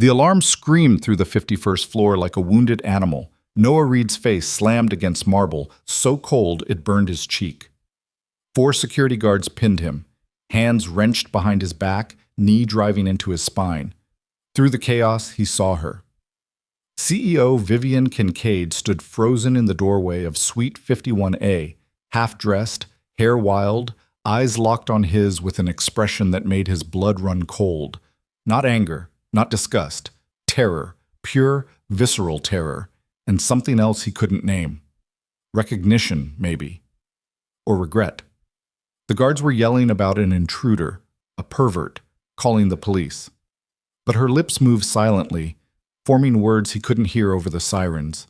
The alarm screamed through the 51st floor like a wounded animal. Noah Reed's face slammed against marble, so cold it burned his cheek. 4 security guards pinned him, hands wrenched behind his back, knee driving into his spine. Through the chaos, he saw her. CEO Vivian Kincaid stood frozen in the doorway of Suite 51A, half-dressed, hair wild, eyes locked on his with an expression that made his blood run cold. Not anger, not disgust, terror, pure, visceral terror, and something else he couldn't name. Recognition, maybe. Or regret. The guards were yelling about an intruder, a pervert, calling the police. But her lips moved silently, forming words he couldn't hear over the sirens.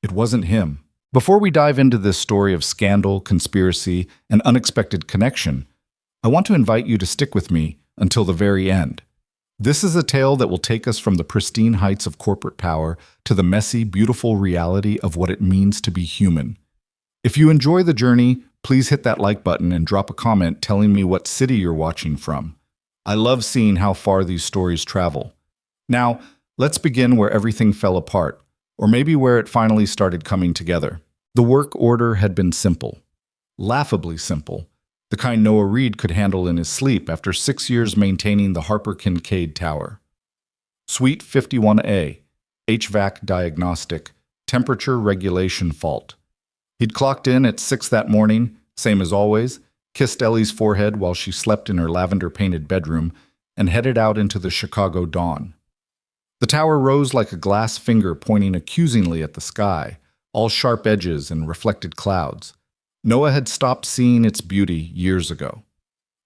It wasn't him. Before we dive into this story of scandal, conspiracy, and unexpected connection, I want to invite you to stick with me until the very end. This is a tale that will take us from the pristine heights of corporate power to the messy, beautiful reality of what it means to be human. If you enjoy the journey, please hit that like button and drop a comment telling me what city you're watching from. I love seeing how far these stories travel. Now, let's begin where everything fell apart, or maybe where it finally started coming together. The work order had been simple. Laughably simple. The kind Noah Reed could handle in his sleep after 6 years maintaining the Harper Kincaid Tower. Suite 51A, HVAC diagnostic, temperature regulation fault. He'd clocked in at 6 that morning, same as always, kissed Ellie's forehead while she slept in her lavender-painted bedroom, and headed out into the Chicago dawn. The tower rose like a glass finger pointing accusingly at the sky, all sharp edges and reflected clouds. Noah had stopped seeing its beauty years ago.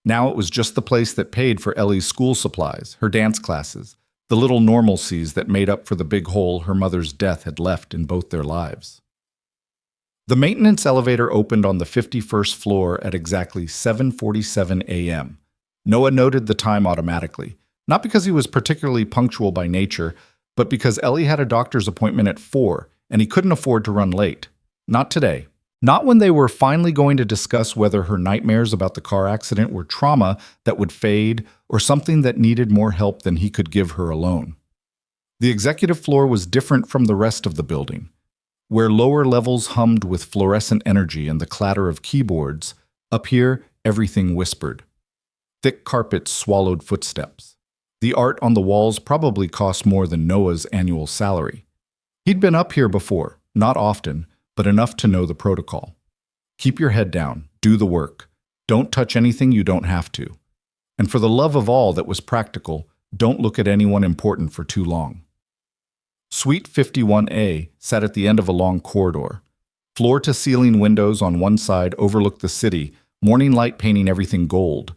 Now it was just the place that paid for Ellie's school supplies, her dance classes, the little normalcies that made up for the big hole her mother's death had left in both their lives. The maintenance elevator opened on the 51st floor at exactly 7:47 a.m. Noah noted the time automatically, not because he was particularly punctual by nature, but because Ellie had a doctor's appointment at 4, and he couldn't afford to run late. Not today. Not when they were finally going to discuss whether her nightmares about the car accident were trauma that would fade or something that needed more help than he could give her alone. The executive floor was different from the rest of the building. Where lower levels hummed with fluorescent energy and the clatter of keyboards, up here everything whispered. Thick carpets swallowed footsteps. The art on the walls probably cost more than Noah's annual salary. He'd been up here before, not often, but enough to know the protocol. Keep your head down, do the work. Don't touch anything you don't have to. And for the love of all that was practical, don't look at anyone important for too long. Suite 51A sat at the end of a long corridor. Floor-to-ceiling windows on one side overlooked the city, morning light painting everything gold.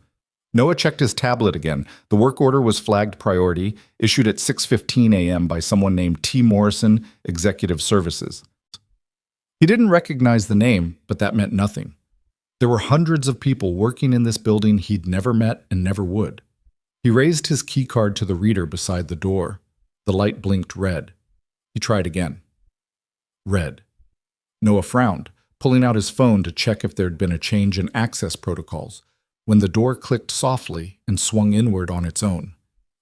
Noah checked his tablet again. The work order was flagged priority, issued at 6:15 a.m. by someone named T. Morrison, Executive Services. He didn't recognize the name, but that meant nothing. There were hundreds of people working in this building he'd never met and never would. He raised his keycard to the reader beside the door. The light blinked red. He tried again. Red. Noah frowned, pulling out his phone to check if there'd been a change in access protocols, when the door clicked softly and swung inward on its own.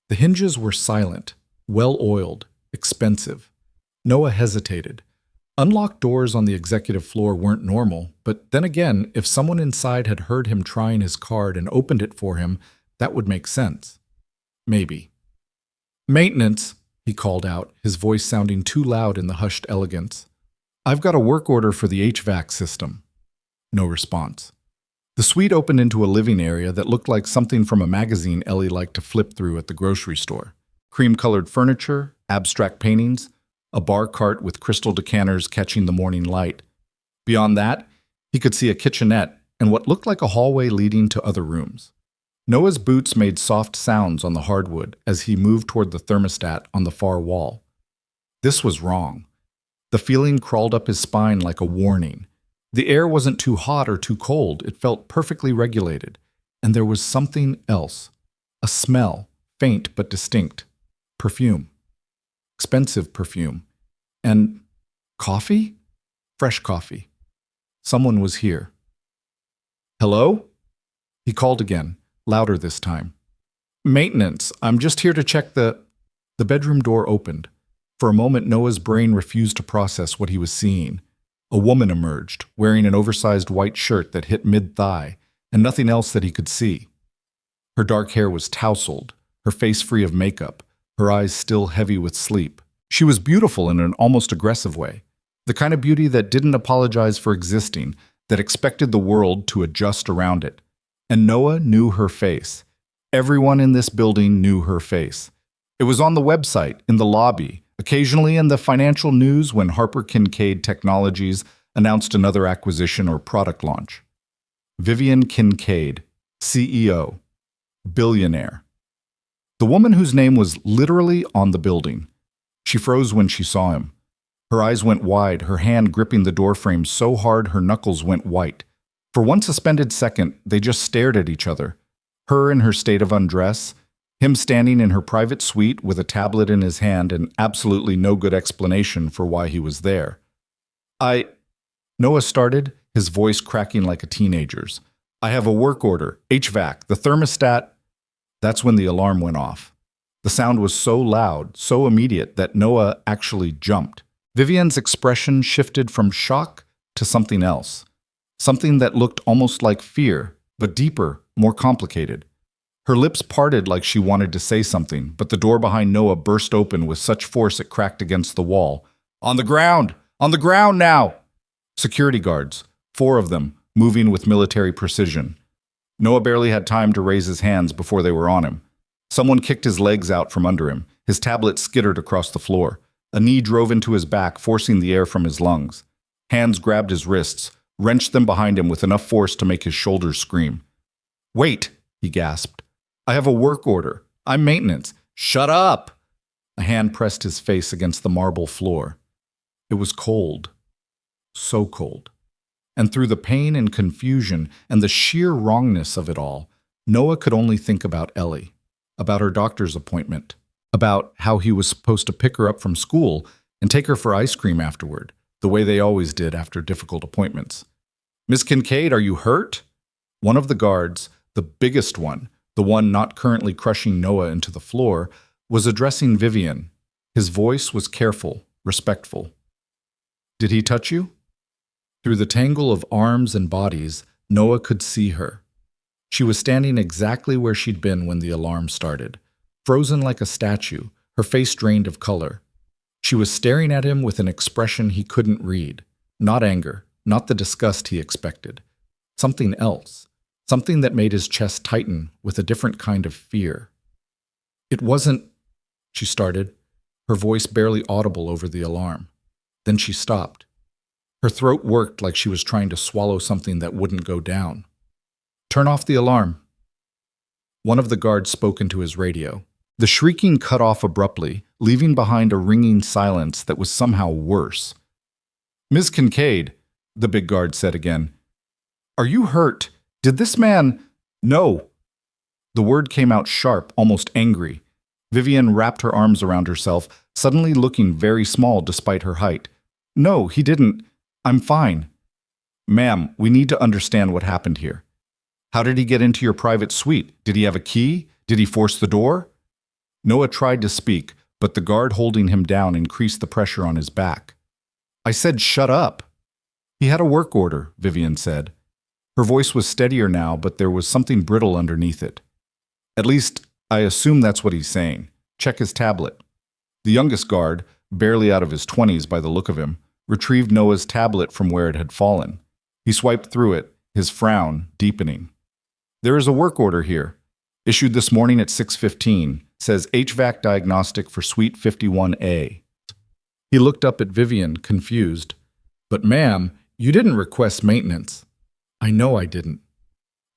The hinges were silent, well-oiled, expensive. Noah hesitated. Unlocked doors on the executive floor weren't normal, but then again, if someone inside had heard him trying his card and opened it for him, that would make sense. Maybe. Maintenance, he called out, his voice sounding too loud in the hushed elegance. I've got a work order for the HVAC system. No response. The suite opened into a living area that looked like something from a magazine Ellie liked to flip through at the grocery store. Cream-colored furniture, abstract paintings, a bar cart with crystal decanters catching the morning light. Beyond that, he could see a kitchenette and what looked like a hallway leading to other rooms. Noah's boots made soft sounds on the hardwood as he moved toward the thermostat on the far wall. This was wrong. The feeling crawled up his spine like a warning. The air wasn't too hot or too cold. It felt perfectly regulated. And there was something else. A smell, faint but distinct. Perfume. Expensive perfume. And coffee? Fresh coffee. Someone was here. Hello? He called again, louder this time. Maintenance, I'm just here to check the... The bedroom door opened. For a moment, Noah's brain refused to process what he was seeing. A woman emerged, wearing an oversized white shirt that hit mid-thigh, and nothing else that he could see. Her dark hair was tousled, her face free of makeup, her eyes still heavy with sleep. She was beautiful in an almost aggressive way, the kind of beauty that didn't apologize for existing, that expected the world to adjust around it. And Noah knew her face. Everyone in this building knew her face. It was on the website, in the lobby, occasionally in the financial news when Harper Kincaid Technologies announced another acquisition or product launch. Vivian Kincaid, CEO, Billionaire. The woman whose name was literally on the building. She froze when she saw him. Her eyes went wide, her hand gripping the doorframe so hard her knuckles went white. For one suspended second, they just stared at each other. Her in her state of undress, him standing in her private suite with a tablet in his hand and absolutely no good explanation for why he was there. Noah started, his voice cracking like a teenager's. I have a work order, HVAC, the thermostat. That's when the alarm went off. The sound was so loud, so immediate that Noah actually jumped. Vivian's expression shifted from shock to something else. Something that looked almost like fear, but deeper, more complicated. Her lips parted like she wanted to say something, but the door behind Noah burst open with such force it cracked against the wall. On the ground! On the ground now! Security guards, 4 of them, moving with military precision. Noah barely had time to raise his hands before they were on him. Someone kicked his legs out from under him. His tablet skittered across the floor. A knee drove into his back, forcing the air from his lungs. Hands grabbed his wrists, wrenched them behind him with enough force to make his shoulders scream. Wait, he gasped. I have a work order. I'm maintenance. Shut up! A hand pressed his face against the marble floor. It was cold. So cold. And through the pain and confusion and the sheer wrongness of it all, Noah could only think about Ellie, about her doctor's appointment, about how he was supposed to pick her up from school and take her for ice cream afterward, the way they always did after difficult appointments. Miss Kincaid, are you hurt? One of the guards, the biggest one, the one not currently crushing Noah into the floor, was addressing Vivian. His voice was careful, respectful. Did he touch you? Through the tangle of arms and bodies, Noah could see her. She was standing exactly where she'd been when the alarm started, frozen like a statue, her face drained of color. She was staring at him with an expression he couldn't read. Not anger, not the disgust he expected. Something else. Something that made his chest tighten with a different kind of fear. It wasn't, she started, her voice barely audible over the alarm. Then she stopped. Her throat worked like she was trying to swallow something that wouldn't go down. Turn off the alarm. One of the guards spoke into his radio. The shrieking cut off abruptly, leaving behind a ringing silence that was somehow worse. Miss Kincaid, the big guard said again. Are you hurt? Did this man… No. The word came out sharp, almost angry. Vivian wrapped her arms around herself, suddenly looking very small despite her height. No, he didn't. I'm fine. Ma'am, we need to understand what happened here. How did he get into your private suite? Did he have a key? Did he force the door? Noah tried to speak, but the guard holding him down increased the pressure on his back. I said shut up. He had a work order, Vivian said. Her voice was steadier now, but there was something brittle underneath it. At least, I assume that's what he's saying. Check his tablet. The youngest guard, barely out of his 20s by the look of him, retrieved Noah's tablet from where it had fallen. He swiped through it, his frown deepening. There is a work order here. Issued this morning at 6:15, says HVAC diagnostic for Suite 51A. He looked up at Vivian, confused. But ma'am, you didn't request maintenance. I know I didn't.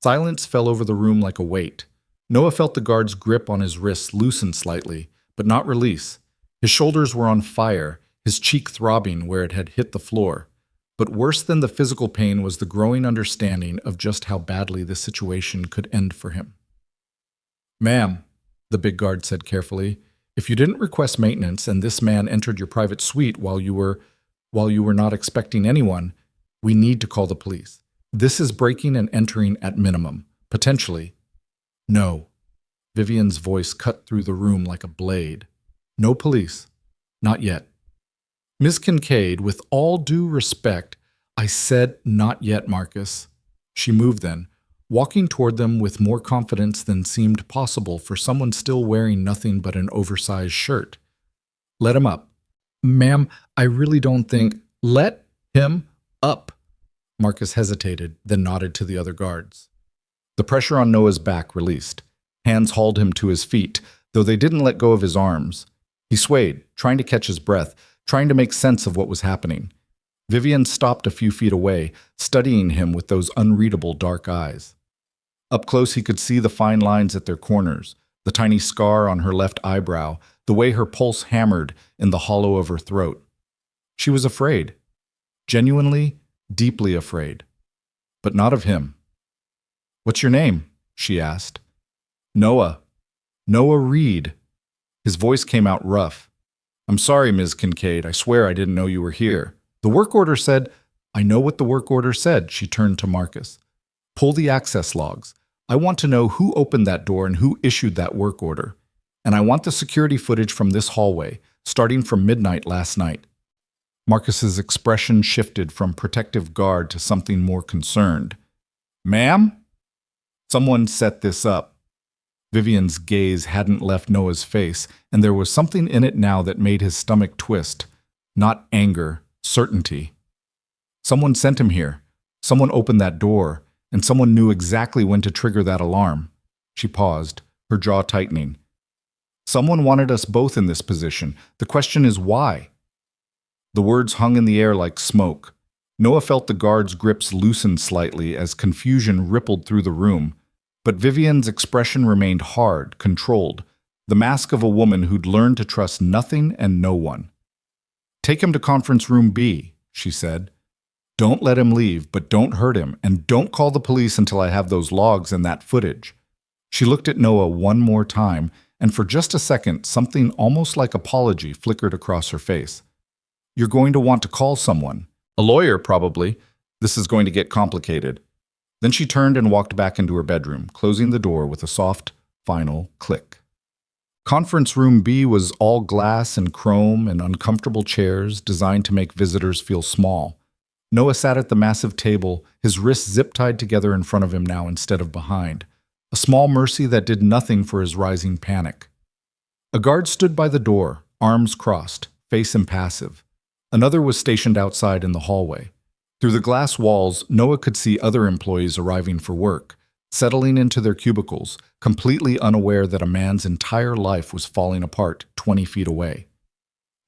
Silence fell over the room like a weight. Noah felt the guard's grip on his wrists loosen slightly, but not release. His shoulders were on fire, his cheek throbbing where it had hit the floor. But worse than the physical pain was the growing understanding of just how badly the situation could end for him. Ma'am, the big guard said carefully, if you didn't request maintenance and this man entered your private suite while you were not expecting anyone, we need to call the police. This is breaking and entering at minimum, potentially. No. Vivian's voice cut through the room like a blade. No police. Not yet. Miss Kincaid, with all due respect, I said not yet, Marcus. She moved then, walking toward them with more confidence than seemed possible for someone still wearing nothing but an oversized shirt. Let him up. Ma'am, I really don't think— Let him up. Marcus hesitated, then nodded to the other guards. The pressure on Noah's back released. Hands hauled him to his feet, though they didn't let go of his arms. He swayed, trying to catch his breath, trying to make sense of what was happening. Vivian stopped a few feet away, studying him with those unreadable dark eyes. Up close he could see the fine lines at their corners, the tiny scar on her left eyebrow, the way her pulse hammered in the hollow of her throat. She was afraid. Genuinely, deeply afraid. But not of him. "What's your name?" she asked. "Noah. Noah Reed." His voice came out rough. "I'm sorry, Ms. Kincaid. I swear I didn't know you were here. The work order said—" "I know what the work order said," she turned to Marcus. "Pull the access logs. I want to know who opened that door and who issued that work order. And I want the security footage from this hallway, starting from midnight last night." Marcus's expression shifted from protective guard to something more concerned. "Ma'am?" "Someone set this up." Vivian's gaze hadn't left Noah's face, and there was something in it now that made his stomach twist. Not anger, certainty. "Someone sent him here. Someone opened that door, and someone knew exactly when to trigger that alarm." She paused, her jaw tightening. "Someone wanted us both in this position. The question is why?" The words hung in the air like smoke. Noah felt the guards' grips loosen slightly as confusion rippled through the room. But Vivian's expression remained hard, controlled, the mask of a woman who'd learned to trust nothing and no one. "Take him to conference room B," she said. "Don't let him leave, but don't hurt him, and don't call the police until I have those logs and that footage." She looked at Noah one more time, and for just a second, something almost like apology flickered across her face. "You're going to want to call someone. A lawyer, probably. This is going to get complicated." Then she turned and walked back into her bedroom, closing the door with a soft, final click. Conference room B was all glass and chrome and uncomfortable chairs designed to make visitors feel small. Noah sat at the massive table, his wrists zip-tied together in front of him now instead of behind, a small mercy that did nothing for his rising panic. A guard stood by the door, arms crossed, face impassive. Another was stationed outside in the hallway. Through the glass walls, Noah could see other employees arriving for work, settling into their cubicles, completely unaware that a man's entire life was falling apart 20 feet away.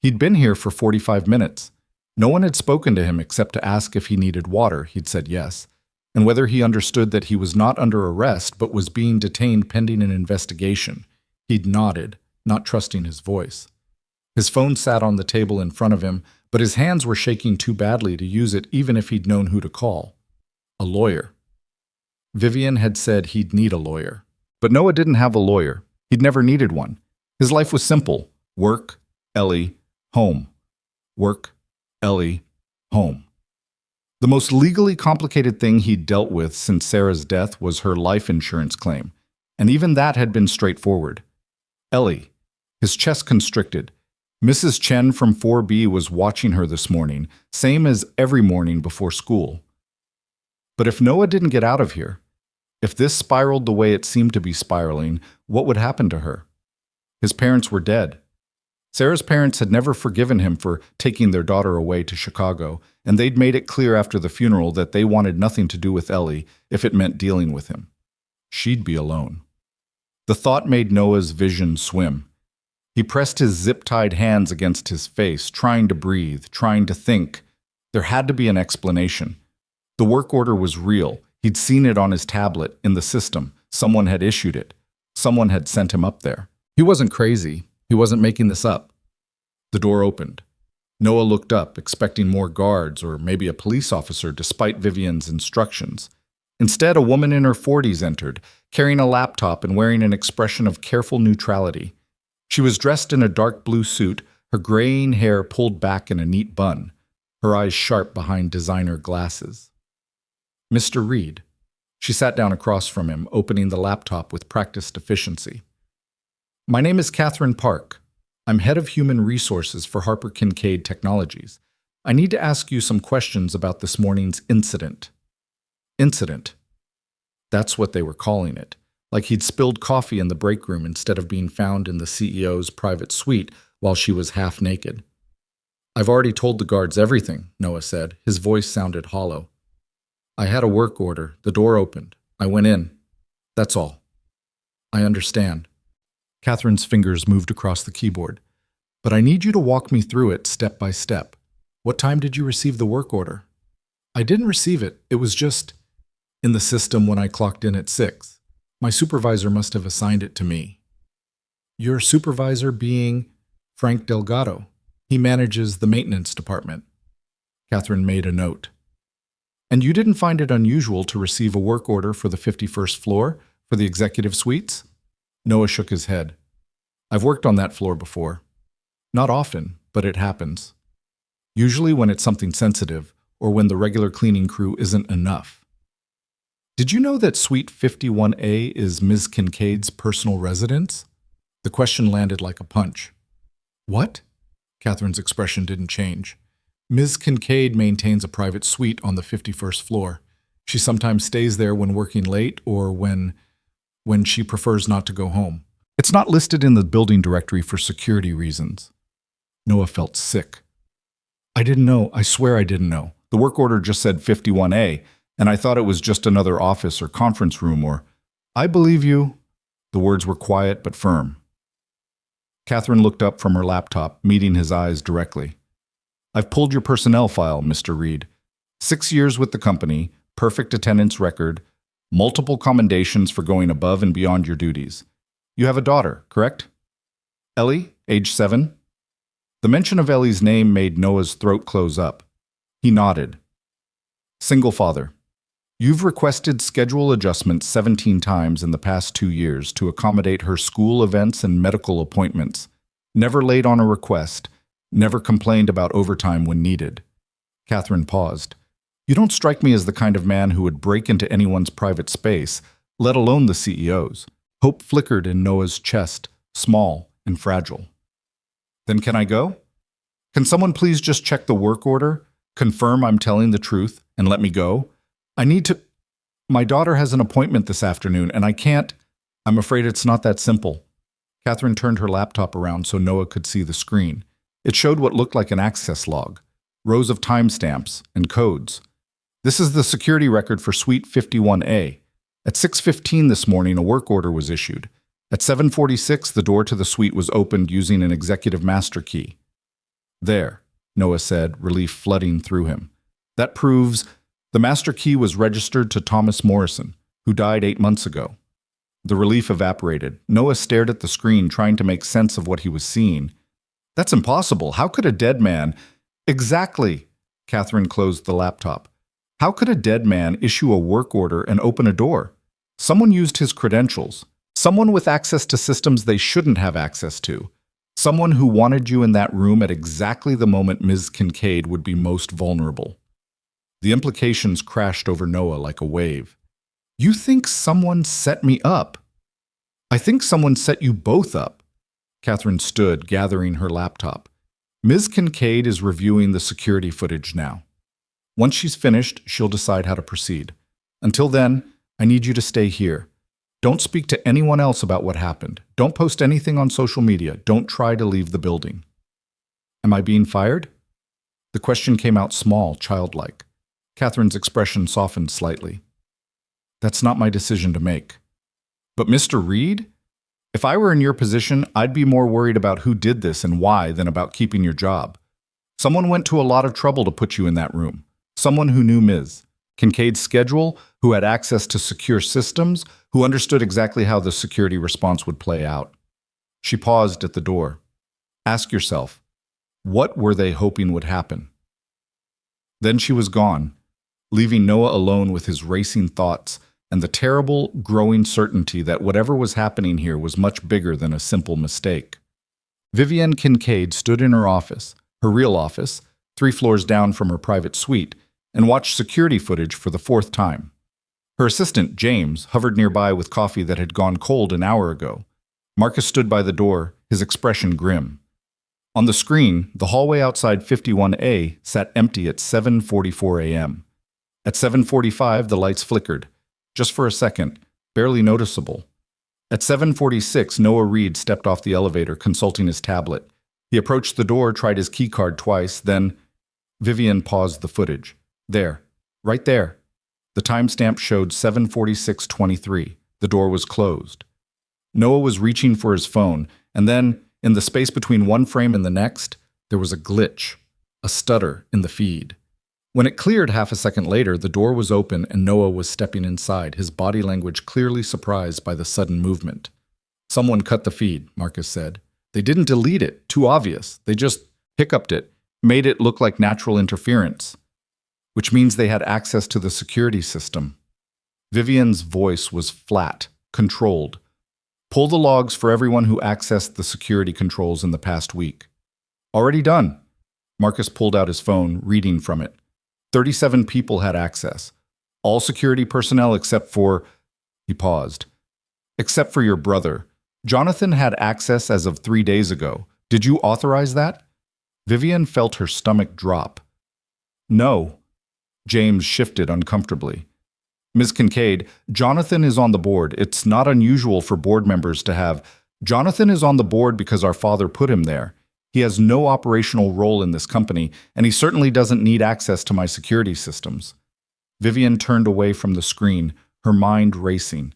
He'd been here for 45 minutes. No one had spoken to him except to ask if he needed water. He'd said yes, and whether he understood that he was not under arrest but was being detained pending an investigation. He'd nodded, not trusting his voice. His phone sat on the table in front of him, but his hands were shaking too badly to use it even if he'd known who to call. A lawyer. Vivian had said he'd need a lawyer. But Noah didn't have a lawyer. He'd never needed one. His life was simple. Work, Ellie, home. Work, Ellie, home. The most legally complicated thing he'd dealt with since Sarah's death was her life insurance claim, and even that had been straightforward. Ellie. His chest constricted. Mrs. Chen from 4B was watching her this morning, same as every morning before school. But if Noah didn't get out of here, if this spiraled the way it seemed to be spiraling, what would happen to her? His parents were dead. Sarah's parents had never forgiven him for taking their daughter away to Chicago, and they'd made it clear after the funeral that they wanted nothing to do with Ellie if it meant dealing with him. She'd be alone. The thought made Noah's vision swim. He pressed his zip-tied hands against his face, trying to breathe, trying to think. There had to be an explanation. The work order was real. He'd seen it on his tablet, in the system. Someone had issued it. Someone had sent him up there. He wasn't crazy. He wasn't making this up. The door opened. Noah looked up, expecting more guards or maybe a police officer despite Vivian's instructions. Instead, a woman in her 40s entered, carrying a laptop and wearing an expression of careful neutrality. She was dressed in a dark blue suit, her graying hair pulled back in a neat bun, her eyes sharp behind designer glasses. "Mr. Reed." She sat down across from him, opening the laptop with practiced efficiency. "My name is Catherine Park. I'm head of human resources for Harper Kincaid Technologies. I need to ask you some questions about this morning's incident. Incident. That's what they were calling it. Like he'd spilled coffee in the break room instead of being found in the CEO's private suite while she was half naked. I've already told the guards everything, Noah said. His voice sounded hollow. I had a work order. The door opened. I went in. That's all. I understand. Catherine's fingers moved across the keyboard. But I need you to walk me through it step by step. What time did you receive the work order? I didn't receive it. It was just in the system when I clocked in at 6. My supervisor must have assigned it to me. Your supervisor being Frank Delgado. He manages the maintenance department. Catherine made a note. And you didn't find it unusual to receive a work order for the 51st floor for the executive suites? Noah shook his head. I've worked on that floor before. Not often, but it happens. Usually when it's something sensitive or when the regular cleaning crew isn't enough. Did you know that Suite 51A is Ms. Kincaid's personal residence? The question landed like a punch. What? Catherine's expression didn't change. Ms. Kincaid maintains a private suite on the 51st floor. She sometimes stays there when working late or when she prefers not to go home. It's not listed in the building directory for security reasons. Noah felt sick. I didn't know. I swear I didn't know. The work order just said 51A, and I thought it was just another office or conference room or, I believe you. The words were quiet but firm. Catherine looked up from her laptop, meeting his eyes directly. I've pulled your personnel file, Mr. Reed. 6 years with the company, perfect attendance record, multiple commendations for going above and beyond your duties. You have a daughter, correct? Ellie, age 7? The mention of Ellie's name made Noah's throat close up. He nodded. Single father. You've requested schedule adjustments 17 times in the past 2 years to accommodate her school events and medical appointments. Never late on a request. Never complained about overtime when needed. Catherine paused. You don't strike me as the kind of man who would break into anyone's private space, let alone the CEO's. Hope flickered in Noah's chest, small and fragile. Then can I go? Can someone please just check the work order, confirm I'm telling the truth, and let me go? I need to... My daughter has an appointment this afternoon, and I can't... I'm afraid it's not that simple. Catherine turned her laptop around so Noah could see the screen. It showed what looked like an access log, rows of timestamps and codes. This is the security record for Suite 51A. At 6:15 this morning, a work order was issued. At 7:46, the door to the suite was opened using an executive master key. There, Noah said, relief flooding through him. That proves the master key was registered to Thomas Morrison, who died 8 months ago. The relief evaporated. Noah stared at the screen, trying to make sense of what he was seeing. That's impossible. How could a dead man... Exactly. Catherine closed the laptop. How could a dead man issue a work order and open a door? Someone used his credentials. Someone with access to systems they shouldn't have access to. Someone who wanted you in that room at exactly the moment Ms. Kincaid would be most vulnerable. The implications crashed over Noah like a wave. You think someone set me up? I think someone set you both up. Catherine stood, gathering her laptop. Ms. Kincaid is reviewing the security footage now. Once she's finished, she'll decide how to proceed. Until then, I need you to stay here. Don't speak to anyone else about what happened. Don't post anything on social media. Don't try to leave the building. Am I being fired? The question came out small, childlike. Catherine's expression softened slightly. That's not my decision to make. But Mr. Reed? If I were in your position, I'd be more worried about who did this and why than about keeping your job. Someone went to a lot of trouble to put you in that room. Someone who knew Ms. Kincaid's schedule, who had access to secure systems, who understood exactly how the security response would play out. She paused at the door. Ask yourself, what were they hoping would happen? Then she was gone, leaving Noah alone with his racing thoughts and the terrible, growing certainty that whatever was happening here was much bigger than a simple mistake. Vivienne Kincaid stood in her office, her real office, 3 floors down from her private suite, and watched security footage for the 4th time. Her assistant, James, hovered nearby with coffee that had gone cold an hour ago. Marcus stood by the door, his expression grim. On the screen, the hallway outside 51A sat empty at 7:44 a.m. At 7:45, the lights flickered. Just for a second, barely noticeable. At 7:46, Noah Reed stepped off the elevator, consulting his tablet. He approached the door, tried his keycard twice, then Vivian paused the footage. There, right there. The timestamp showed 7:46:23. The door was closed. Noah was reaching for his phone, and then, in the space between one frame and the next, there was a glitch, a stutter in the feed. When it cleared half a second later, the door was open and Noah was stepping inside, his body language clearly surprised by the sudden movement. Someone cut the feed, Marcus said. They didn't delete it, too obvious. They just hiccuped it, made it look like natural interference, which means they had access to the security system. Vivian's voice was flat, controlled. Pull the logs for everyone who accessed the security controls in the past week. Already done. Marcus pulled out his phone, reading from it. 37 people had access. All security personnel except for... He paused. Except for your brother. Jonathan had access as of 3 days ago. Did you authorize that? Vivian felt her stomach drop. No. James shifted uncomfortably. Ms. Kincaid, Jonathan is on the board. It's not unusual for board members to have... Jonathan is on the board because our father put him there. He has no operational role in this company, and he certainly doesn't need access to my security systems. Vivian turned away from the screen, her mind racing.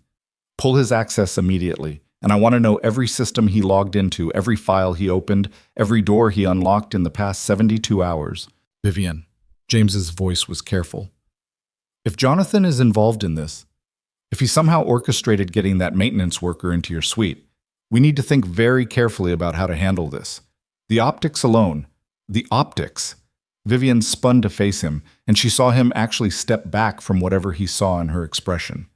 Pull his access immediately, and I want to know every system he logged into, every file he opened, every door he unlocked in the past 72 hours. Vivian. James's voice was careful. If Jonathan is involved in this, if he somehow orchestrated getting that maintenance worker into your suite, we need to think very carefully about how to handle this. The optics alone. The optics. Vivian spun to face him, and she saw him actually step back from whatever he saw in her expression.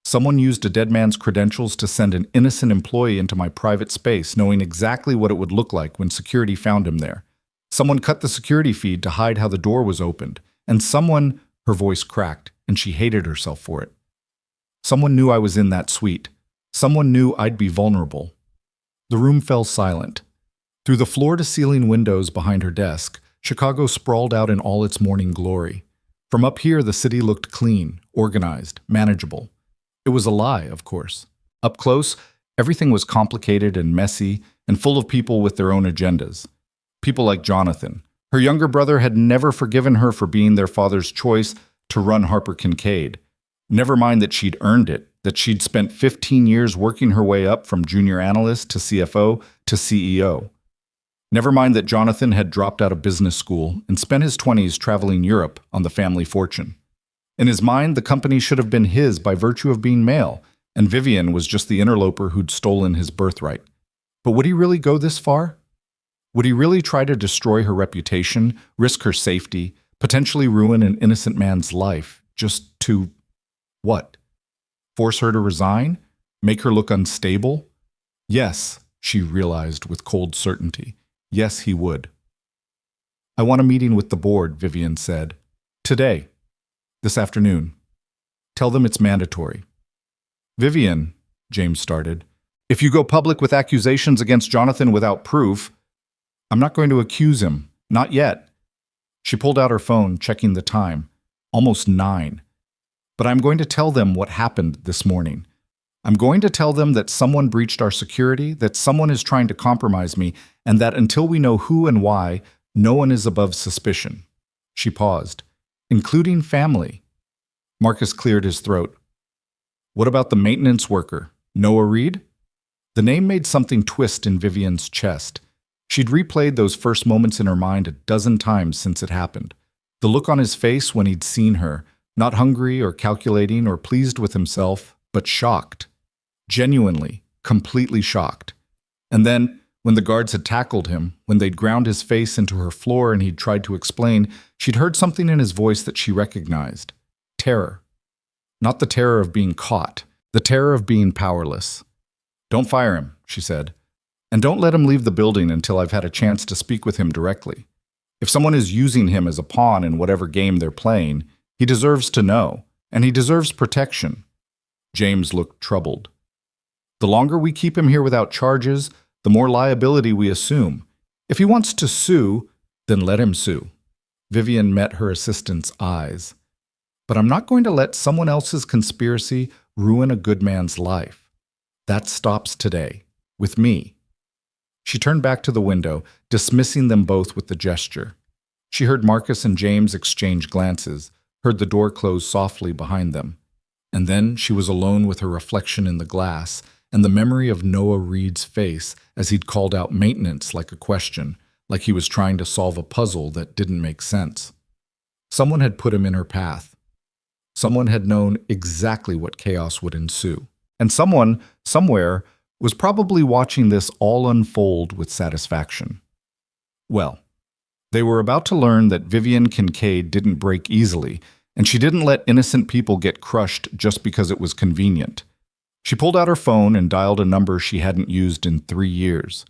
Someone used a dead man's credentials to send an innocent employee into my private space, knowing exactly what it would look like when security found him there. Someone cut the security feed to hide how the door was opened, and someone... Her voice cracked, and she hated herself for it. Someone knew I was in that suite. Someone knew I'd be vulnerable. The room fell silent. Through the floor-to-ceiling windows behind her desk, Chicago sprawled out in all its morning glory. From up here, the city looked clean, organized, manageable. It was a lie, of course. Up close, everything was complicated and messy and full of people with their own agendas. People like Jonathan. Her younger brother had never forgiven her for being their father's choice to run Harper Kincaid. Never mind that she'd earned it, that she'd spent 15 years working her way up from junior analyst to CFO to CEO. Never mind that Jonathan had dropped out of business school and spent his 20s traveling Europe on the family fortune. In his mind, the company should have been his by virtue of being male, and Vivian was just the interloper who'd stolen his birthright. But would he really go this far? Would he really try to destroy her reputation, risk her safety, potentially ruin an innocent man's life, just to... what? Force her to resign? Make her look unstable? Yes, she realized with cold certainty. Yes, he would. I want a meeting with the board, Vivian said. Today. This afternoon. Tell them it's mandatory. Vivian, James started, if you go public with accusations against Jonathan without proof... I'm not going to accuse him. Not yet. She pulled out her phone, checking the time. Almost 9. But I'm going to tell them what happened this morning. I'm going to tell them that someone breached our security, that someone is trying to compromise me, and that until we know who and why, no one is above suspicion. She paused. Including family. Marcus cleared his throat. What about the maintenance worker? Noah Reed? The name made something twist in Vivian's chest. She'd replayed those first moments in her mind a dozen times since it happened. The look on his face when he'd seen her, not hungry or calculating or pleased with himself, but shocked. Genuinely, completely shocked. And then, when the guards had tackled him, when they'd ground his face into her floor and he'd tried to explain, she'd heard something in his voice that she recognized. Terror. Not the terror of being caught, the terror of being powerless. Don't fire him, she said. And don't let him leave the building until I've had a chance to speak with him directly. If someone is using him as a pawn in whatever game they're playing, he deserves to know, and he deserves protection. James looked troubled. The longer we keep him here without charges, the more liability we assume. If he wants to sue, then let him sue. Vivian met her assistant's eyes. But I'm not going to let someone else's conspiracy ruin a good man's life. That stops today, with me. She turned back to the window, dismissing them both with the gesture. She heard Marcus and James exchange glances, heard the door close softly behind them. And then she was alone with her reflection in the glass and the memory of Noah Reed's face as he'd called out maintenance like a question, like he was trying to solve a puzzle that didn't make sense. Someone had put him in her path. Someone had known exactly what chaos would ensue. And someone, somewhere, was probably watching this all unfold with satisfaction. Well, they were about to learn that Vivian Kincaid didn't break easily, and she didn't let innocent people get crushed just because it was convenient. She pulled out her phone and dialed a number she hadn't used in 3 years.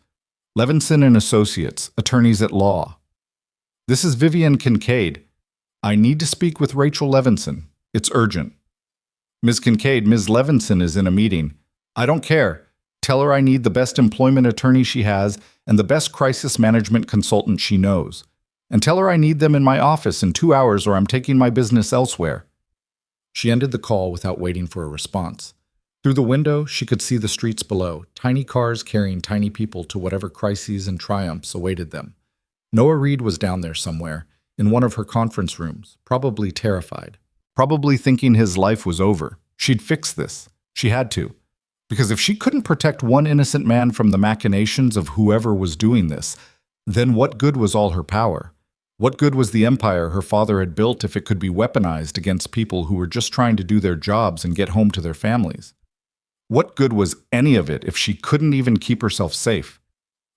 Levinson and Associates, attorneys at law. This is Vivian Kincaid. I need to speak with Rachel Levinson. It's urgent. Ms. Kincaid, Ms. Levinson is in a meeting. I don't care. Tell her I need the best employment attorney she has and the best crisis management consultant she knows. And tell her I need them in my office in 2 hours or I'm taking my business elsewhere. She ended the call without waiting for a response. Through the window, she could see the streets below, tiny cars carrying tiny people to whatever crises and triumphs awaited them. Noah Reed was down there somewhere, in one of her conference rooms, probably terrified. Probably thinking his life was over. She'd fix this. She had to. Because if she couldn't protect one innocent man from the machinations of whoever was doing this, then what good was all her power? What good was the empire her father had built if it could be weaponized against people who were just trying to do their jobs and get home to their families? What good was any of it if she couldn't even keep herself safe?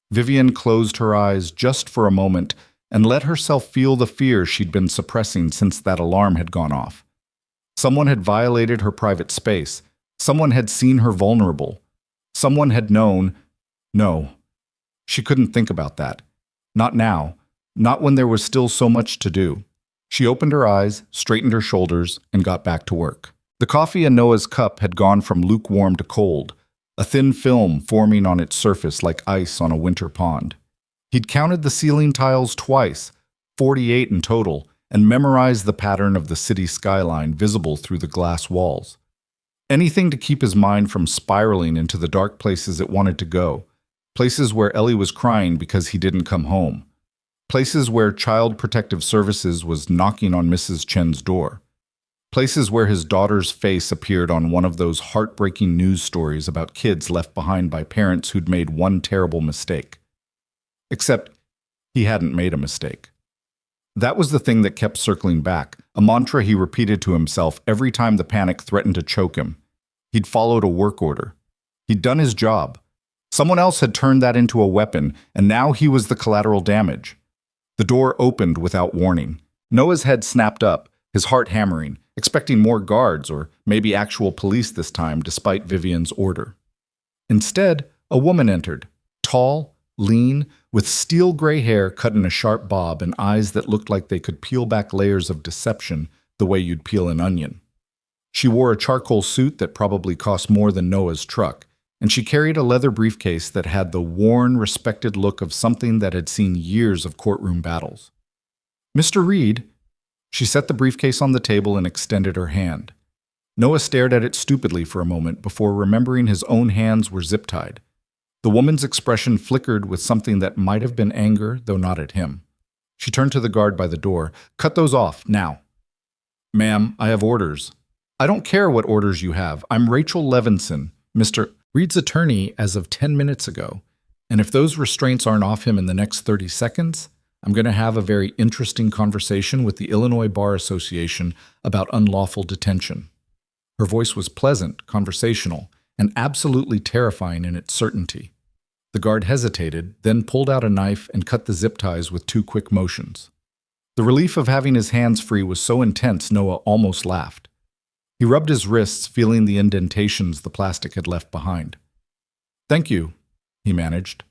Vivian closed her eyes just for a moment and let herself feel the fear she'd been suppressing since that alarm had gone off. Someone had violated her private space. Someone had seen her vulnerable. Someone had known. No, she couldn't think about that. Not now. Not when there was still so much to do. She opened her eyes, straightened her shoulders, and got back to work. The coffee in Noah's cup had gone from lukewarm to cold, a thin film forming on its surface like ice on a winter pond. He'd counted the ceiling tiles twice, 48 in total, and memorized the pattern of the city skyline visible through the glass walls. Anything to keep his mind from spiraling into the dark places it wanted to go, places where Ellie was crying because he didn't come home, places where Child Protective Services was knocking on Mrs. Chen's door, places where his daughter's face appeared on one of those heartbreaking news stories about kids left behind by parents who'd made one terrible mistake. Except he hadn't made a mistake. That was the thing that kept circling back, a mantra he repeated to himself every time the panic threatened to choke him. He'd followed a work order. He'd done his job. Someone else had turned that into a weapon, and now he was the collateral damage. The door opened without warning. Noah's head snapped up, his heart hammering, expecting more guards or maybe actual police this time despite Vivian's order. Instead, a woman entered, tall, lean, with steel gray hair cut in a sharp bob and eyes that looked like they could peel back layers of deception the way you'd peel an onion. She wore a charcoal suit that probably cost more than Noah's truck, and she carried a leather briefcase that had the worn, respected look of something that had seen years of courtroom battles. "Mr. Reed," she set the briefcase on the table and extended her hand. Noah stared at it stupidly for a moment before remembering his own hands were zip-tied. The woman's expression flickered with something that might have been anger, though not at him. She turned to the guard by the door. "Cut those off, now." "Ma'am, I have orders." "I don't care what orders you have. I'm Rachel Levinson, Mr. Reed's attorney as of 10 minutes ago. And if those restraints aren't off him in the next 30 seconds, I'm going to have a very interesting conversation with the Illinois Bar Association about unlawful detention." Her voice was pleasant, conversational, and absolutely terrifying in its certainty. The guard hesitated, then pulled out a knife and cut the zip ties with 2 quick motions. The relief of having his hands free was so intense Noah almost laughed. He rubbed his wrists, feeling the indentations the plastic had left behind. "Thank you," he managed.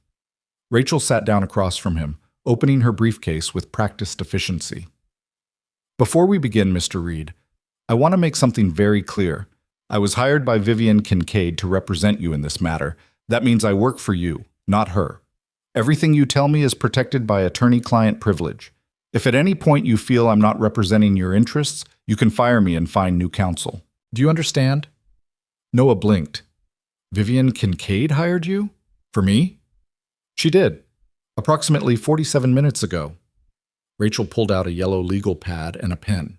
Rachel sat down across from him, opening her briefcase with practiced efficiency. "Before we begin, Mr. Reed, I want to make something very clear. I was hired by Vivian Kincaid to represent you in this matter. That means I work for you, not her. Everything you tell me is protected by attorney-client privilege. If at any point you feel I'm not representing your interests, you can fire me and find new counsel. Do you understand? Noah blinked. Vivian Kincaid hired you? For me? She did. Approximately 47 minutes ago. Rachel pulled out a yellow legal pad and a pen.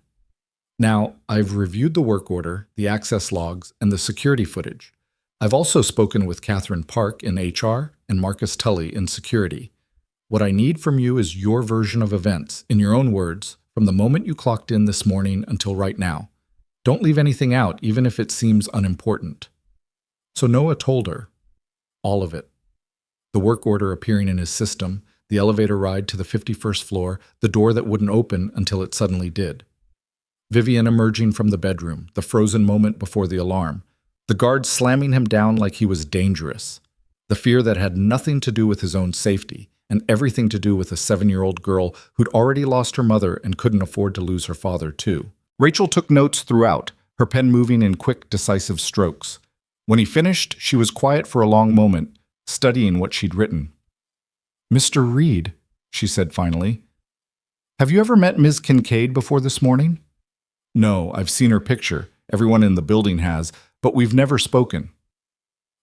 Now, I've reviewed the work order, the access logs, and the security footage. I've also spoken with Catherine Park in HR and Marcus Tully in security. What I need from you is your version of events, in your own words, from the moment you clocked in this morning until right now. Don't leave anything out, even if it seems unimportant. So Noah told her. All of it. The work order appearing in his system, the elevator ride to the 51st floor, the door that wouldn't open until it suddenly did. Vivian emerging from the bedroom, the frozen moment before the alarm. The guard slamming him down like he was dangerous. The fear that had nothing to do with his own safety, and everything to do with a 7-year-old girl who'd already lost her mother and couldn't afford to lose her father, too. Rachel took notes throughout, her pen moving in quick, decisive strokes. When he finished, she was quiet for a long moment, studying what she'd written. "Mr. Reed," she said finally, "have you ever met Ms. Kincaid before this morning?" "No, I've seen her picture. Everyone in the building has, but we've never spoken."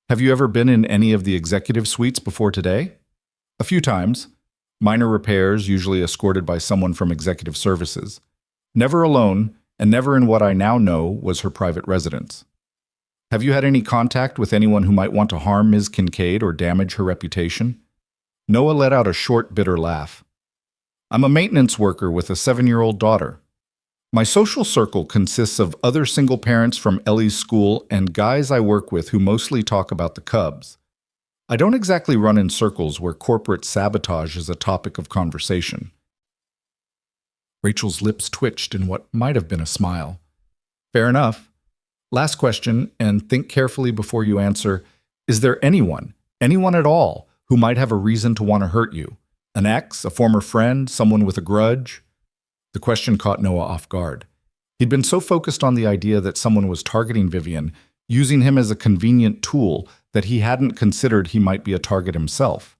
"Have you ever been in any of the executive suites before today?" "A few times. Minor repairs, usually escorted by someone from executive services. Never alone, and never in what I now know was her private residence." "Have you had any contact with anyone who might want to harm Ms. Kincaid or damage her reputation?" Noah let out a short, bitter laugh. "I'm a maintenance worker with a 7-year-old daughter. My social circle consists of other single parents from Ellie's school and guys I work with who mostly talk about the Cubs. I don't exactly run in circles where corporate sabotage is a topic of conversation." Rachel's lips twitched in what might have been a smile. "Fair enough. Last question, and think carefully before you answer. Is there anyone at all, who might have a reason to want to hurt you? An ex, a former friend, someone with a grudge?" The question caught Noah off guard. He'd been so focused on the idea that someone was targeting Vivian, using him as a convenient tool, that he hadn't considered he might be a target himself.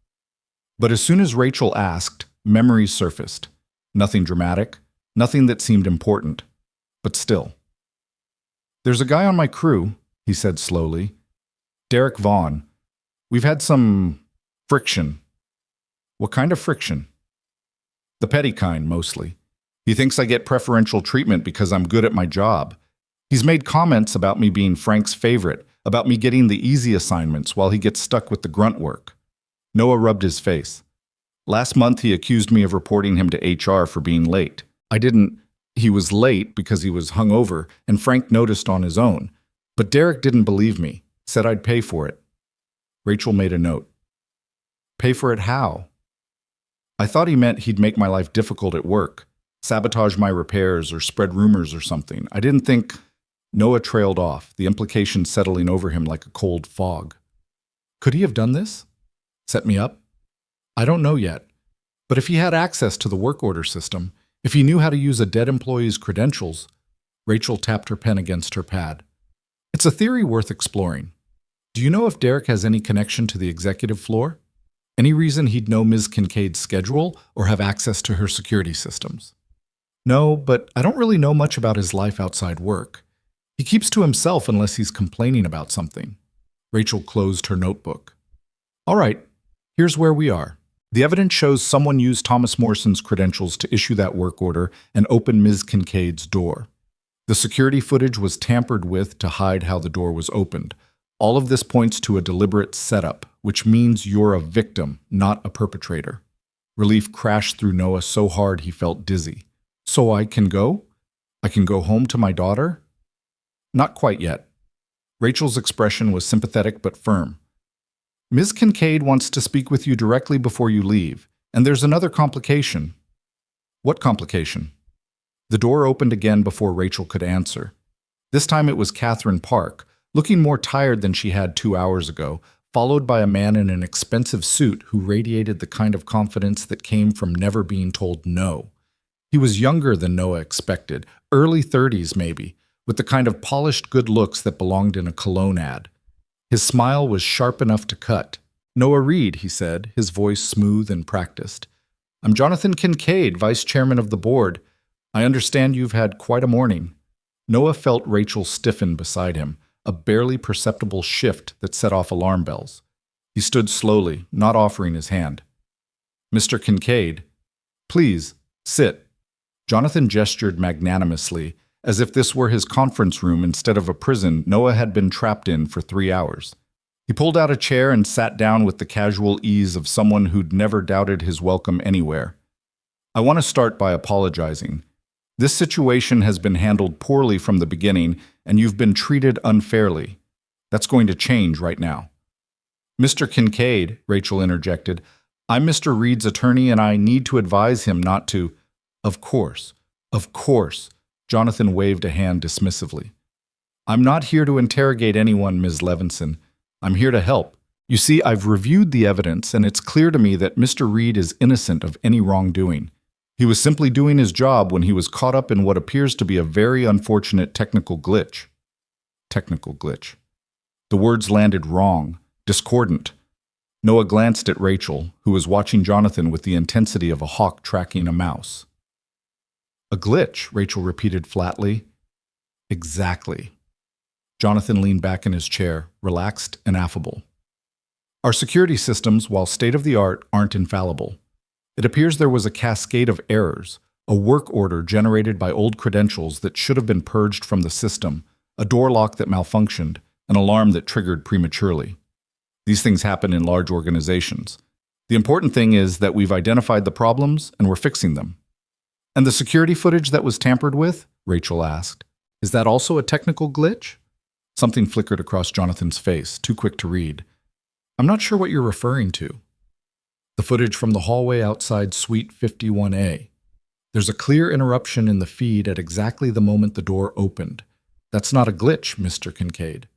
But as soon as Rachel asked, memories surfaced. Nothing dramatic, nothing that seemed important. But still. "There's a guy on my crew," he said slowly. "Derek Vaughn. We've had some friction." "What kind of friction?" "The petty kind, mostly. He thinks I get preferential treatment because I'm good at my job. He's made comments about me being Frank's favorite, about me getting the easy assignments while he gets stuck with the grunt work." Noah rubbed his face. "Last month he accused me of reporting him to HR for being late. I didn't. He was late because he was hungover, and Frank noticed on his own. But Derek didn't believe me, said I'd pay for it." Rachel made a note. "Pay for it how?" "I thought he meant he'd make my life difficult at work. Sabotage my repairs or spread rumors or something. I didn't think—" Noah trailed off, the implication settling over him like a cold fog. "Could he have done this? Set me up? I don't know yet. But if he had access to the work order system, if he knew how to use a dead employee's credentials—" Rachel tapped her pen against her pad. "It's a theory worth exploring. Do you know if Derek has any connection to the executive floor? Any reason he'd know Ms. Kincaid's schedule or have access to her security systems?" "No, but I don't really know much about his life outside work. He keeps to himself unless he's complaining about something." Rachel closed her notebook. "All right, here's where we are. The evidence shows someone used Thomas Morrison's credentials to issue that work order and open Ms. Kincaid's door. The security footage was tampered with to hide how the door was opened. All of this points to a deliberate setup, which means you're a victim, not a perpetrator." Relief crashed through Noah so hard he felt dizzy. "So I can go? I can go home to my daughter?" "Not quite yet." Rachel's expression was sympathetic but firm. "Ms. Kincaid wants to speak with you directly before you leave, and there's another complication." "What complication?" The door opened again before Rachel could answer. This time it was Catherine Park, looking more tired than she had 2 hours ago, followed by a man in an expensive suit who radiated the kind of confidence that came from never being told no. He was younger than Noah expected, early 30s maybe, with the kind of polished good looks that belonged in a cologne ad. His smile was sharp enough to cut, Noah Reed, he said, his voice smooth and practiced. I'm Jonathan Kincaid, vice chairman of the board. I understand you've had quite a morning. Noah felt Rachel stiffen beside him, a barely perceptible shift that set off alarm bells. He stood slowly, not offering his hand. Mr. Kincaid, please, sit. Jonathan gestured magnanimously, as if this were his conference room instead of a prison Noah had been trapped in for 3 hours. He pulled out a chair and sat down with the casual ease of someone who'd never doubted his welcome anywhere. I want to start by apologizing. This situation has been handled poorly from the beginning, and you've been treated unfairly. That's going to change right now. Mr. Kincaid, Rachel interjected, I'm Mr. Reed's attorney and I need to advise him not to. Of course. Jonathan waved a hand dismissively. I'm not here to interrogate anyone, Ms. Levinson. I'm here to help. You see, I've reviewed the evidence and it's clear to me that Mr. Reed is innocent of any wrongdoing. He was simply doing his job when he was caught up in what appears to be a very unfortunate technical glitch. Technical glitch. The words landed wrong, discordant. Noah glanced at Rachel, who was watching Jonathan with the intensity of a hawk tracking a mouse. A glitch, Rachel repeated flatly. Exactly. Jonathan leaned back in his chair, relaxed and affable. Our security systems, while state-of-the-art, aren't infallible. It appears there was a cascade of errors, a work order generated by old credentials that should have been purged from the system, a door lock that malfunctioned, an alarm that triggered prematurely. These things happen in large organizations. The important thing is that we've identified the problems and we're fixing them. And the security footage that was tampered with? Rachel asked. Is that also a technical glitch? Something flickered across Jonathan's face, too quick to read. I'm not sure what you're referring to. The footage from the hallway outside Suite 51A. There's a clear interruption in the feed at exactly the moment the door opened. That's not a glitch, Mr. Kincaid.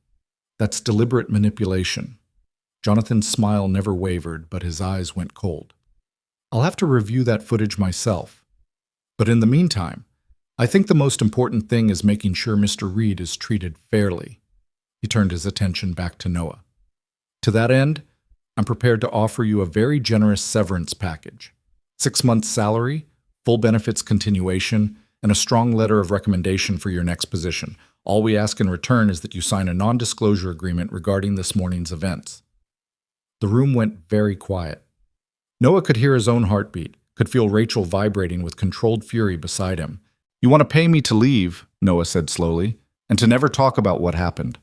That's deliberate manipulation. Jonathan's smile never wavered, but his eyes went cold. I'll have to review that footage myself. But in the meantime, I think the most important thing is making sure Mr. Reed is treated fairly. He turned his attention back to Noah. To that end, I'm prepared to offer you a very generous severance package. 6 months' salary, full benefits continuation, and a strong letter of recommendation for your next position. All we ask in return is that you sign a non-disclosure agreement regarding this morning's events. The room went very quiet. Noah could hear his own heartbeat, could feel Rachel vibrating with controlled fury beside him. You want to pay me to leave, Noah said slowly, and to never talk about what happened.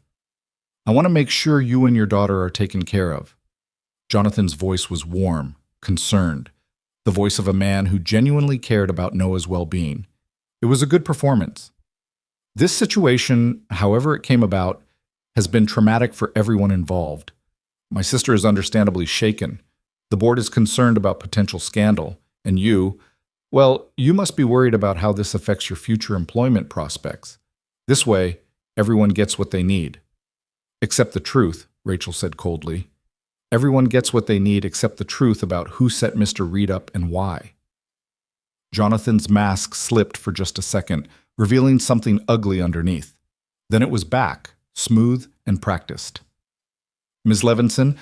I want to make sure you and your daughter are taken care of. Jonathan's voice was warm, concerned, the voice of a man who genuinely cared about Noah's well-being. It was a good performance. This situation, however it came about, has been traumatic for everyone involved. My sister is understandably shaken. The board is concerned about potential scandal, and you must be worried about how this affects your future employment prospects. This way, everyone gets what they need. Except the truth, Rachel said coldly. Everyone gets what they need except the truth about who set Mr. Reed up and why. Jonathan's mask slipped for just a second, revealing something ugly underneath. Then it was back, smooth and practiced. Ms. Levinson,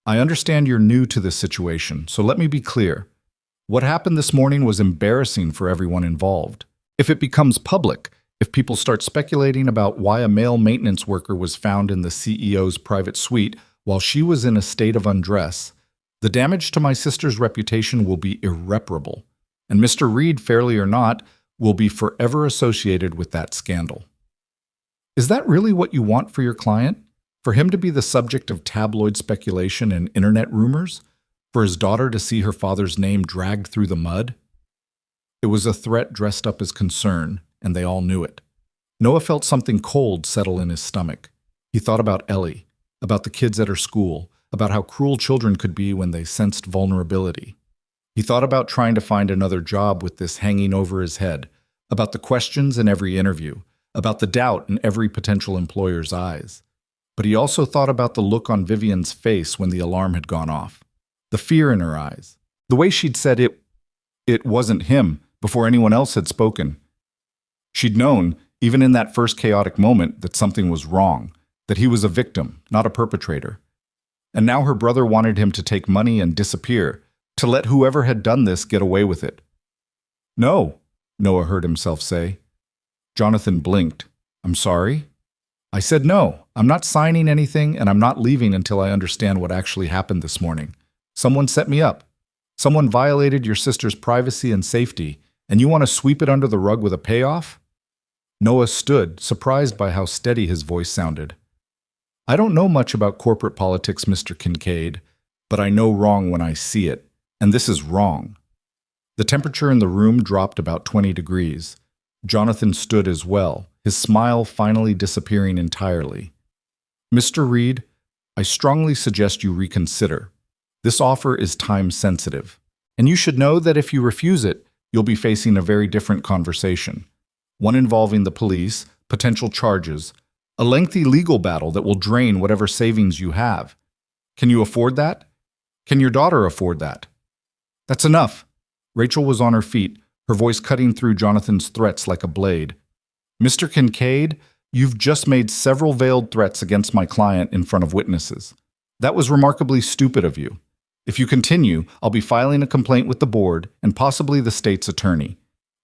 I understand you're new to this situation, so let me be clear. What happened this morning was embarrassing for everyone involved. If it becomes public, if people start speculating about why a male maintenance worker was found in the CEO's private suite while she was in a state of undress, the damage to my sister's reputation will be irreparable, and Mr. Reed, fairly or not, will be forever associated with that scandal. Is that really what you want for your client? For him to be the subject of tabloid speculation and internet rumors? For his daughter to see her father's name dragged through the mud? It was a threat dressed up as concern, and they all knew it. Noah felt something cold settle in his stomach. He thought about Ellie, about the kids at her school, about how cruel children could be when they sensed vulnerability. He thought about trying to find another job with this hanging over his head, about the questions in every interview, about the doubt in every potential employer's eyes. But he also thought about the look on Vivian's face when the alarm had gone off, the fear in her eyes, the way she'd said it wasn't him before anyone else had spoken. She'd known, even in that first chaotic moment, that something was wrong, that he was a victim, not a perpetrator. and now her brother wanted him to take money and disappear, to let whoever had done this get away with it. "No," Noah heard himself say. Jonathan blinked. "I'm sorry?" "I said no. I'm not signing anything, and I'm not leaving until I understand what actually happened this morning. Someone set me up. Someone violated your sister's privacy and safety, and you want to sweep it under the rug with a payoff?" Noah stood, surprised by how steady his voice sounded. "I don't know much about corporate politics, Mr. Kincaid, but I know wrong when I see it, and this is wrong." The temperature in the room dropped about 20 degrees. Jonathan stood as well, his smile finally disappearing entirely. "Mr. Reed, I strongly suggest you reconsider. This offer is time-sensitive, and you should know that if you refuse it, you'll be facing a very different conversation, one involving the police, potential charges, a lengthy legal battle that will drain whatever savings you have. Can you afford that? Can your daughter afford that?" "That's enough." Rachel was on her feet, her voice cutting through Jonathan's threats like a blade. "Mr. Kincaid, you've just made several veiled threats against my client in front of witnesses. That was remarkably stupid of you. If you continue, I'll be filing a complaint with the board and possibly the state's attorney.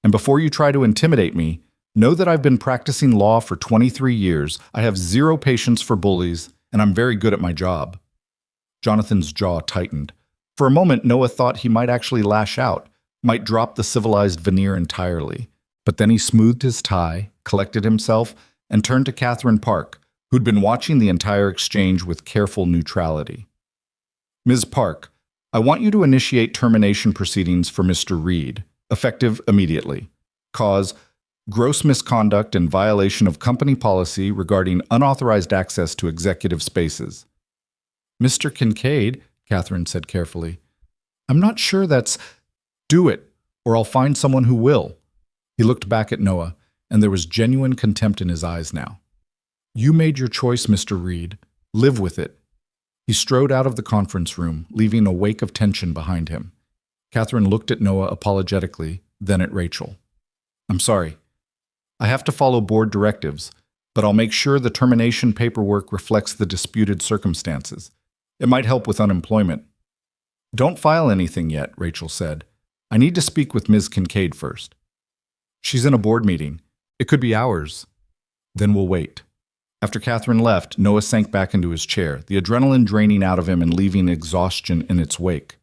And before you try to intimidate me, know that I've been practicing law for 23 years, I have zero patience for bullies, and I'm very good at my job." Jonathan's jaw tightened. For a moment, Noah thought he might actually lash out, might drop the civilized veneer entirely. But then he smoothed his tie, collected himself, and turned to Catherine Park, who'd been watching the entire exchange with careful neutrality. "Ms. Park, I want you to initiate termination proceedings for Mr. Reed, effective immediately. Cause: gross misconduct and violation of company policy regarding unauthorized access to executive spaces." "Mr. Kincaid," Catherine said carefully, "I'm not sure that's—" "Do it, or I'll find someone who will." He looked back at Noah, and there was genuine contempt in his eyes now. "You made your choice, Mr. Reed. Live with it." He strode out of the conference room, leaving a wake of tension behind him. Catherine looked at Noah apologetically, then at Rachel. "I'm sorry. I have to follow board directives, but I'll make sure the termination paperwork reflects the disputed circumstances. It might help with unemployment." "Don't file anything yet," Rachel said. "I need to speak with Ms. Kincaid first. She's in a board meeting. It could be hours. Then we'll wait." After Catherine left, Noah sank back into his chair, the adrenaline draining out of him and leaving exhaustion in its wake.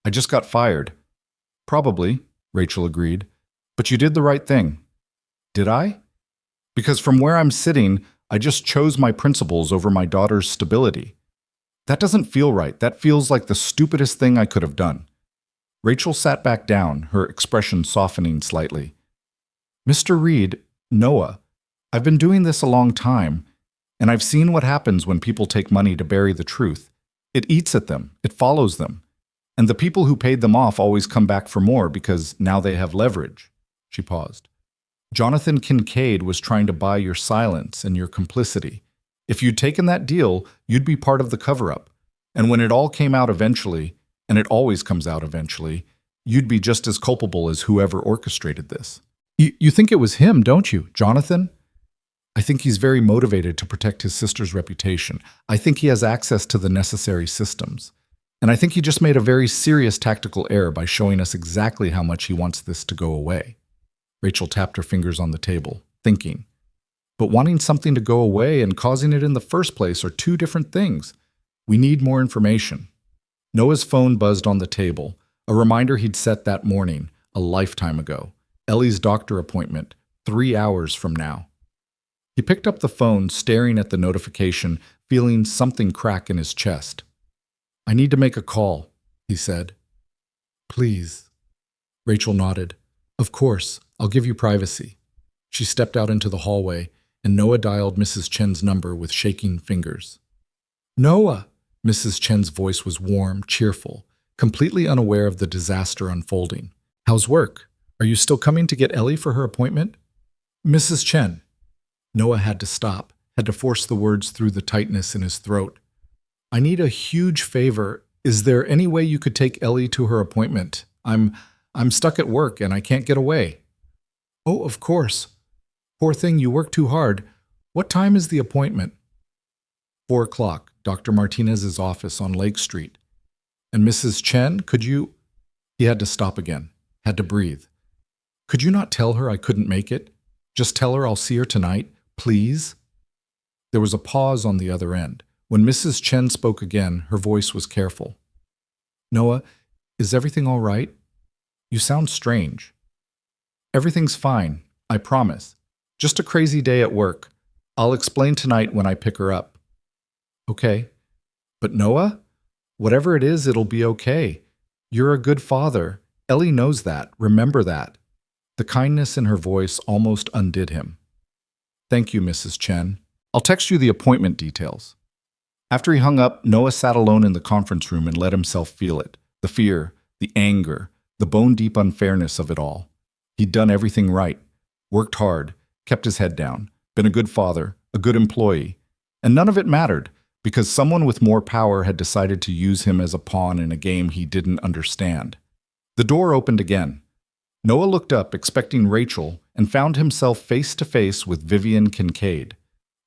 "I just got fired." "Probably," Rachel agreed. "But you did the right thing." "Did I?" "Because from where I'm sitting, I just chose my principles over my daughter's stability. That doesn't feel right. That feels like the stupidest thing I could have done." Rachel sat back down, her expression softening slightly. "Mr. Reed, Noah, I've been doing this a long time, and I've seen what happens when people take money to bury the truth. It eats at them. It follows them. And the people who paid them off always come back for more because now they have leverage." She paused. "Jonathan Kincaid was trying to buy your silence and your complicity. If you'd taken that deal, you'd be part of the cover-up. And when it all came out eventually, and it always comes out eventually, you'd be just as culpable as whoever orchestrated this." You think it was him, don't you, Jonathan?" "I think he's very motivated to protect his sister's reputation. I think he has access to the necessary systems. And I think he just made a very serious tactical error by showing us exactly how much he wants this to go away." Rachel tapped her fingers on the table, thinking. But wanting something to go away and causing it in the first place are two different things. We need more information. Noah's phone buzzed on the table, a reminder he'd set that morning, a lifetime ago. Ellie's doctor appointment, 3 hours from now. He picked up the phone, staring at the notification, feeling something crack in his chest. "I need to make a call," he said. "Please." Rachel nodded. "Of course, I'll give you privacy." She stepped out into the hallway, and Noah dialed Mrs. Chen's number with shaking fingers. "Noah!" Mrs. Chen's voice was warm, cheerful, completely unaware of the disaster unfolding. "How's work? Are you still coming to get Ellie for her appointment?" "Mrs. Chen." Noah had to stop, had to force the words through the tightness in his throat. "I need a huge favor. Is there any way you could take Ellie to her appointment? I'm stuck at work and I can't get away." "Oh, of course. Poor thing, you work too hard. What time is the appointment?" 4 o'clock. Dr. Martinez's office on Lake Street. And Mrs. Chen, could you... He had to stop again, had to breathe. Could you not tell her I couldn't make it? Just tell her I'll see her tonight, please? There was a pause on the other end. When Mrs. Chen spoke again, her voice was careful. Noah, is everything all right? You sound strange. Everything's fine, I promise. Just a crazy day at work. I'll explain tonight when I pick her up. Okay. But Noah? Whatever it is, it'll be okay. You're a good father. Ellie knows that. Remember that. The kindness in her voice almost undid him. Thank you, Mrs. Chen. I'll text you the appointment details. After he hung up, Noah sat alone in the conference room and let himself feel it. The fear, the anger, the bone-deep unfairness of it all. He'd done everything right, worked hard, kept his head down, been a good father, a good employee, and none of it mattered because someone with more power had decided to use him as a pawn in a game he didn't understand. The door opened again. Noah looked up, expecting Rachel, and found himself face to face with Vivian Kincaid.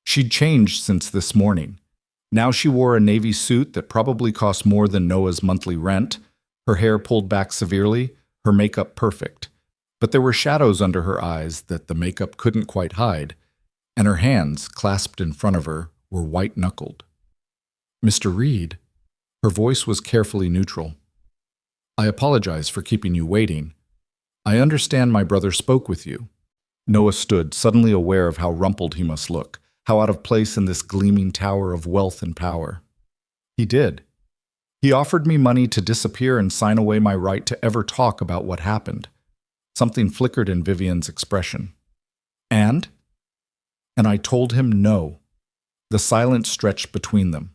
She'd changed since this morning. Now she wore a navy suit that probably cost more than Noah's monthly rent, her hair pulled back severely, her makeup perfect. But there were shadows under her eyes that the makeup couldn't quite hide, and her hands, clasped in front of her, were white-knuckled. Mr. Reed, her voice was carefully neutral. I apologize for keeping you waiting. I understand my brother spoke with you. Noah stood, suddenly aware of how rumpled he must look, how out of place in this gleaming tower of wealth and power. He did. He offered me money to disappear and sign away my right to ever talk about what happened. Something flickered in Vivian's expression. And I told him no. The silence stretched between them.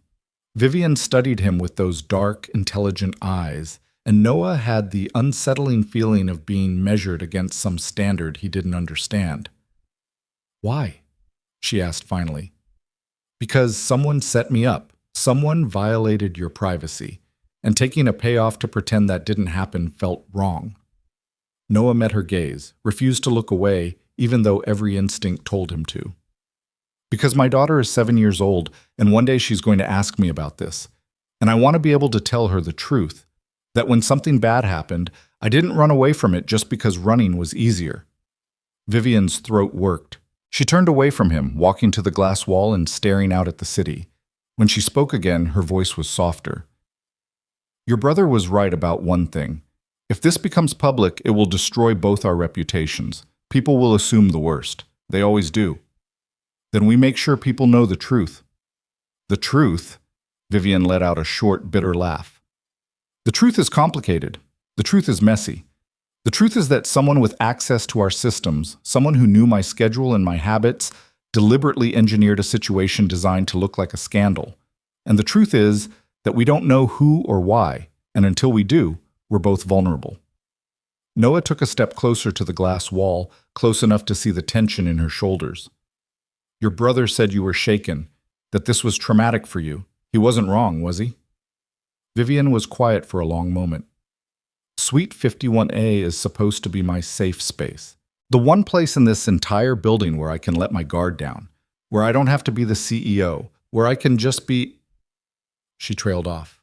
Vivian studied him with those dark, intelligent eyes, and Noah had the unsettling feeling of being measured against some standard he didn't understand. Why? She asked finally. Because someone set me up. Someone violated your privacy, and taking a payoff to pretend that didn't happen felt wrong. Noah met her gaze, refused to look away, even though every instinct told him to. Because my daughter is 7 years old, and one day she's going to ask me about this, and I want to be able to tell her the truth, that when something bad happened, I didn't run away from it just because running was easier. Vivian's throat worked. She turned away from him, walking to the glass wall and staring out at the city. When she spoke again, her voice was softer. Your brother was right about one thing. If this becomes public, it will destroy both our reputations. People will assume the worst. They always do. Then we make sure people know the truth. The truth? Vivian let out a short, bitter laugh. The truth is complicated. The truth is messy. The truth is that someone with access to our systems, someone who knew my schedule and my habits, deliberately engineered a situation designed to look like a scandal. And the truth is that we don't know who or why, and until we do, we're both vulnerable. Noah took a step closer to the glass wall, close enough to see the tension in her shoulders. Your brother said you were shaken, that this was traumatic for you. He wasn't wrong, was he? Vivian was quiet for a long moment. Suite 51A is supposed to be my safe space. The one place in this entire building where I can let my guard down, where I don't have to be the CEO, where I can just be... She trailed off.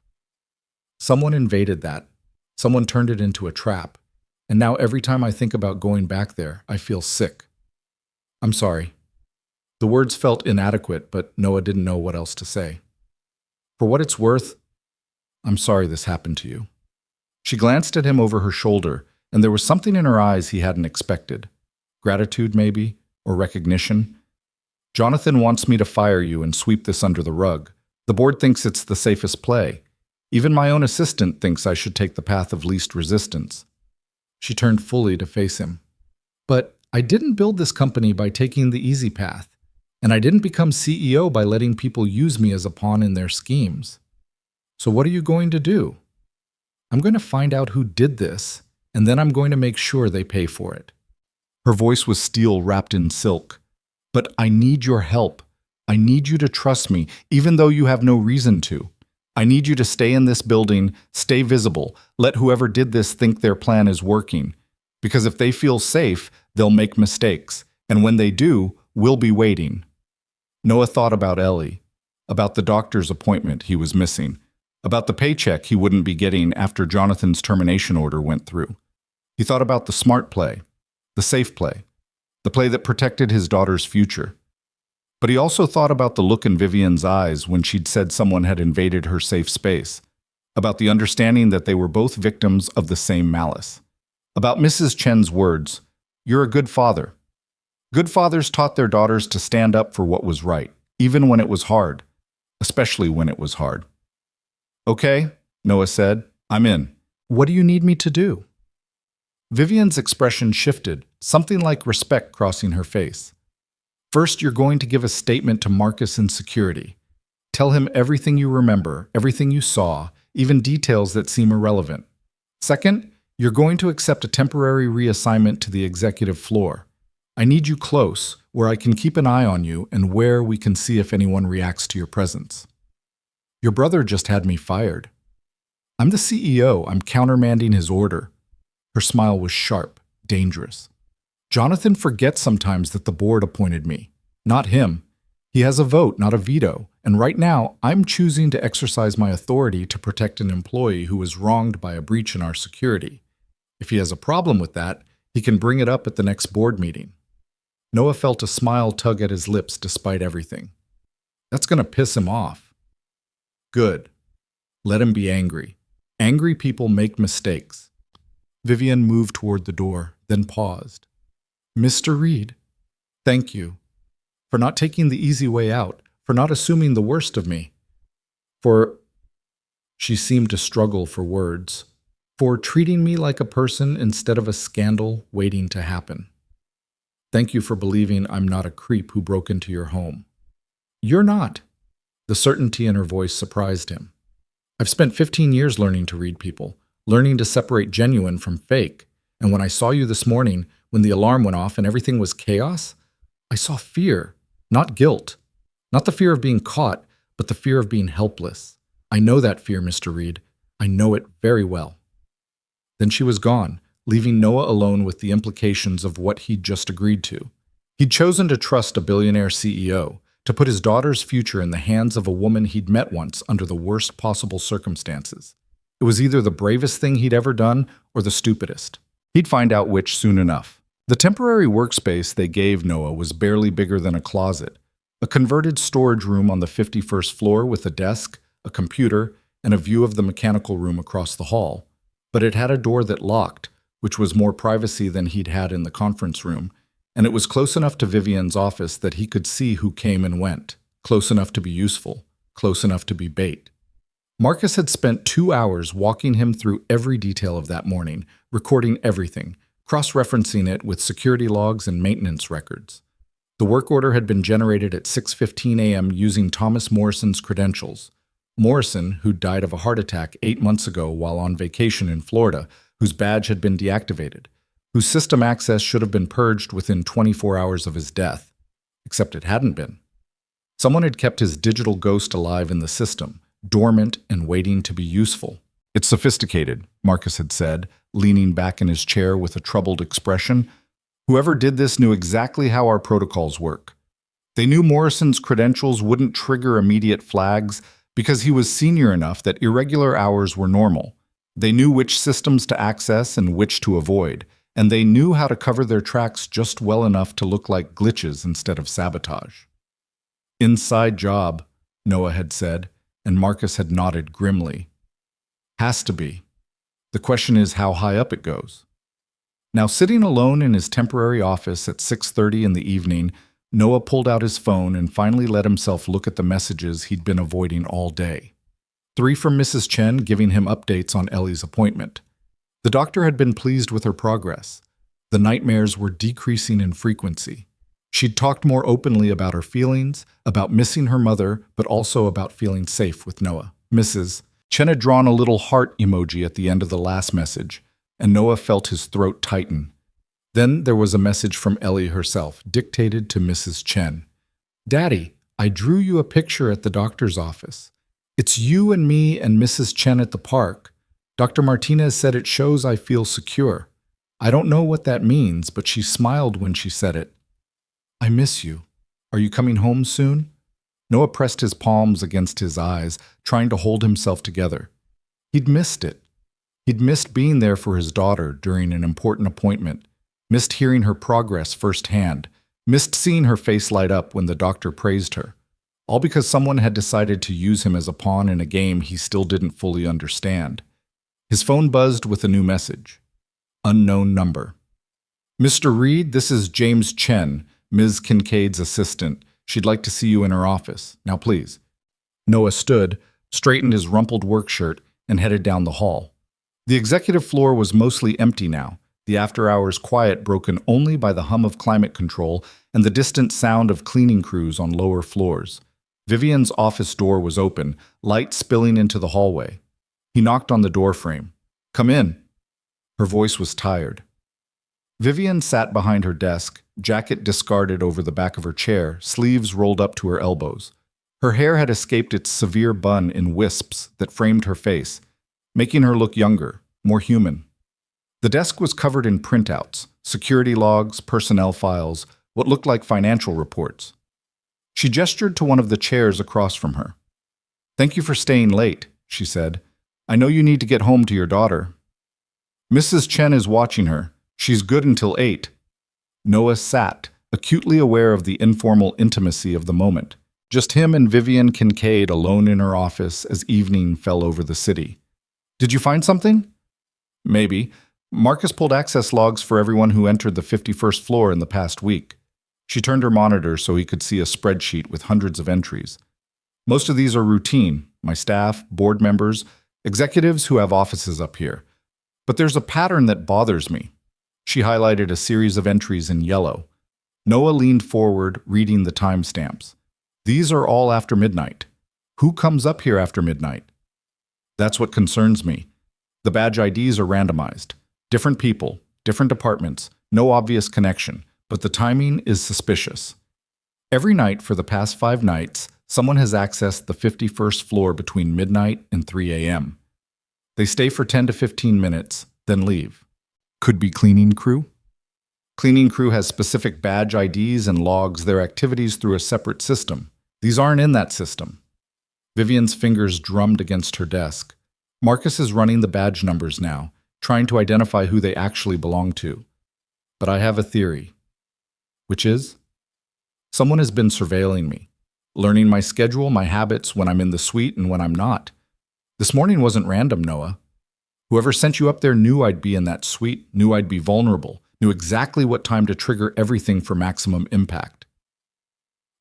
Someone invaded that. Someone turned it into a trap. And now every time I think about going back there, I feel sick. I'm sorry. The words felt inadequate, but Noah didn't know what else to say. For what it's worth, I'm sorry this happened to you. She glanced at him over her shoulder, and there was something in her eyes he hadn't expected. Gratitude, maybe, or recognition. Jonathan wants me to fire you and sweep this under the rug. The board thinks it's the safest play. Even my own assistant thinks I should take the path of least resistance. She turned fully to face him. But I didn't build this company by taking the easy path, and I didn't become CEO by letting people use me as a pawn in their schemes. So what are you going to do? I'm going to find out who did this, and then I'm going to make sure they pay for it. Her voice was steel wrapped in silk. But I need your help. I need you to trust me, even though you have no reason to. I need you to stay in this building, stay visible, let whoever did this think their plan is working. Because if they feel safe, they'll make mistakes. And when they do, we'll be waiting. Noah thought about Ellie. about the doctor's appointment he was missing, about the paycheck he wouldn't be getting after Jonathan's termination order went through. He thought about the smart play, the safe play, the play that protected his daughter's future. But he also thought about the look in Vivian's eyes when she'd said someone had invaded her safe space, about the understanding that they were both victims of the same malice, about Mrs. Chen's words, "You're a good father." Good fathers taught their daughters to stand up for what was right, even when it was hard, especially when it was hard. "Okay," Noah said, "I'm in. What do you need me to do?" Vivian's expression shifted, something like respect crossing her face. "First, you're going to give a statement to Marcus in security. Tell him everything you remember, everything you saw, even details that seem irrelevant. Second, you're going to accept a temporary reassignment to the executive floor. I need you close, where I can keep an eye on you and where we can see if anyone reacts to your presence. Your brother just had me fired. I'm the CEO. I'm countermanding his order." Her smile was sharp, dangerous. "Jonathan forgets sometimes that the board appointed me, not him. He has a vote, not a veto, and right now I'm choosing to exercise my authority to protect an employee who was wronged by a breach in our security. If he has a problem with that, he can bring it up at the next board meeting." Noah felt a smile tug at his lips despite everything. That's going to piss him off. Good. Let him be angry. Angry people make mistakes. Vivian moved toward the door, then paused. "Mr. Reed, thank you for not taking the easy way out, for not assuming the worst of me, for—" she seemed to struggle for words, "for treating me like a person instead of a scandal waiting to happen. Thank you for believing I'm not a creep who broke into your home." "You're not." The certainty in her voice surprised him. "I've spent 15 years learning to read people, learning to separate genuine from fake, and when I saw you this morning, when the alarm went off and everything was chaos, I saw fear, not guilt. Not the fear of being caught, but the fear of being helpless. I know that fear, Mr. Reed. I know it very well." Then she was gone, leaving Noah alone with the implications of what he'd just agreed to. He'd chosen to trust a billionaire CEO, to put his daughter's future in the hands of a woman he'd met once under the worst possible circumstances. It was either the bravest thing he'd ever done or the stupidest. He'd find out which soon enough. The temporary workspace they gave Noah was barely bigger than a closet, a converted storage room on the 51st floor with a desk, a computer, and a view of the mechanical room across the hall. But it had a door that locked, which was more privacy than he'd had in the conference room, and it was close enough to Vivian's office that he could see who came and went, close enough to be useful, close enough to be bait. Marcus had spent 2 hours walking him through every detail of that morning, recording everything, cross-referencing it with security logs and maintenance records. The work order had been generated at 6:15 a.m. using Thomas Morrison's credentials. Morrison, who died of a heart attack 8 months ago while on vacation in Florida, whose badge had been deactivated, whose system access should have been purged within 24 hours of his death, except it hadn't been. Someone had kept his digital ghost alive in the system, dormant and waiting to be useful. "It's sophisticated," Marcus had said, leaning back in his chair with a troubled expression. "Whoever did this knew exactly how our protocols work. They knew Morrison's credentials wouldn't trigger immediate flags because he was senior enough that irregular hours were normal. They knew which systems to access and which to avoid, and they knew how to cover their tracks just well enough to look like glitches instead of sabotage." "Inside job," Noah had said, and Marcus had nodded grimly. "Has to be. The question is how high up it goes." Now sitting alone in his temporary office at 6:30 in the evening, Noah pulled out his phone and finally let himself look at the messages he'd been avoiding all day. 3 from Mrs. Chen giving him updates on Ellie's appointment. The doctor had been pleased with her progress. The nightmares were decreasing in frequency. She'd talked more openly about her feelings, about missing her mother, but also about feeling safe with Noah. Mrs. Chen had drawn a little heart emoji at the end of the last message, and Noah felt his throat tighten. Then there was a message from Ellie herself, dictated to Mrs. Chen. "Daddy, I drew you a picture at the doctor's office. It's you and me and Mrs. Chen at the park. Dr. Martinez said it shows I feel secure. I don't know what that means, but she smiled when she said it. I miss you. Are you coming home soon? Noah pressed his palms against his eyes, trying to hold himself together. He'd missed it. He'd missed being there for his daughter during an important appointment, missed hearing her progress firsthand, missed seeing her face light up when the doctor praised her. All because someone had decided to use him as a pawn in a game he still didn't fully understand. His phone buzzed with a new message. Unknown number. Mr. Reed, this is James Chen, Ms. Kincaid's assistant. She'd like to see you in her office. Now, please. Noah stood, straightened his rumpled work shirt, and headed down the hall. The executive floor was mostly empty now, the after-hours quiet broken only by the hum of climate control and the distant sound of cleaning crews on lower floors. Vivian's office door was open, light spilling into the hallway. He knocked on the door frame. "Come in." Her voice was tired. Vivian sat behind her desk, jacket discarded over the back of her chair, sleeves rolled up to her elbows. Her hair had escaped its severe bun in wisps that framed her face, making her look younger, more human. The desk was covered in printouts, security logs, personnel files, what looked like financial reports. She gestured to one of the chairs across from her. "Thank you for staying late," she said. "I know you need to get home to your daughter." "Mrs. Chen is watching her. She's good until 8. Noah sat, acutely aware of the informal intimacy of the moment. Just him and Vivian Kincaid alone in her office as evening fell over the city. "Did you find something?" "Maybe. Marcus pulled access logs for everyone who entered the 51st floor in the past week." She turned her monitor so he could see a spreadsheet with hundreds of entries. "Most of these are routine, my staff, board members, executives who have offices up here. But there's a pattern that bothers me." She highlighted a series of entries in yellow. Noah leaned forward, reading the timestamps. "These are all after midnight. Who comes up here after midnight?" "That's what concerns me. The badge IDs are randomized. Different people, different departments, no obvious connection, but the timing is suspicious. Every night for the past 5 nights, someone has accessed the 51st floor between midnight and 3 a.m. They stay for 10 to 15 minutes, then leave. Could be cleaning crew? Cleaning crew has specific badge IDs and logs their activities through a separate system. These aren't in that system." Vivian's fingers drummed against her desk. "Marcus is running the badge numbers now, trying to identify who they actually belong to. But I have a theory." "Which is?" "Someone has been surveilling me, learning my schedule, my habits, when I'm in the suite and when I'm not. This morning wasn't random, Noah. Whoever sent you up there knew I'd be in that suite, knew I'd be vulnerable, knew exactly what time to trigger everything for maximum impact."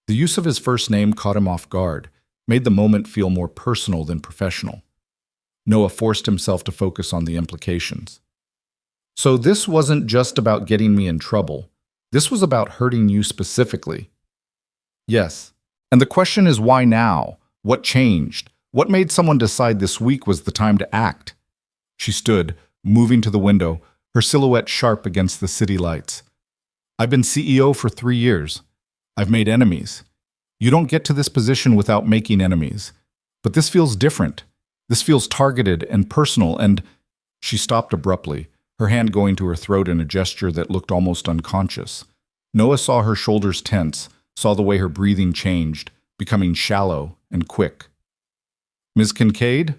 The use of his first name caught him off guard, made the moment feel more personal than professional. Noah forced himself to focus on the implications. "So this wasn't just about getting me in trouble. This was about hurting you specifically." "Yes. And the question is why now? What changed? What made someone decide this week was the time to act?" She stood, moving to the window, her silhouette sharp against the city lights. "I've been CEO for 3 years. I've made enemies. You don't get to this position without making enemies. But this feels different. This feels targeted and personal and—" She stopped abruptly, her hand going to her throat in a gesture that looked almost unconscious. Noah saw her shoulders tense, saw the way her breathing changed, becoming shallow and quick. "Ms. Kincaid?"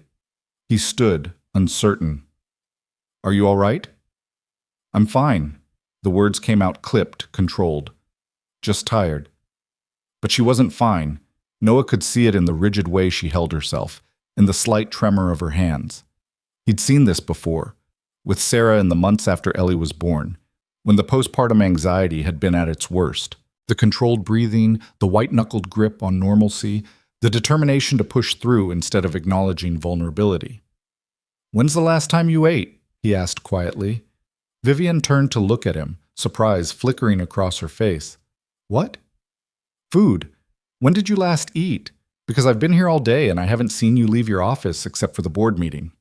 He stood, uncertain. "Are you all right?" "I'm fine." The words came out clipped, controlled. "Just tired." But she wasn't fine. Noah could see it in the rigid way she held herself, in the slight tremor of her hands. He'd seen this before, with Sarah in the months after Ellie was born, when the postpartum anxiety had been at its worst. The controlled breathing, the white-knuckled grip on normalcy, the determination to push through instead of acknowledging vulnerability. "When's the last time you ate?" he asked quietly. Vivian turned to look at him, surprise flickering across her face. "What?" "Food. When did you last eat? Because I've been here all day and I haven't seen you leave your office except for the board meeting."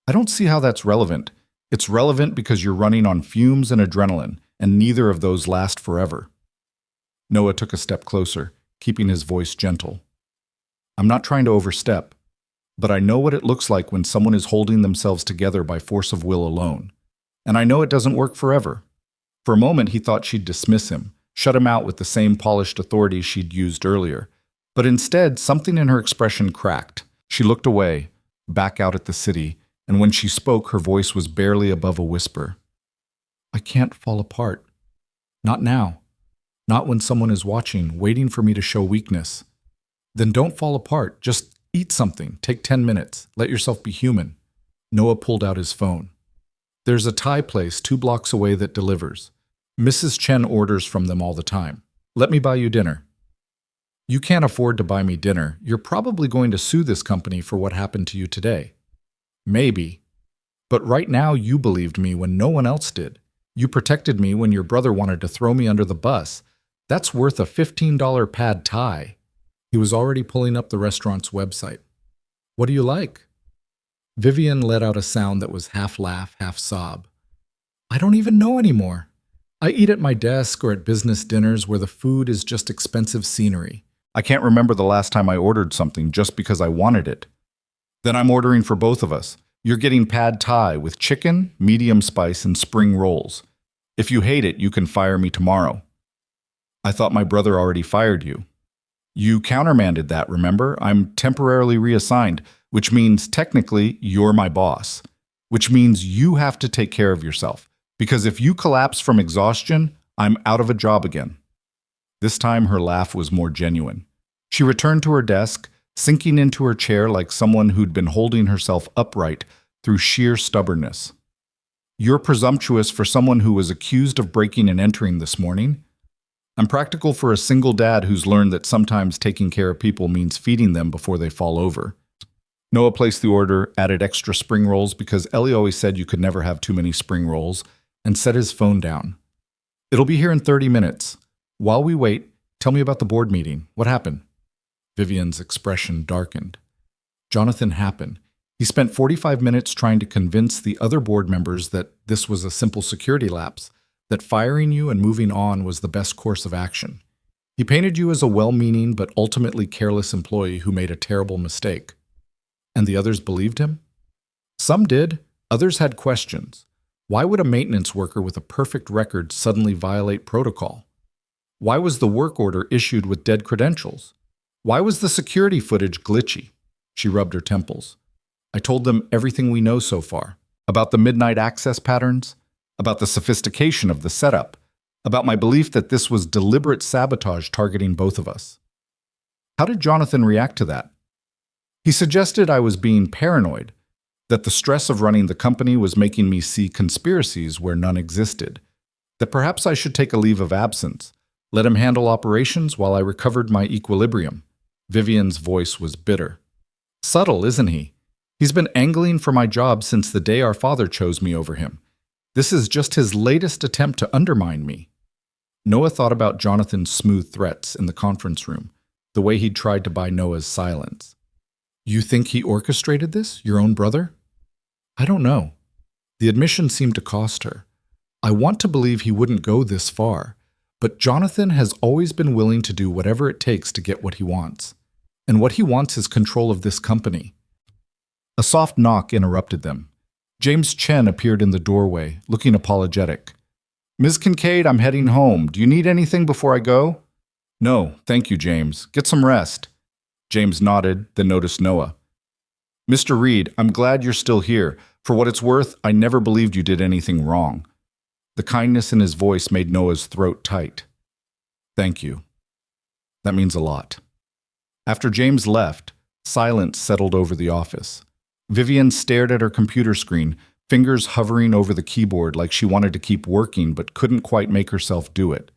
"I don't see how that's relevant. It's relevant because you're running on fumes and adrenaline, and neither of those last forever." Noah took a step closer, keeping his voice gentle. "I'm not trying to overstep, but I know what it looks like when someone is holding themselves together by force of will alone. And I know it doesn't work forever." For a moment he thought she'd dismiss him, shut him out with the same polished authority she'd used earlier. But instead, something in her expression cracked. She looked away, back out at the city, and when she spoke, her voice was barely above a whisper. I can't fall apart. Not now. Not when someone is watching, waiting for me to show weakness. Then don't fall apart. Just eat something. Take 10 minutes. Let yourself be human. Noah pulled out his phone. There's a Thai place 2 blocks away that delivers. Mrs. Chen orders from them all the time. Let me buy you dinner. You can't afford to buy me dinner. You're probably going to sue this company for what happened to you today. Maybe. But right now you believed me when no one else did. You protected me when your brother wanted to throw me under the bus. That's worth a $15 pad Thai. He was already pulling up the restaurant's website. What do you like? Vivian let out a sound that was half laugh, half sob. I don't even know anymore. I eat at my desk or at business dinners where the food is just expensive scenery. I can't remember the last time I ordered something just because I wanted it. Then I'm ordering for both of us. You're getting pad Thai with chicken, medium spice, and spring rolls. If you hate it, you can fire me tomorrow. I thought my brother already fired you. You countermanded that, remember? I'm temporarily reassigned, which means technically you're my boss, which means you have to take care of yourself. Because if you collapse from exhaustion, I'm out of a job again. This time her laugh was more genuine. She returned to her desk, sinking into her chair like someone who'd been holding herself upright through sheer stubbornness. You're presumptuous for someone who was accused of breaking and entering this morning. I'm practical for a single dad who's learned that sometimes taking care of people means feeding them before they fall over. Noah placed the order, added extra spring rolls because Ellie always said you could never have too many spring rolls, and set his phone down. It'll be here in 30 minutes. While we wait, tell me about the board meeting. What happened? Vivian's expression darkened. Jonathan happened. He spent 45 minutes trying to convince the other board members that this was a simple security lapse, that firing you and moving on was the best course of action. He painted you as a well-meaning but ultimately careless employee who made a terrible mistake. And the others believed him? Some did. Others had questions. Why would a maintenance worker with a perfect record suddenly violate protocol? Why was the work order issued with dead credentials? Why was the security footage glitchy? She rubbed her temples. I told them everything we know so far. About the midnight access patterns, about the sophistication of the setup, about my belief that this was deliberate sabotage targeting both of us. How did Jonathan react to that? He suggested I was being paranoid, that the stress of running the company was making me see conspiracies where none existed, that perhaps I should take a leave of absence, let him handle operations while I recovered my equilibrium. Vivian's voice was bitter. Subtle, isn't he? He's been angling for my job since the day our father chose me over him. This is just his latest attempt to undermine me. Noah thought about Jonathan's smooth threats in the conference room, the way he'd tried to buy Noah's silence. You think he orchestrated this, your own brother? I don't know. The admission seemed to cost her. I want to believe he wouldn't go this far, but Jonathan has always been willing to do whatever it takes to get what he wants. And what he wants is control of this company. A soft knock interrupted them. James Chen appeared in the doorway, looking apologetic. Ms. Kincaid, I'm heading home. Do you need anything before I go? No, thank you, James. Get some rest. James nodded, then noticed Noah. Mr. Reed, I'm glad you're still here. For what it's worth, I never believed you did anything wrong. The kindness in his voice made Noah's throat tight. Thank you. That means a lot. After James left, silence settled over the office. Vivian stared at her computer screen, fingers hovering over the keyboard like she wanted to keep working but couldn't quite make herself do it.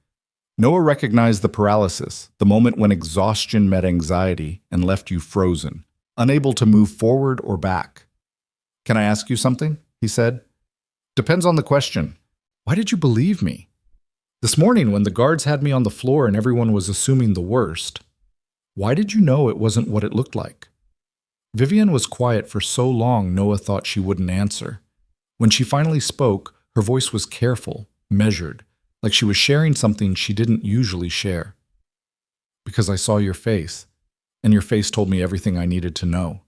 Noah recognized the paralysis, the moment when exhaustion met anxiety and left you frozen, unable to move forward or back. Can I ask you something? He said. Depends on the question. Why did you believe me? This morning when the guards had me on the floor and everyone was assuming the worst, why did you know it wasn't what it looked like? Vivian was quiet for so long Noah thought she wouldn't answer. When she finally spoke, her voice was careful, measured, like she was sharing something she didn't usually share. Because I saw your face, and your face told me everything I needed to know.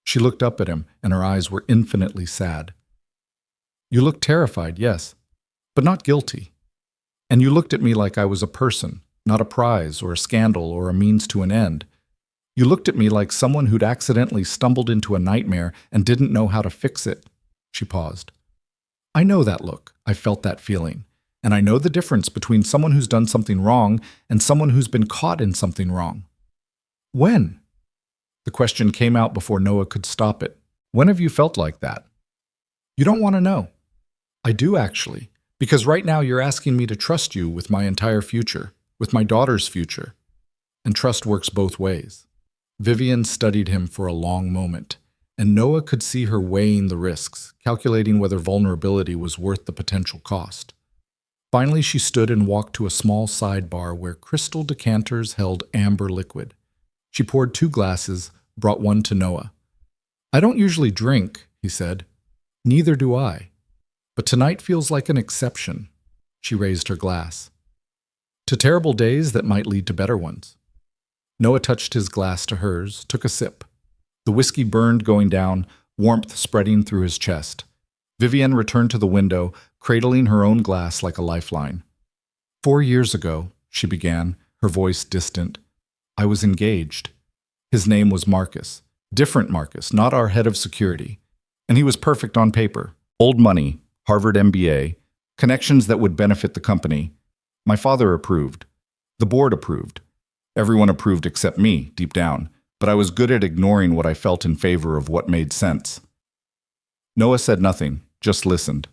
She looked up at him, and her eyes were infinitely sad. You looked terrified, yes, but not guilty. And you looked at me like I was a person, not a prize or a scandal or a means to an end. You looked at me like someone who'd accidentally stumbled into a nightmare and didn't know how to fix it." She paused. "I know that look. I felt that feeling. And I know the difference between someone who's done something wrong and someone who's been caught in something wrong." "When?" The question came out before Noah could stop it. "When have you felt like that?" "You don't want to know." "I do, actually. Because right now you're asking me to trust you with my entire future, with my daughter's future. And trust works both ways." Vivian studied him for a long moment, and Noah could see her weighing the risks, calculating whether vulnerability was worth the potential cost. Finally, she stood and walked to a small sidebar where crystal decanters held amber liquid. She poured 2 glasses, brought one to Noah. "I don't usually drink," he said. "Neither do I. But tonight feels like an exception." She raised her glass. "To terrible days that might lead to better ones." Noah touched his glass to hers, took a sip. The whiskey burned going down, warmth spreading through his chest. Vivian returned to the window, cradling her own glass like a lifeline. "4 years ago," she began, her voice distant, "I was engaged. His name was Marcus. Different Marcus, not our head of security. And he was perfect on paper. Old money, Harvard MBA, connections that would benefit the company. My father approved. The board approved. Everyone approved except me, deep down, but I was good at ignoring what I felt in favor of what made sense." Noah said nothing, just listened.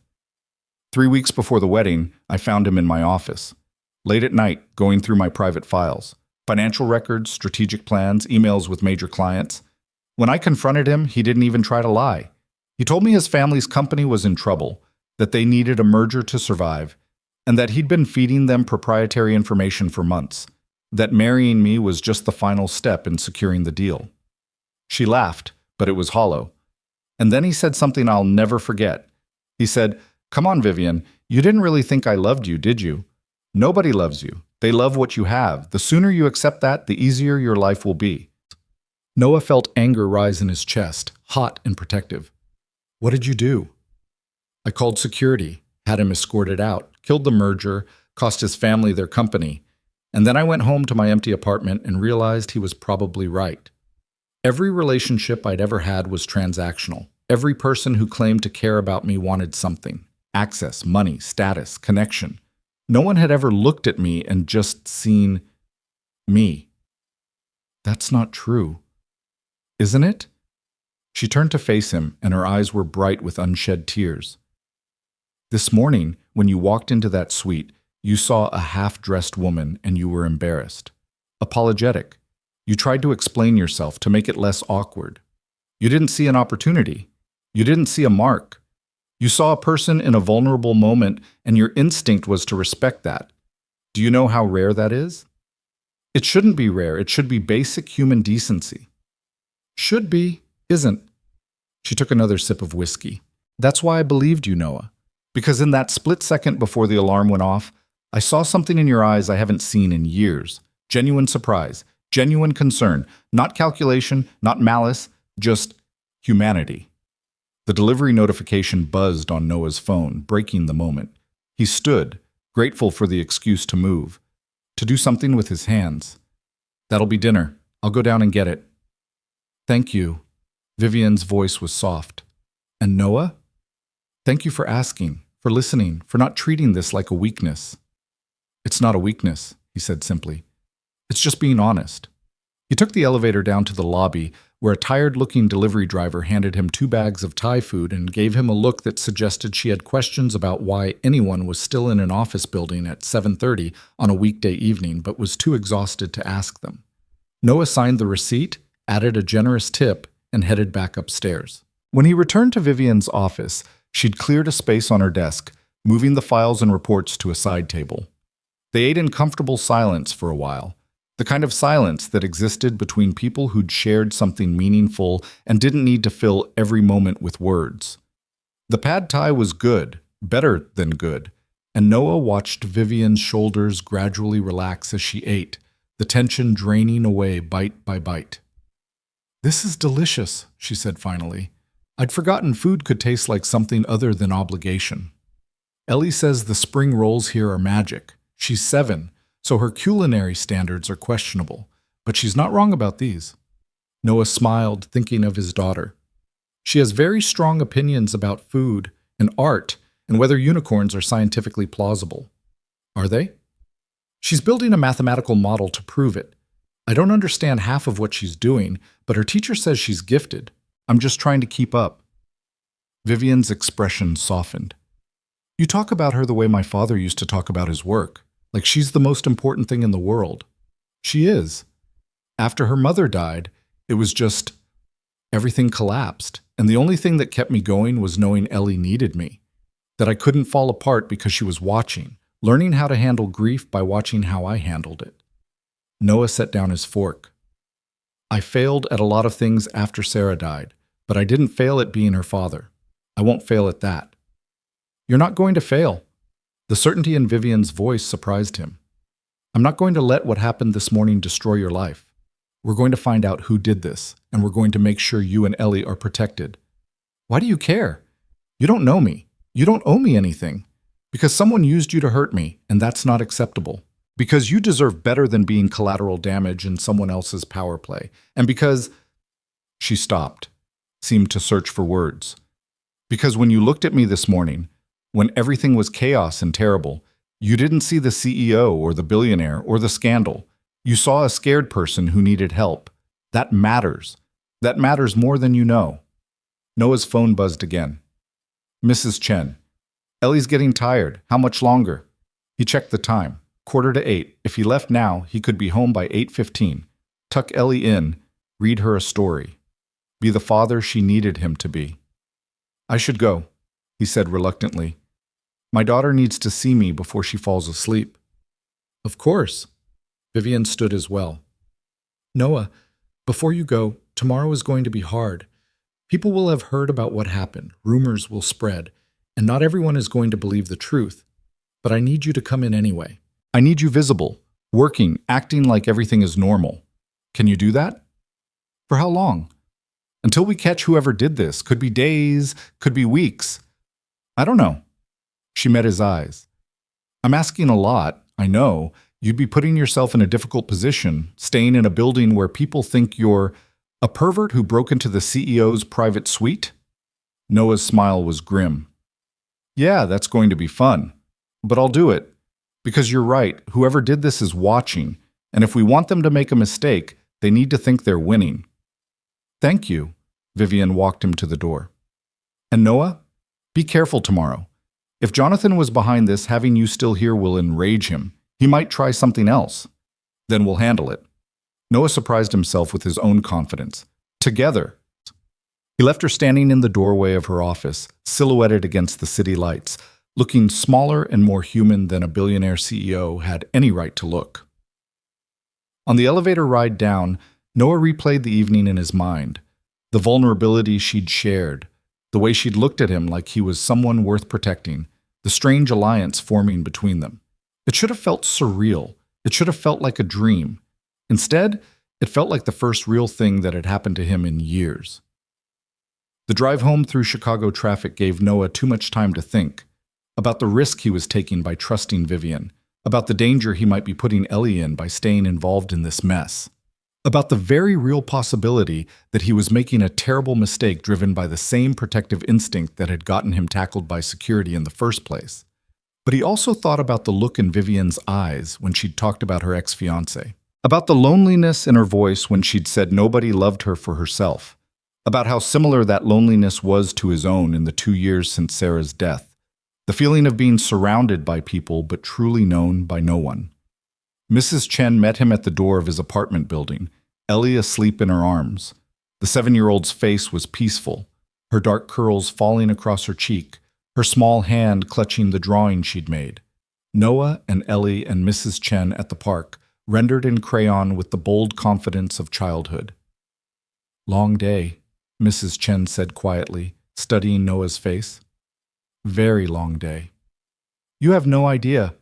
3 weeks before the wedding, I found him in my office. Late at night, going through my private files. Financial records, strategic plans, emails with major clients. When I confronted him, he didn't even try to lie. He told me his family's company was in trouble, that they needed a merger to survive, and that he'd been feeding them proprietary information for months. That marrying me was just the final step in securing the deal. She laughed, but it was hollow. And then he said something I'll never forget. He said, "Come on, Vivian, you didn't really think I loved you, did you? Nobody loves you. They love what you have. The sooner you accept that, the easier your life will be." Noah felt anger rise in his chest, hot and protective. "What did you do?" "I called security, had him escorted out, killed the merger, cost his family their company. And then I went home to my empty apartment and realized he was probably right. Every relationship I'd ever had was transactional. Every person who claimed to care about me wanted something. Access, money, status, connection. No one had ever looked at me and just seen me. That's not true. Isn't it?" She turned to face him, and her eyes were bright with unshed tears. "This morning, when you walked into that suite, you saw a half-dressed woman and you were embarrassed. Apologetic. You tried to explain yourself to make it less awkward. You didn't see an opportunity. You didn't see a mark. You saw a person in a vulnerable moment and your instinct was to respect that. Do you know how rare that is? It shouldn't be rare. It should be basic human decency." "Should be, isn't." She took another sip of whiskey. "That's why I believed you, Noah. Because in that split second before the alarm went off, I saw something in your eyes I haven't seen in years. Genuine surprise, genuine concern, not calculation, not malice, just humanity." The delivery notification buzzed on Noah's phone, breaking the moment. He stood, grateful for the excuse to move, to do something with his hands. "That'll be dinner. I'll go down and get it." "Thank you." Vivian's voice was soft. "And Noah? Thank you for asking, for listening, for not treating this like a weakness." "It's not a weakness," he said simply. "It's just being honest." He took the elevator down to the lobby, where a tired-looking delivery driver handed him 2 bags of Thai food and gave him a look that suggested she had questions about why anyone was still in an office building at 7:30 on a weekday evening but was too exhausted to ask them. Noah signed the receipt, added a generous tip, and headed back upstairs. When he returned to Vivian's office, she'd cleared a space on her desk, moving the files and reports to a side table. They ate in comfortable silence for a while, the kind of silence that existed between people who'd shared something meaningful and didn't need to fill every moment with words. The pad thai was good, better than good, and Noah watched Vivian's shoulders gradually relax as she ate, the tension draining away bite by bite. "This is delicious," she said finally. "I'd forgotten food could taste like something other than obligation. Ellie says the spring rolls here are magic. She's 7, so her culinary standards are questionable, but she's not wrong about these." Noah smiled, thinking of his daughter. She has very strong opinions about food and art and whether unicorns are scientifically plausible. Are they? She's building a mathematical model to prove it. I don't understand half of what she's doing, but her teacher says she's gifted. I'm just trying to keep up. Vivian's expression softened. You talk about her the way my father used to talk about his work, like she's the most important thing in the world. She is. After her mother died, it was just everything collapsed, and the only thing that kept me going was knowing Ellie needed me, that I couldn't fall apart because she was watching, learning how to handle grief by watching how I handled it. Noah set down his fork. I failed at a lot of things after Sarah died, but I didn't fail at being her father. I won't fail at that. You're not going to fail. The certainty in Vivian's voice surprised him. I'm not going to let what happened this morning destroy your life. We're going to find out who did this, and we're going to make sure you and Ellie are protected. Why do you care? You don't know me. You don't owe me anything. Because someone used you to hurt me, and that's not acceptable. Because you deserve better than being collateral damage in someone else's power play. And because... She stopped, seemed to search for words. Because when you looked at me this morning, when everything was chaos and terrible, you didn't see the CEO or the billionaire or the scandal. You saw a scared person who needed help. That matters. That matters more than you know. Noah's phone buzzed again. Mrs. Chen. Ellie's getting tired. How much longer? He checked the time. 7:45. If he left now, he could be home by 8:15. Tuck Ellie in, read her a story. Be the father she needed him to be. I should go, he said reluctantly. My daughter needs to see me before she falls asleep. Of course. Vivian stood as well. Noah, before you go, tomorrow is going to be hard. People will have heard about what happened, rumors will spread, and not everyone is going to believe the truth. But I need you to come in anyway. I need you visible, working, acting like everything is normal. Can you do that? For how long? Until we catch whoever did this. Could be days, could be weeks. I don't know. She met his eyes. I'm asking a lot, I know. You'd be putting yourself in a difficult position, staying in a building where people think you're a pervert who broke into the CEO's private suite? Noah's smile was grim. Yeah, that's going to be fun. But I'll do it. Because you're right, whoever did this is watching, and if we want them to make a mistake, they need to think they're winning. Thank you. Vivian walked him to the door. And Noah, be careful tomorrow. If Jonathan was behind this, having you still here will enrage him. He might try something else. Then we'll handle it. Noah surprised himself with his own confidence. Together. He left her standing in the doorway of her office, silhouetted against the city lights, looking smaller and more human than a billionaire CEO had any right to look. On the elevator ride down, Noah replayed the evening in his mind. The vulnerability she'd shared, the way she'd looked at him like he was someone worth protecting, the strange alliance forming between them. It should have felt surreal. It should have felt like a dream. Instead, it felt like the first real thing that had happened to him in years. The drive home through Chicago traffic gave Noah too much time to think about the risk he was taking by trusting Vivian, about the danger he might be putting Ellie in by staying involved in this mess, about the very real possibility that he was making a terrible mistake driven by the same protective instinct that had gotten him tackled by security in the first place. But he also thought about the look in Vivian's eyes when she'd talked about her ex-fiancé, about the loneliness in her voice when she'd said nobody loved her for herself, about how similar that loneliness was to his own in the 2 years since Sarah's death, the feeling of being surrounded by people but truly known by no one. Mrs. Chen met him at the door of his apartment building, Ellie asleep in her arms. The 7-year-old's face was peaceful, her dark curls falling across her cheek, her small hand clutching the drawing she'd made. Noah and Ellie and Mrs. Chen at the park, rendered in crayon with the bold confidence of childhood. Long day, Mrs. Chen said quietly, studying Noah's face. Very long day. You have no idea.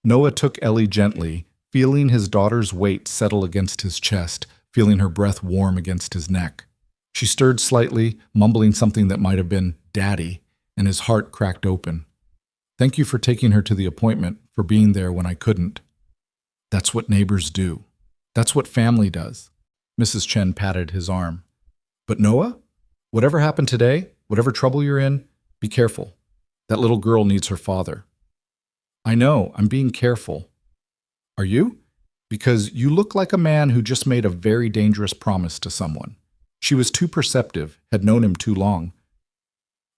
Noah took Ellie gently, feeling his daughter's weight settle against his chest, feeling her breath warm against his neck. She stirred slightly, mumbling something that might have been "Daddy," and his heart cracked open. Thank you for taking her to the appointment, for being there when I couldn't. That's what neighbors do. That's what family does. Mrs. Chen patted his arm. But Noah, whatever happened today, whatever trouble you're in, be careful. That little girl needs her father. I know, I'm being careful. Are you? Because you look like a man who just made a very dangerous promise to someone. She was too perceptive, had known him too long.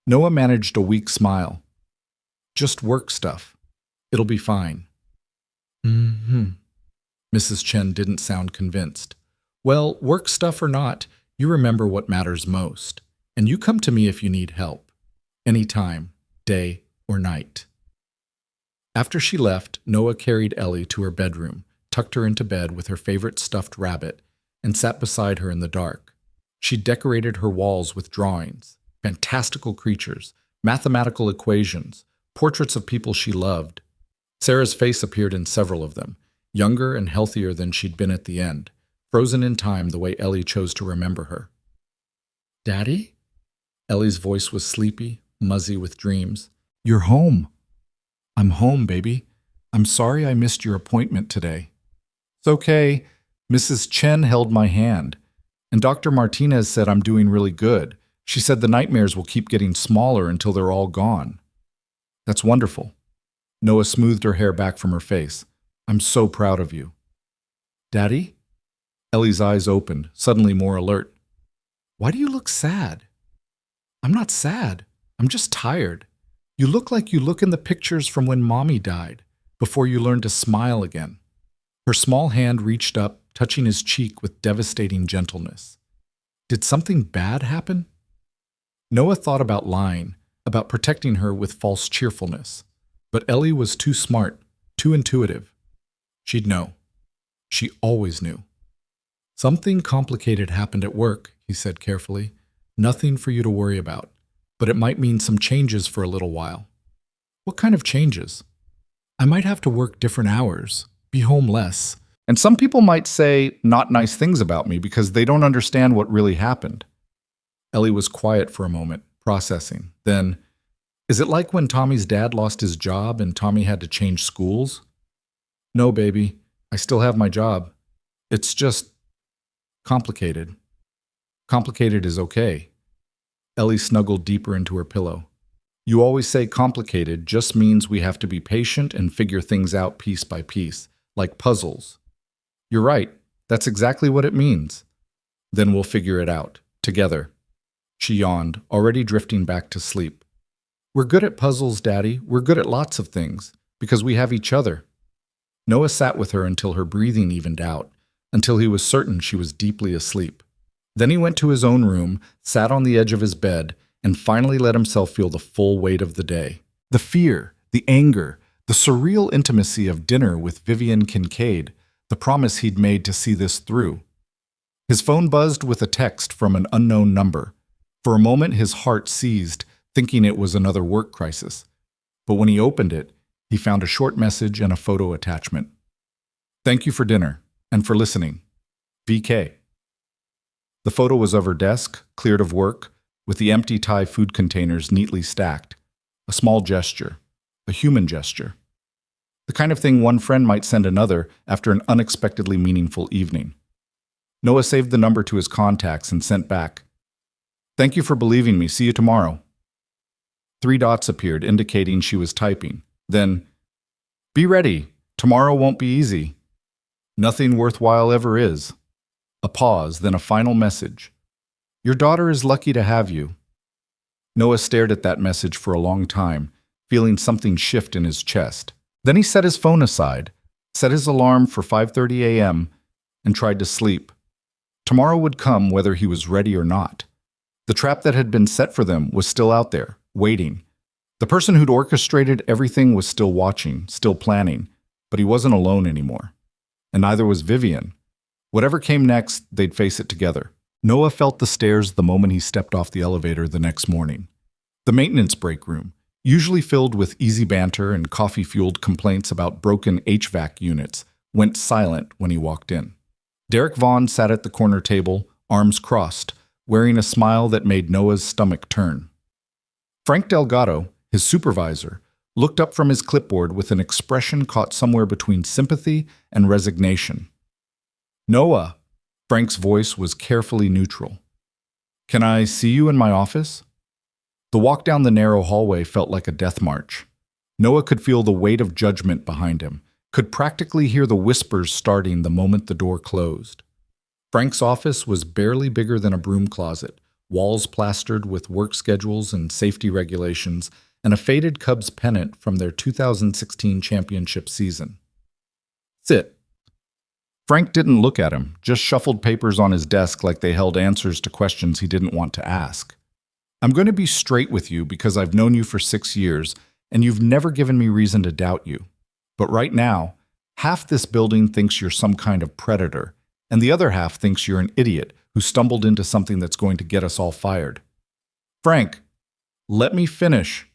Noah managed a weak smile. Just work stuff. It'll be fine. Mrs. Chen didn't sound convinced. Well, work stuff or not, you remember what matters most. And you come to me if you need help. Anytime, day or night. After she left, Noah carried Ellie to her bedroom, tucked her into bed with her favorite stuffed rabbit, and sat beside her in the dark. She decorated her walls with drawings, fantastical creatures, mathematical equations, portraits of people she loved. Sarah's face appeared in several of them, younger and healthier than she'd been at the end, frozen in time the way Ellie chose to remember her. Daddy? Ellie's voice was sleepy, muzzy with dreams. You're home. I'm home, baby. I'm sorry I missed your appointment today. It's okay. Mrs. Chen held my hand, and Dr. Martinez said I'm doing really good. She said the nightmares will keep getting smaller until they're all gone. That's wonderful. Noah smoothed her hair back from her face. I'm so proud of you. Daddy? Ellie's eyes opened, suddenly more alert. Why do you look sad? I'm not sad. I'm just tired. You look like you look in the pictures from when Mommy died, before you learned to smile again. Her small hand reached up, touching his cheek with devastating gentleness. Did something bad happen? Noah thought about lying, about protecting her with false cheerfulness. But Ellie was too smart, too intuitive. She'd know. She always knew. Something complicated happened at work, he said carefully. Nothing for you to worry about, but it might mean some changes for a little while. What kind of changes? I might have to work different hours, be home less. And some people might say not nice things about me because they don't understand what really happened. Ellie was quiet for a moment, processing. Then, is it like when Tommy's dad lost his job and Tommy had to change schools? No, baby. I still have my job. It's just complicated. Complicated is okay. Ellie snuggled deeper into her pillow. You always say complicated just means we have to be patient and figure things out piece by piece, like puzzles. You're right. That's exactly what it means. Then we'll figure it out, together. She yawned, already drifting back to sleep. We're good at puzzles, Daddy. We're good at lots of things, because we have each other. Noah sat with her until her breathing evened out, until he was certain she was deeply asleep. Then he went to his own room, sat on the edge of his bed, and finally let himself feel the full weight of the day. The fear, the anger, the surreal intimacy of dinner with Vivian Kincaid, the promise he'd made to see this through. His phone buzzed with a text from an unknown number. For a moment his heart seized, thinking it was another work crisis. But when he opened it, he found a short message and a photo attachment. Thank you for dinner, and for listening. VK. The photo was of her desk, cleared of work, with the empty Thai food containers neatly stacked. A small gesture. A human gesture. The kind of thing one friend might send another after an unexpectedly meaningful evening. Noah saved the number to his contacts and sent back. Thank you for believing me. See you tomorrow. 3 dots appeared, indicating she was typing. Then, be ready. Tomorrow won't be easy. Nothing worthwhile ever is. A pause, then a final message. Your daughter is lucky to have you. Noah stared at that message for a long time, feeling something shift in his chest. Then he set his phone aside, set his alarm for 5:30 a.m., and tried to sleep. Tomorrow would come whether he was ready or not. The trap that had been set for them was still out there, waiting. The person who'd orchestrated everything was still watching, still planning, but he wasn't alone anymore. And neither was Vivian. Whatever came next, they'd face it together. Noah felt the stairs the moment he stepped off the elevator the next morning. The maintenance break room, usually filled with easy banter and coffee-fueled complaints about broken HVAC units, went silent when he walked in. Derek Vaughn sat at the corner table, arms crossed, wearing a smile that made Noah's stomach turn. Frank Delgado, his supervisor, looked up from his clipboard with an expression caught somewhere between sympathy and resignation. Noah, Frank's voice was carefully neutral. Can I see you in my office? The walk down the narrow hallway felt like a death march. Noah could feel the weight of judgment behind him, could practically hear the whispers starting the moment the door closed. Frank's office was barely bigger than a broom closet, walls plastered with work schedules and safety regulations, and a faded Cubs pennant from their 2016 championship season. Sit. Frank didn't look at him, just shuffled papers on his desk like they held answers to questions he didn't want to ask. I'm going to be straight with you because I've known you for 6 years, and you've never given me reason to doubt you. But right now, half this building thinks you're some kind of predator, and the other half thinks you're an idiot who stumbled into something that's going to get us all fired. Frank, let me finish.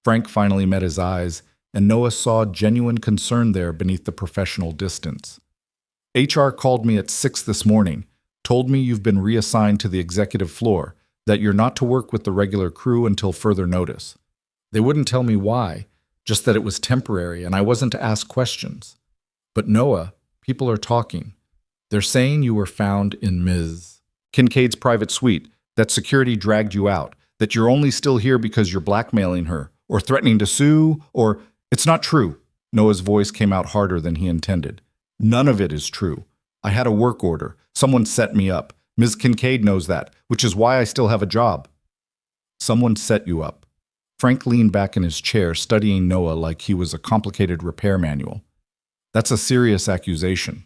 Frank finally met his eyes, and Noah saw genuine concern there beneath the professional distance. HR called me at 6 this morning, told me you've been reassigned to the executive floor, that you're not to work with the regular crew until further notice. They wouldn't tell me why, just that it was temporary and I wasn't to ask questions. But Noah, people are talking. They're saying you were found in Ms. Kincaid's private suite, that security dragged you out, that you're only still here because you're blackmailing her, or threatening to sue, or… It's not true. Noah's voice came out harder than he intended. None of it is true. I had a work order. Someone set me up. Ms. Kincaid knows that, which is why I still have a job. Someone set you up. Frank leaned back in his chair, studying Noah like he was a complicated repair manual. That's a serious accusation.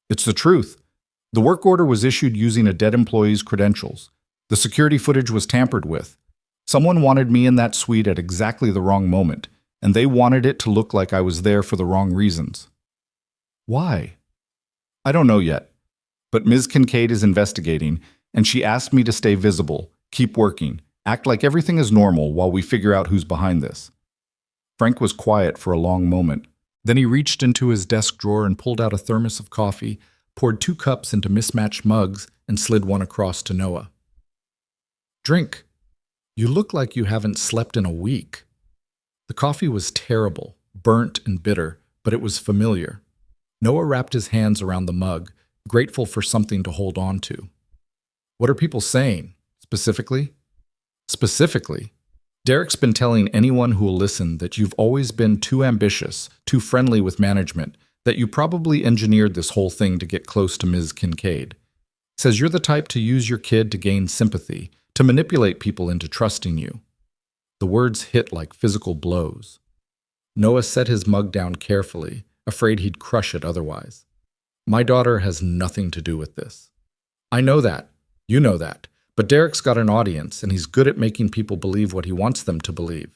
It's the truth. The work order was issued using a dead employee's credentials. The security footage was tampered with. Someone wanted me in that suite at exactly the wrong moment, and they wanted it to look like I was there for the wrong reasons. Why? I don't know yet. But Ms. Kincaid is investigating, and she asked me to stay visible, keep working, act like everything is normal while we figure out who's behind this. Frank was quiet for a long moment. Then he reached into his desk drawer and pulled out a thermos of coffee, poured 2 cups into mismatched mugs, and slid one across to Noah. Drink. You look like you haven't slept in a week. The coffee was terrible, burnt and bitter, but it was familiar. Noah wrapped his hands around the mug, grateful for something to hold on to. What are people saying, specifically? Specifically, Derek's been telling anyone who will listen that you've always been too ambitious, too friendly with management, that you probably engineered this whole thing to get close to Ms. Kincaid. Says you're the type to use your kid to gain sympathy, to manipulate people into trusting you. The words hit like physical blows. Noah set his mug down carefully, afraid he'd crush it otherwise. My daughter has nothing to do with this. I know that. You know that. But Derek's got an audience, and he's good at making people believe what he wants them to believe.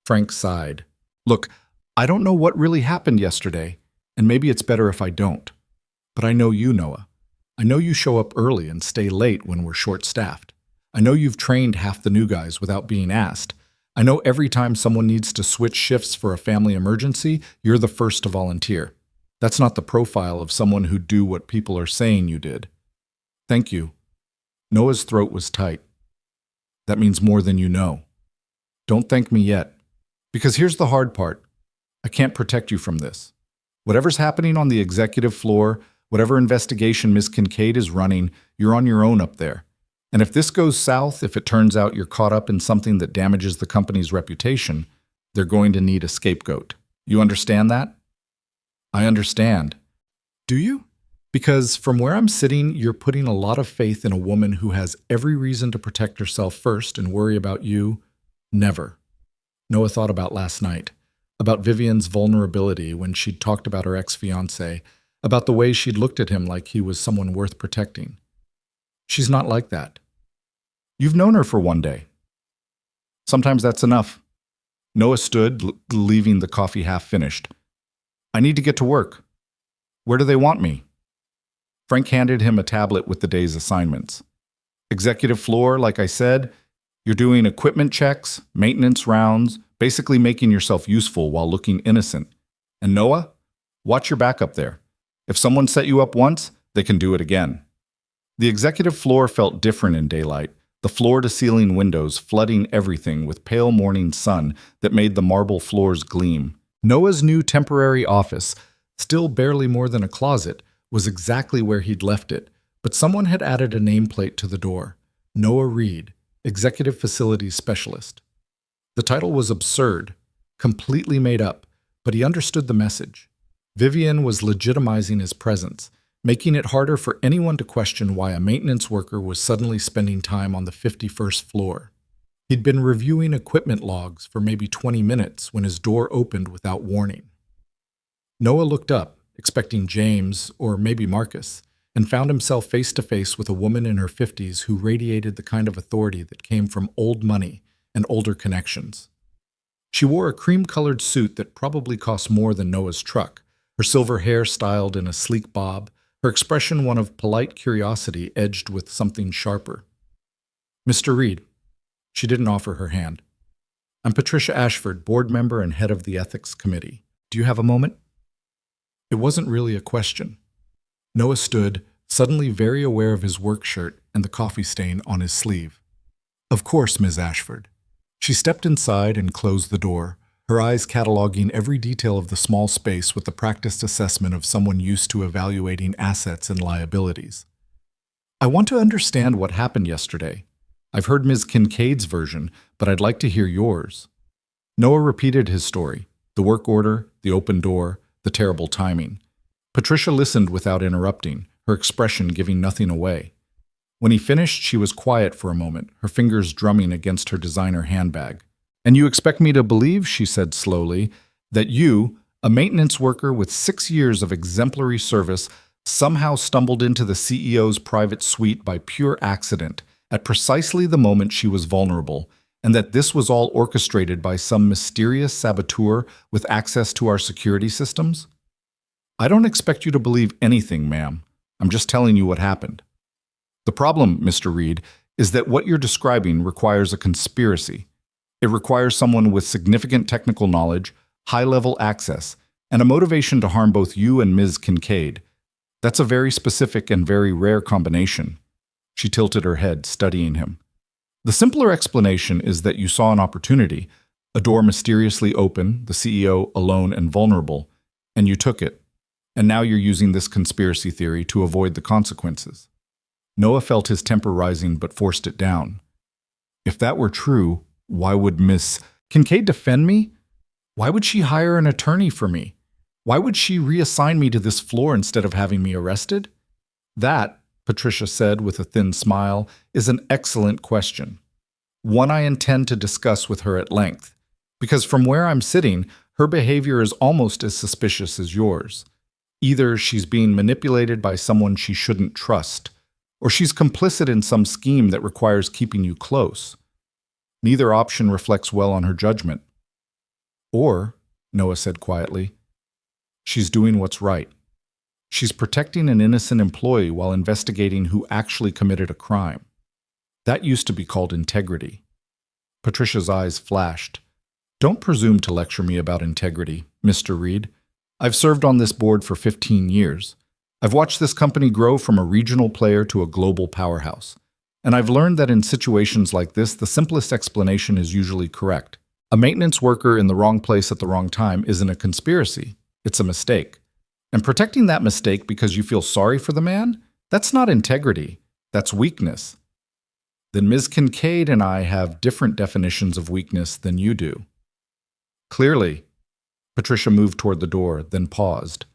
Frank sighed. Look, I don't know what really happened yesterday, and maybe it's better if I don't. But I know you, Noah. I know you show up early and stay late when we're short-staffed. I know you've trained half the new guys without being asked. I know every time someone needs to switch shifts for a family emergency, you're the first to volunteer. That's not the profile of someone who'd do what people are saying you did. Thank you. Noah's throat was tight. That means more than you know. Don't thank me yet. Because here's the hard part. I can't protect you from this. Whatever's happening on the executive floor, whatever investigation Miss Kincaid is running, you're on your own up there. And if this goes south, if it turns out you're caught up in something that damages the company's reputation, they're going to need a scapegoat. You understand that? I understand. Do you? Because from where I'm sitting, you're putting a lot of faith in a woman who has every reason to protect herself first and worry about you. Never. Noah thought about last night, about Vivian's vulnerability when she'd talked about her ex-fiancé, about the way she'd looked at him like he was someone worth protecting. She's not like that. You've known her for one day. Sometimes that's enough. Noah stood, leaving the coffee half finished. I need to get to work. Where do they want me? Frank handed him a tablet with the day's assignments. Executive floor, like I said, you're doing equipment checks, maintenance rounds, basically making yourself useful while looking innocent. And Noah, watch your back up there. If someone set you up once, they can do it again. The executive floor felt different in daylight, the floor-to-ceiling windows flooding everything with pale morning sun that made the marble floors gleam. Noah's new temporary office, still barely more than a closet, was exactly where he'd left it, But someone had added a nameplate to the door: Noah Reed, Executive Facilities Specialist. The title was absurd, completely made up, but he understood the message. Vivian was legitimizing his presence, making it harder for anyone to question why a maintenance worker was suddenly spending time on the 51st floor. He'd been reviewing equipment logs for maybe 20 minutes when his door opened without warning. Noah looked up, expecting James, or maybe Marcus, and found himself face to face with a woman in her 50s who radiated the kind of authority that came from old money and older connections. She wore a cream-colored suit that probably cost more than Noah's truck, her silver hair styled in a sleek bob, her expression one of polite curiosity edged with something sharper. "Mr. Reed." She didn't offer her hand. "I'm Patricia Ashford, board member and head of the ethics committee. Do you have a moment?" It wasn't really a question. Noah stood, suddenly very aware of his work shirt and the coffee stain on his sleeve. "Of course, Ms. Ashford." She stepped inside and closed the door, her eyes cataloging every detail of the small space with the practiced assessment of someone used to evaluating assets and liabilities. "I want to understand what happened yesterday. I've heard Ms. Kincaid's version, but I'd like to hear yours." Noah repeated his story: the work order, the open door, the terrible timing. Patricia listened without interrupting, her expression giving nothing away. When he finished, she was quiet for a moment, her fingers drumming against her designer handbag. "And you expect me to believe," she said slowly, "that you, a maintenance worker with 6 years of exemplary service, somehow stumbled into the CEO's private suite by pure accident, at precisely the moment she was vulnerable, and that this was all orchestrated by some mysterious saboteur with access to our security systems?" "I don't expect you to believe anything, ma'am. I'm just telling you what happened. The problem, Mr. Reed, is that what you're describing requires a conspiracy. It requires someone with significant technical knowledge, high-level access, and a motivation to harm both you and Ms. Kincaid. That's a very specific and very rare combination." She tilted her head, studying him. "The simpler explanation is that you saw an opportunity, a door mysteriously open, the CEO alone and vulnerable, and you took it. And now you're using this conspiracy theory to avoid the consequences." Noah felt his temper rising but forced it down. If that were true, why would Miss Kincaid defend me? Why would she hire an attorney for me? Why would she reassign me to this floor instead of having me arrested? "That," Patricia said with a thin smile, "is an excellent question. One I intend to discuss with her at length, because from where I'm sitting, her behavior is almost as suspicious as yours. Either she's being manipulated by someone she shouldn't trust, or she's complicit in some scheme that requires keeping you close. Neither option reflects well on her judgment. Or," Noah said quietly, "she's doing what's right. She's protecting an innocent employee while investigating who actually committed a crime. That used to be called integrity." Patricia's eyes flashed. "Don't presume to lecture me about integrity, Mr. Reed. I've served on this board for 15 years. I've watched this company grow from a regional player to a global powerhouse. And I've learned that in situations like this, the simplest explanation is usually correct. A maintenance worker in the wrong place at the wrong time isn't a conspiracy. It's a mistake. And protecting that mistake because you feel sorry for the man? That's not integrity. That's weakness. Then Ms. Kincaid and I have different definitions of weakness than you do." "Clearly." Patricia moved toward the door, then paused.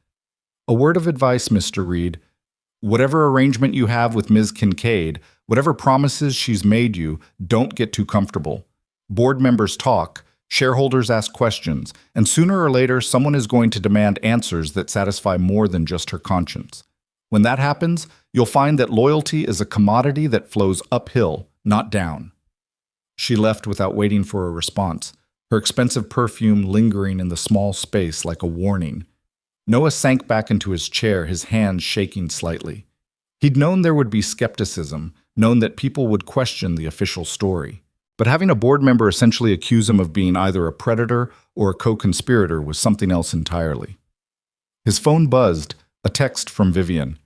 "A word of advice, Mr. Reed. Whatever arrangement you have with Ms. Kincaid, whatever promises she's made you, don't get too comfortable. Board members talk, shareholders ask questions, and sooner or later someone is going to demand answers that satisfy more than just her conscience. When that happens, you'll find that loyalty is a commodity that flows uphill, not down." She left without waiting for a response, her expensive perfume lingering in the small space like a warning. Noah sank back into his chair, his hands shaking slightly. He'd known there would be skepticism, known that people would question the official story. But having a board member essentially accuse him of being either a predator or a co-conspirator was something else entirely. His phone buzzed, a text from Vivian.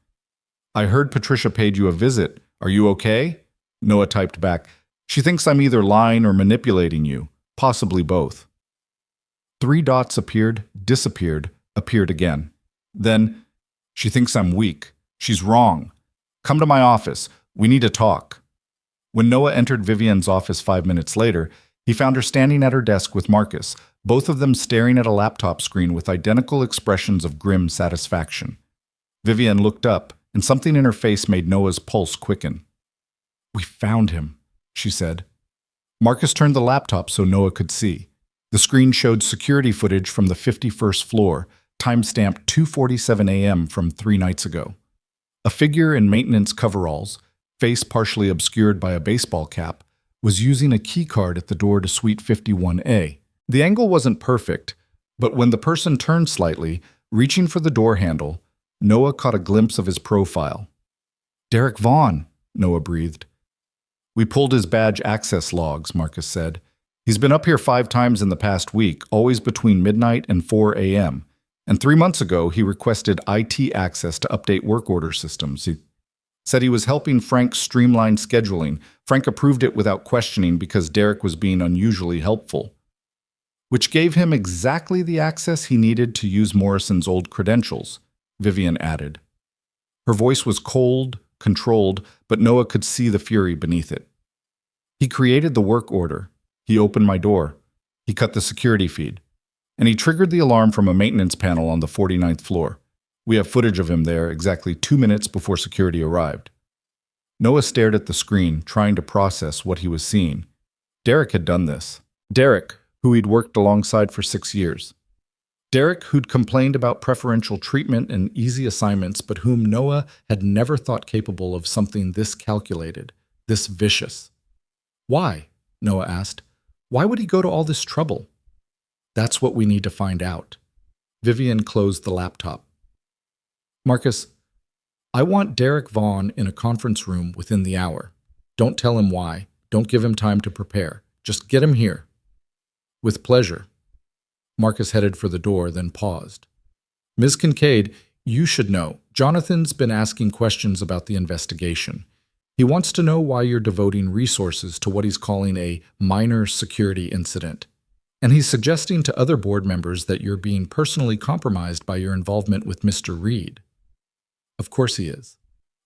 "I heard Patricia paid you a visit. Are you okay?" Noah typed back, "She thinks I'm either lying or manipulating you, possibly both." 3 dots appeared, disappeared, appeared again. Then, "She thinks I'm weak. She's wrong. Come to my office. We need to talk. When Noah entered Vivian's office 5 minutes later, he found her standing at her desk with Marcus, both of them staring at a laptop screen with identical expressions of grim satisfaction. Vivian looked up, and something in her face made Noah's pulse quicken. "We found him," she said. Marcus turned the laptop so Noah could see. The screen showed security footage from the 51st floor, timestamped 2:47 a.m. from 3 nights ago. A figure in maintenance coveralls, face partially obscured by a baseball cap, was using a keycard at the door to Suite 51A. The angle wasn't perfect, but when the person turned slightly, reaching for the door handle, Noah caught a glimpse of his profile. "Derek Vaughn," Noah breathed. "We pulled his badge access logs," Marcus said. "He's been up here 5 times in the past week, always between midnight and 4 a.m. And 3 months ago, he requested IT access to update work order systems. He said he was helping Frank streamline scheduling. Frank approved it without questioning because Derek was being unusually helpful, which gave him exactly the access he needed to use Morrison's old credentials," Vivian added. Her voice was cold, controlled, but Noah could see the fury beneath it. "He created the work order. He opened my door. He cut the security feed. And he triggered the alarm from a maintenance panel on the 49th floor. We have footage of him there exactly 2 minutes before security arrived." Noah stared at the screen, trying to process what he was seeing. Derek had done this. Derek, who he'd worked alongside for 6 years. Derek, who'd complained about preferential treatment and easy assignments, but whom Noah had never thought capable of something this calculated, this vicious. "Why?" Noah asked. "Why would he go to all this trouble?" "That's what we need to find out." Vivian closed the laptop. "Marcus, I want Derek Vaughn in a conference room within the hour. Don't tell him why. Don't give him time to prepare. Just get him here." "With pleasure." Marcus headed for the door, then paused. "Ms. Kincaid, you should know. Jonathan's been asking questions about the investigation. He wants to know why you're devoting resources to what he's calling a minor security incident. And he's suggesting to other board members that you're being personally compromised by your involvement with Mr. Reed." "Of course he is."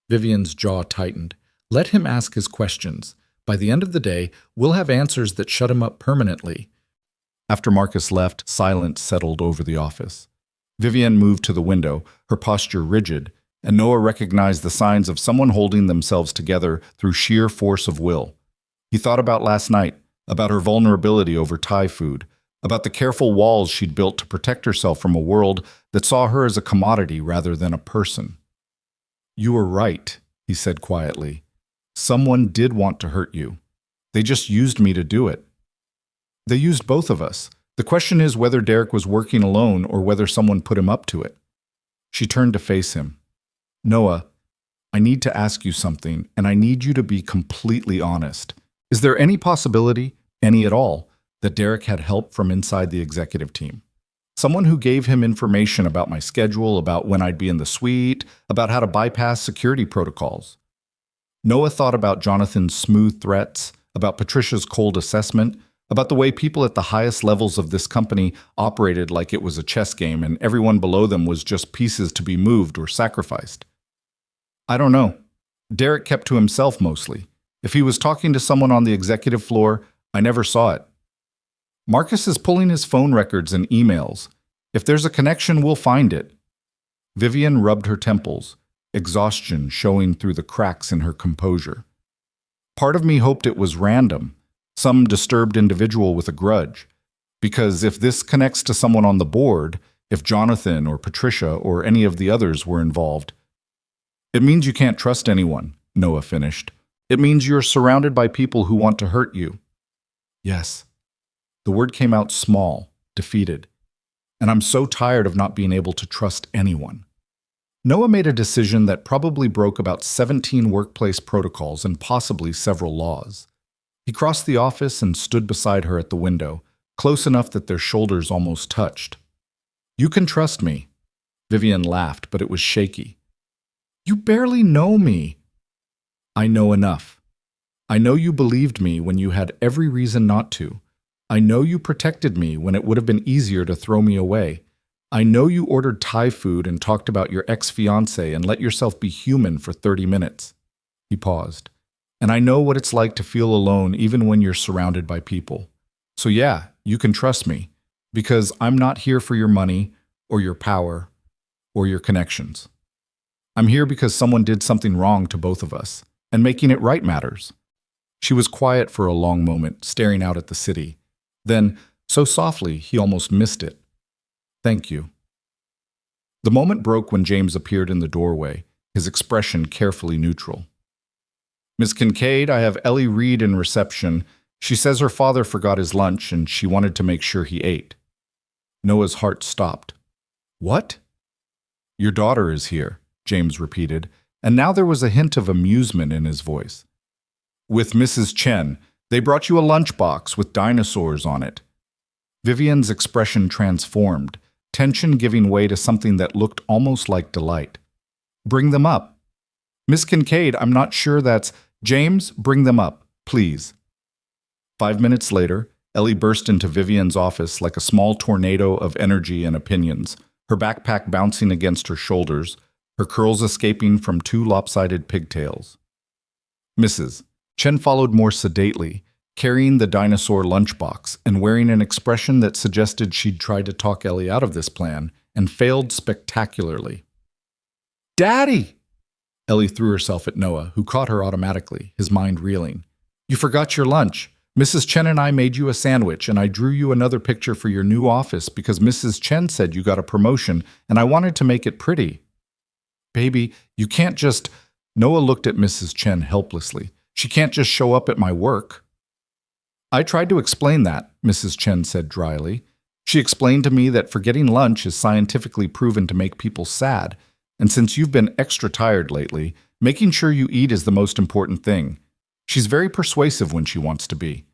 Vivian's jaw tightened. "Let him ask his questions. By the end of the day, we'll have answers that shut him up permanently." After Marcus left, silence settled over the office. Vivian moved to the window, her posture rigid, and Noah recognized the signs of someone holding themselves together through sheer force of will. He thought about last night, about her vulnerability over Thai food, about the careful walls she'd built to protect herself from a world that saw her as a commodity rather than a person. "You were right," he said quietly. "Someone did want to hurt you. They just used me to do it. They used both of us. The question is whether Derek was working alone or whether someone put him up to it." She turned to face him. "Noah, I need to ask you something, and I need you to be completely honest. Is there any possibility, any at all, that Derek had help from inside the executive team? Someone who gave him information about my schedule, about when I'd be in the suite, about how to bypass security protocols?" Noah thought about Jonathan's smooth threats, about Patricia's cold assessment, about the way people at the highest levels of this company operated like it was a chess game and everyone below them was just pieces to be moved or sacrificed. "I don't know. Derek kept to himself mostly. If he was talking to someone on the executive floor, I never saw it. Marcus is pulling his phone records and emails. If there's a connection, we'll find it." Vivian rubbed her temples, exhaustion showing through the cracks in her composure. "Part of me hoped it was random, some disturbed individual with a grudge. Because if this connects to someone on the board, if Jonathan or Patricia or any of the others were involved, it means you can't trust anyone," Noah finished. "It means you're surrounded by people who want to hurt you." "Yes." The word came out small, defeated. "And I'm so tired of not being able to trust anyone." Noah made a decision that probably broke about 17 workplace protocols and possibly several laws. He crossed the office and stood beside her at the window, close enough that their shoulders almost touched. "You can trust me." Vivian laughed, but it was shaky. "You barely know me." "I know enough. I know you believed me when you had every reason not to. I know you protected me when it would have been easier to throw me away. I know you ordered Thai food and talked about your ex-fiancé and let yourself be human for 30 minutes. He paused. And I know what it's like to feel alone even when you're surrounded by people. So yeah, you can trust me, because I'm not here for your money or your power or your connections. I'm here because someone did something wrong to both of us, and making it right matters. She was quiet for a long moment, staring out at the city. Then, so softly, he almost missed it. Thank you. The moment broke when James appeared in the doorway, his expression carefully neutral. Miss Kincaid, I have Ellie Reed in reception. She says her father forgot his lunch and she wanted to make sure he ate. Noah's heart stopped. What? Your daughter is here, James repeated, and now there was a hint of amusement in his voice. With Mrs. Chen, they brought you a lunchbox with dinosaurs on it. Vivian's expression transformed, tension giving way to something that looked almost like delight. Bring them up. Miss Kincaid, I'm not sure that's... James, bring them up, please. 5 minutes later, Ellie burst into Vivian's office like a small tornado of energy and opinions, her backpack bouncing against her shoulders, her curls escaping from 2 lopsided pigtails. Mrs. Chen followed more sedately, carrying the dinosaur lunchbox and wearing an expression that suggested she'd tried to talk Ellie out of this plan and failed spectacularly. Daddy! Ellie threw herself at Noah, who caught her automatically, his mind reeling. You forgot your lunch. Mrs. Chen and I made you a sandwich, and I drew you another picture for your new office because Mrs. Chen said you got a promotion, and I wanted to make it pretty. Baby, you can't just... Noah looked at Mrs. Chen helplessly. She can't just show up at my work. I tried to explain that, Mrs. Chen said dryly. She explained to me that forgetting lunch is scientifically proven to make people sad, and since you've been extra tired lately, making sure you eat is the most important thing. She's very persuasive when she wants to be.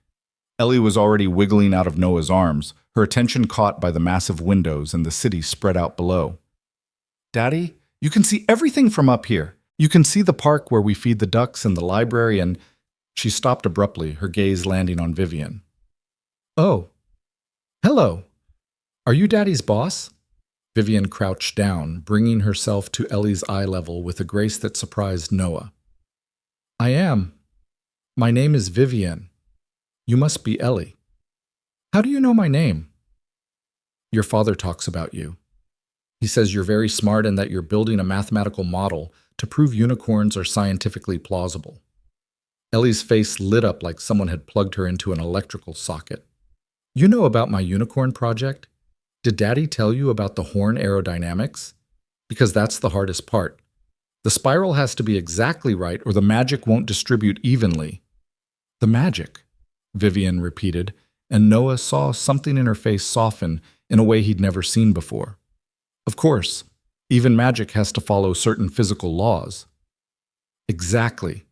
Ellie was already wiggling out of Noah's arms, her attention caught by the massive windows and the city spread out below. Daddy, you can see everything from up here. You can see the park where we feed the ducks and the library and... She stopped abruptly, her gaze landing on Vivian. Oh. Hello. Are you Daddy's boss? Vivian crouched down, bringing herself to Ellie's eye level with a grace that surprised Noah. I am. My name is Vivian. You must be Ellie. How do you know my name? Your father talks about you. He says you're very smart and that you're building a mathematical model to prove unicorns are scientifically plausible. Ellie's face lit up like someone had plugged her into an electrical socket. You know about my unicorn project? Did Daddy tell you about the horn aerodynamics? Because that's the hardest part. The spiral has to be exactly right or the magic won't distribute evenly. The magic, Vivian repeated, and Noah saw something in her face soften in a way he'd never seen before. Of course, even magic has to follow certain physical laws. Exactly.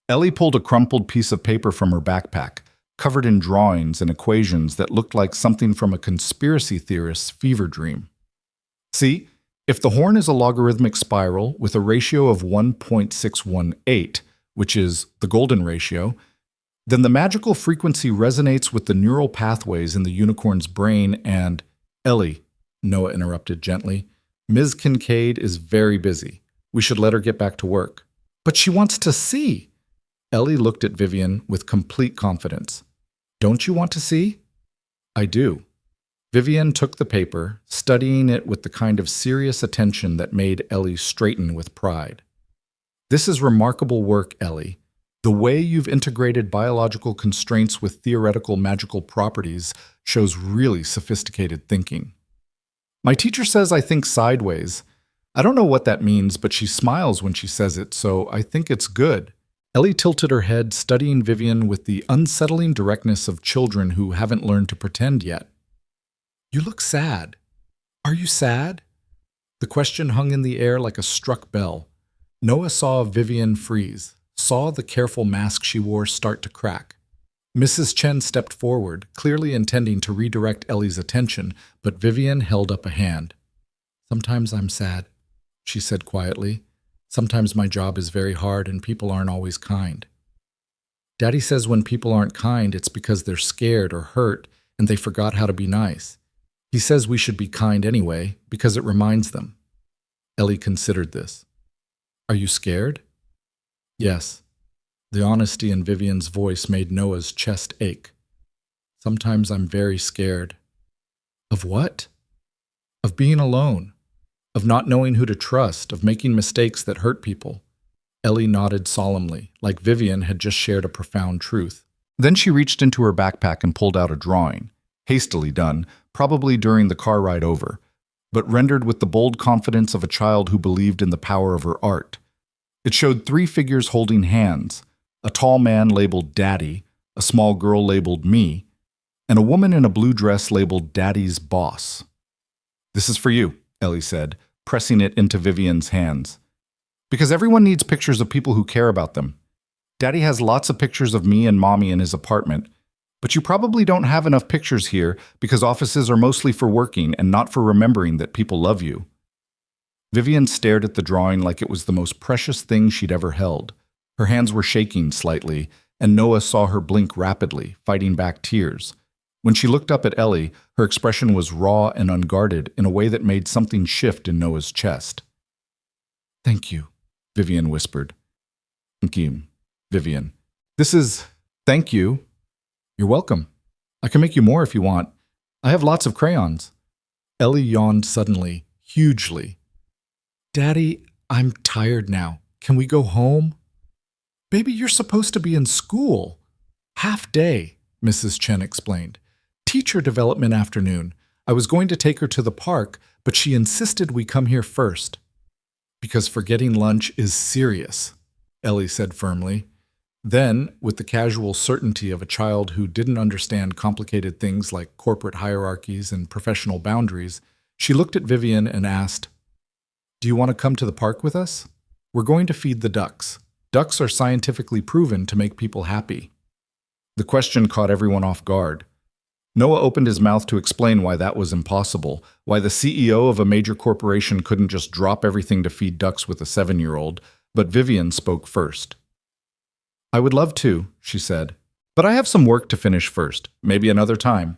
Ellie pulled a crumpled piece of paper from her backpack, covered in drawings and equations that looked like something from a conspiracy theorist's fever dream. See, if the horn is a logarithmic spiral with a ratio of 1.618, which is the golden ratio, then the magical frequency resonates with the neural pathways in the unicorn's brain and... Ellie, Noah interrupted gently, Ms. Kincaid is very busy. We should let her get back to work. But she wants to see. Ellie looked at Vivian with complete confidence. Don't you want to see? I do. Vivian took the paper, studying it with the kind of serious attention that made Ellie straighten with pride. This is remarkable work, Ellie. The way you've integrated biological constraints with theoretical magical properties shows really sophisticated thinking. My teacher says I think sideways. I don't know what that means, but she smiles when she says it, so I think it's good. Ellie tilted her head, studying Vivian with the unsettling directness of children who haven't learned to pretend yet. You look sad. Are you sad? The question hung in the air like a struck bell. Noah saw Vivian freeze, saw the careful mask she wore start to crack. Mrs. Chen stepped forward, clearly intending to redirect Ellie's attention, but Vivian held up a hand. Sometimes I'm sad, she said quietly. Sometimes my job is very hard and people aren't always kind. Daddy says when people aren't kind, it's because they're scared or hurt and they forgot how to be nice. He says we should be kind anyway, because it reminds them. Ellie considered this. Are you scared? Yes. The honesty in Vivian's voice made Noah's chest ache. Sometimes I'm very scared. Of what? Of being alone. Of not knowing who to trust, of making mistakes that hurt people. Ellie nodded solemnly, like Vivian had just shared a profound truth. Then she reached into her backpack and pulled out a drawing, hastily done, probably during the car ride over, but rendered with the bold confidence of a child who believed in the power of her art. It showed 3 figures holding hands, a tall man labeled Daddy, a small girl labeled Me, and a woman in a blue dress labeled Daddy's Boss. This is for you, Ellie said, pressing it into Vivian's hands. Because everyone needs pictures of people who care about them. Daddy has lots of pictures of me and Mommy in his apartment, but you probably don't have enough pictures here because offices are mostly for working and not for remembering that people love you. Vivian stared at the drawing like it was the most precious thing she'd ever held. Her hands were shaking slightly, and Noah saw her blink rapidly, fighting back tears. When she looked up at Ellie, her expression was raw and unguarded in a way that made something shift in Noah's chest. Thank you, Vivian whispered. Thank you, Vivian. Thank you. You're welcome. I can make you more if you want. I have lots of crayons. Ellie yawned suddenly, hugely. Daddy, I'm tired now. Can we go home? Baby, you're supposed to be in school. Half day, Mrs. Chen explained. Teacher development afternoon. I was going to take her to the park, but she insisted we come here first. Because forgetting lunch is serious, Ellie said firmly. Then, with the casual certainty of a child who didn't understand complicated things like corporate hierarchies and professional boundaries, she looked at Vivian and asked, Do you want to come to the park with us? We're going to feed the ducks. Ducks are scientifically proven to make people happy. The question caught everyone off guard. Noah opened his mouth to explain why that was impossible, why the CEO of a major corporation couldn't just drop everything to feed ducks with a 7-year-old, but Vivian spoke first. I would love to, she said, but I have some work to finish first, maybe another time.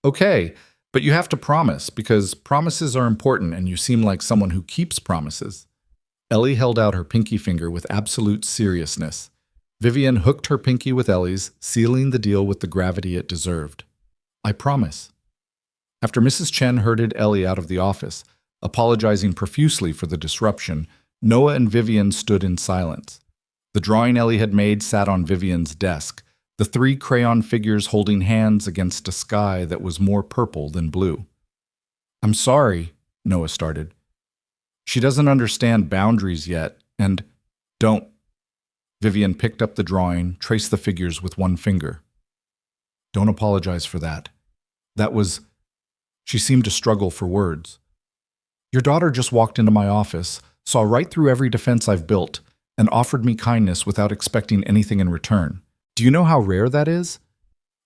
Okay, but you have to promise, because promises are important and you seem like someone who keeps promises. Ellie held out her pinky finger with absolute seriousness. Vivian hooked her pinky with Ellie's, sealing the deal with the gravity it deserved. I promise. After Mrs. Chen herded Ellie out of the office, apologizing profusely for the disruption, Noah and Vivian stood in silence. The drawing Ellie had made sat on Vivian's desk, the 3 crayon figures holding hands against a sky that was more purple than blue. I'm sorry, Noah started. She doesn't understand boundaries yet, and don't. Vivian picked up the drawing, traced the figures with one finger. Don't apologize for that. She seemed to struggle for words. Your daughter just walked into my office, saw right through every defense I've built, and offered me kindness without expecting anything in return. Do you know how rare that is?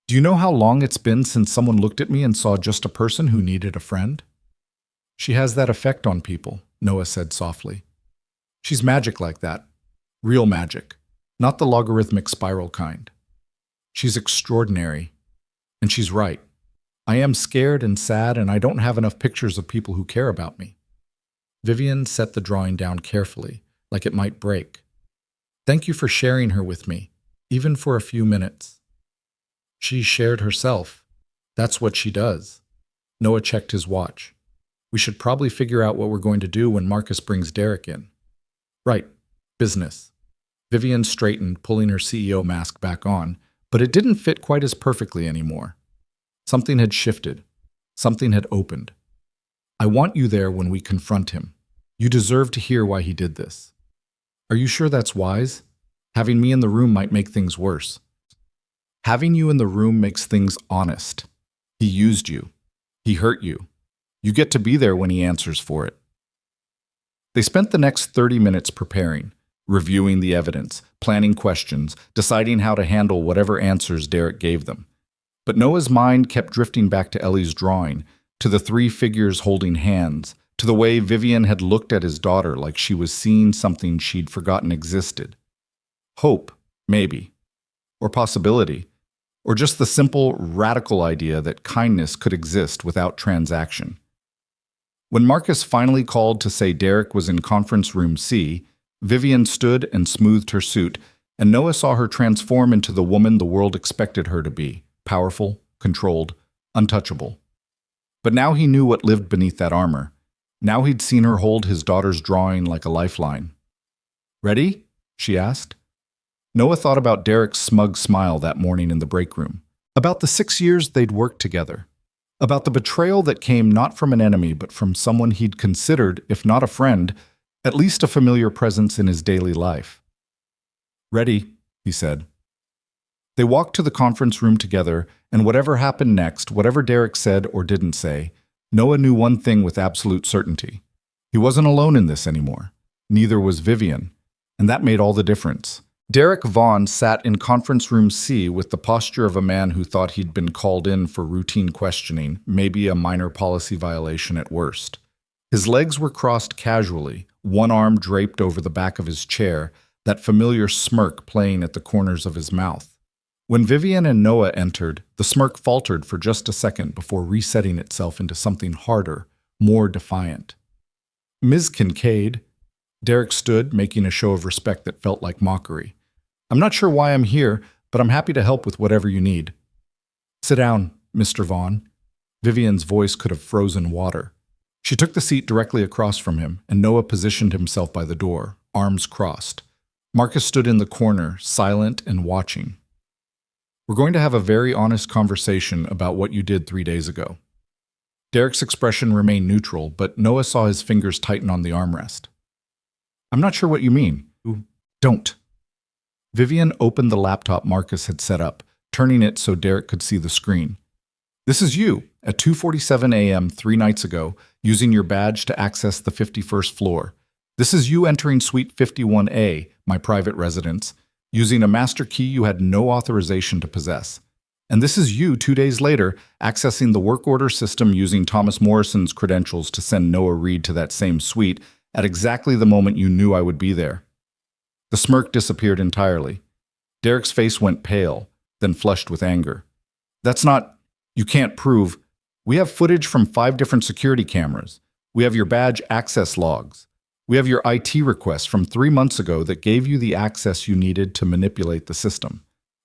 Do you know how long it's been since someone looked at me and saw just a person who needed a friend? She has that effect on people, Noah said softly. She's magic like that. Real magic. Not the logarithmic spiral kind. She's extraordinary. And she's right. I am scared and sad, and I don't have enough pictures of people who care about me. Vivian set the drawing down carefully, like it might break. Thank you for sharing her with me, even for a few minutes. She shared herself. That's what she does. Noah checked his watch. We should probably figure out what we're going to do when Marcus brings Derek in. Right. Business. Vivian straightened, pulling her CEO mask back on, but it didn't fit quite as perfectly anymore. Something had shifted. Something had opened. I want you there when we confront him. You deserve to hear why he did this. Are you sure that's wise? Having me in the room might make things worse. Having you in the room makes things honest. He used you. He hurt you. You get to be there when he answers for it. They spent the next 30 minutes preparing, reviewing the evidence, planning questions, deciding how to handle whatever answers Derek gave them. But Noah's mind kept drifting back to Ellie's drawing, to the 3 figures holding hands, to the way Vivian had looked at his daughter like she was seeing something she'd forgotten existed. Hope, maybe. Or possibility. Or just the simple, radical idea that kindness could exist without transaction? When Marcus finally called to say Derek was in conference room C, Vivian stood and smoothed her suit, and Noah saw her transform into the woman the world expected her to be: powerful, controlled, untouchable. But now he knew what lived beneath that armor. Now he'd seen her hold his daughter's drawing like a lifeline. "Ready?" she asked. Noah thought about Derek's smug smile that morning in the break room, about the 6 years they'd worked together, about the betrayal that came not from an enemy but from someone he'd considered, if not a friend, at least a familiar presence in his daily life. "Ready," he said. They walked to the conference room together, and whatever happened next, whatever Derek said or didn't say, Noah knew one thing with absolute certainty. He wasn't alone in this anymore. Neither was Vivian, and that made all the difference. Derek Vaughn sat in conference room C with the posture of a man who thought he'd been called in for routine questioning, maybe a minor policy violation at worst. His legs were crossed casually, one arm draped over the back of his chair, that familiar smirk playing at the corners of his mouth. When Vivian and Noah entered, the smirk faltered for just a second before resetting itself into something harder, more defiant. "Ms. Kincaid," Derek stood, making a show of respect that felt like mockery. "I'm not sure why I'm here, but I'm happy to help with whatever you need." "Sit down, Mr. Vaughn." Vivian's voice could have frozen water. She took the seat directly across from him, and Noah positioned himself by the door, arms crossed. Marcus stood in the corner, silent and watching. "We're going to have a very honest conversation about what you did 3 days ago." Derek's expression remained neutral, but Noah saw his fingers tighten on the armrest. "I'm not sure what you mean." "Don't." Vivian opened the laptop Marcus had set up, turning it so Derek could see the screen. "This is you, at 2:47 a.m. 3 nights ago, using your badge to access the 51st floor. This is you entering Suite 51A, my private residence, using a master key you had no authorization to possess. And this is you 2 days later, accessing the work order system using Thomas Morrison's credentials to send Noah Reed to that same suite at exactly the moment you knew I would be there." The smirk disappeared entirely. Derek's face went pale, then flushed with anger. "That's not... You can't prove... We have footage from 5 different security cameras. We have your badge access logs. We have your IT request from 3 months ago that gave you the access you needed to manipulate the system.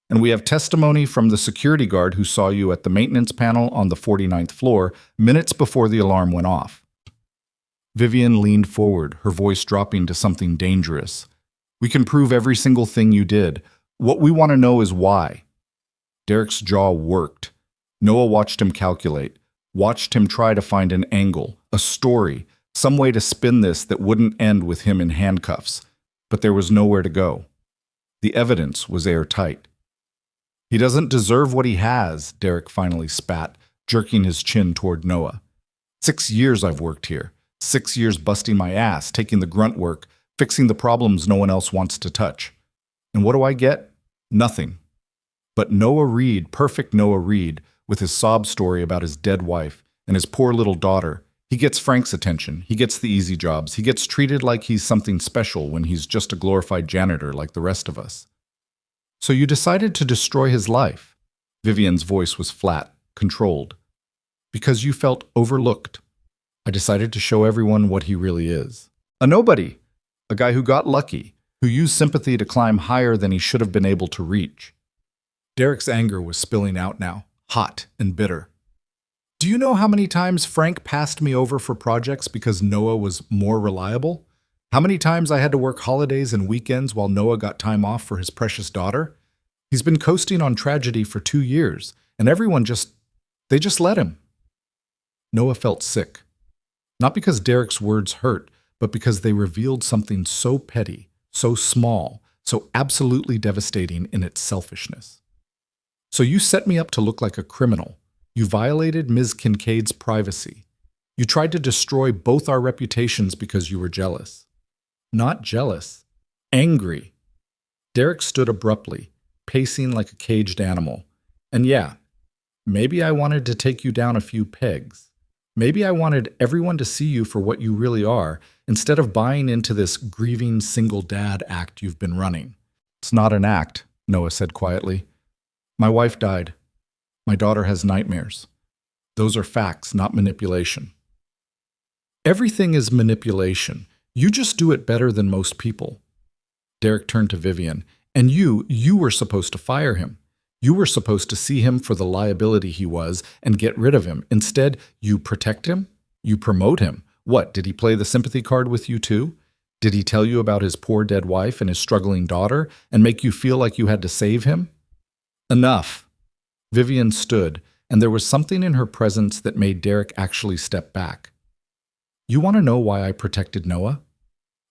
And we have testimony from the security guard who saw you at the maintenance panel on the 49th floor minutes before the alarm went off." Vivian leaned forward, her voice dropping to something dangerous. "We can prove every single thing you did. What we want to know is why." Derek's jaw worked. Noah watched him calculate, watched him try to find an angle, a story, some way to spin this that wouldn't end with him in handcuffs. But there was nowhere to go. The evidence was airtight. "He doesn't deserve what he has," Derek finally spat, jerking his chin toward Noah. 6 years I've worked here. 6 years busting my ass, taking the grunt work, fixing the problems no one else wants to touch. And what do I get? Nothing. But Noah Reed, perfect Noah Reed, with his sob story about his dead wife and his poor little daughter, he gets Frank's attention, he gets the easy jobs, he gets treated like he's something special when he's just a glorified janitor like the rest of us. "So you decided to destroy his life?" Vivian's voice was flat, controlled. "Because you felt overlooked. I decided to show everyone what he really is. A nobody. A guy who got lucky, who used sympathy to climb higher than he should have been able to reach." Derek's anger was spilling out now, hot and bitter. "Do you know how many times Frank passed me over for projects because Noah was more reliable? How many times I had to work holidays and weekends while Noah got time off for his precious daughter? He's been coasting on tragedy for 2 years, and everyone just let him." Noah felt sick. Not because Derek's words hurt, but because they revealed something so petty, so small, so absolutely devastating in its selfishness. "So you set me up to look like a criminal. You violated Ms. Kincaid's privacy. You tried to destroy both our reputations because you were jealous." Not jealous. Angry. Derek stood abruptly, pacing like a caged animal. "And yeah, maybe I wanted to take you down a few pegs. Maybe I wanted everyone to see you for what you really are, instead of buying into this grieving single dad act you've been running." "It's not an act," Noah said quietly. My wife died. My daughter has nightmares. Those are facts, not manipulation. Everything is manipulation. You just do it better than most people. Derek turned to Vivian. And you were supposed to fire him. You were supposed to see him for the liability he was and get rid of him. Instead, you protect him? You promote him. What, did he play the sympathy card with you too? Did he tell you about his poor dead wife and his struggling daughter and make you feel like you had to save him? Enough. Vivian stood, and there was something in her presence that made Derek actually step back. You want to know why I protected Noah?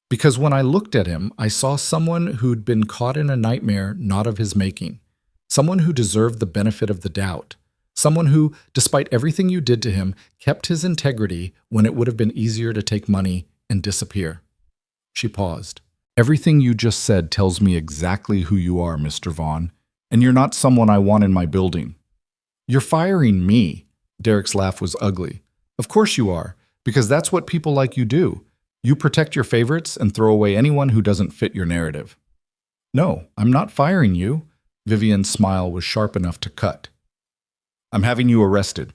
Because when I looked at him, I saw someone who'd been caught in a nightmare not of his making. Someone who deserved the benefit of the doubt. Someone who, despite everything you did to him, kept his integrity when it would have been easier to take money and disappear. She paused. Everything you just said tells me exactly who you are, Mr. Vaughn, and you're not someone I want in my building. You're firing me. Derek's laugh was ugly. Of course you are, because that's what people like you do. You protect your favorites and throw away anyone who doesn't fit your narrative. No, I'm not firing you. Vivian's smile was sharp enough to cut. I'm having you arrested.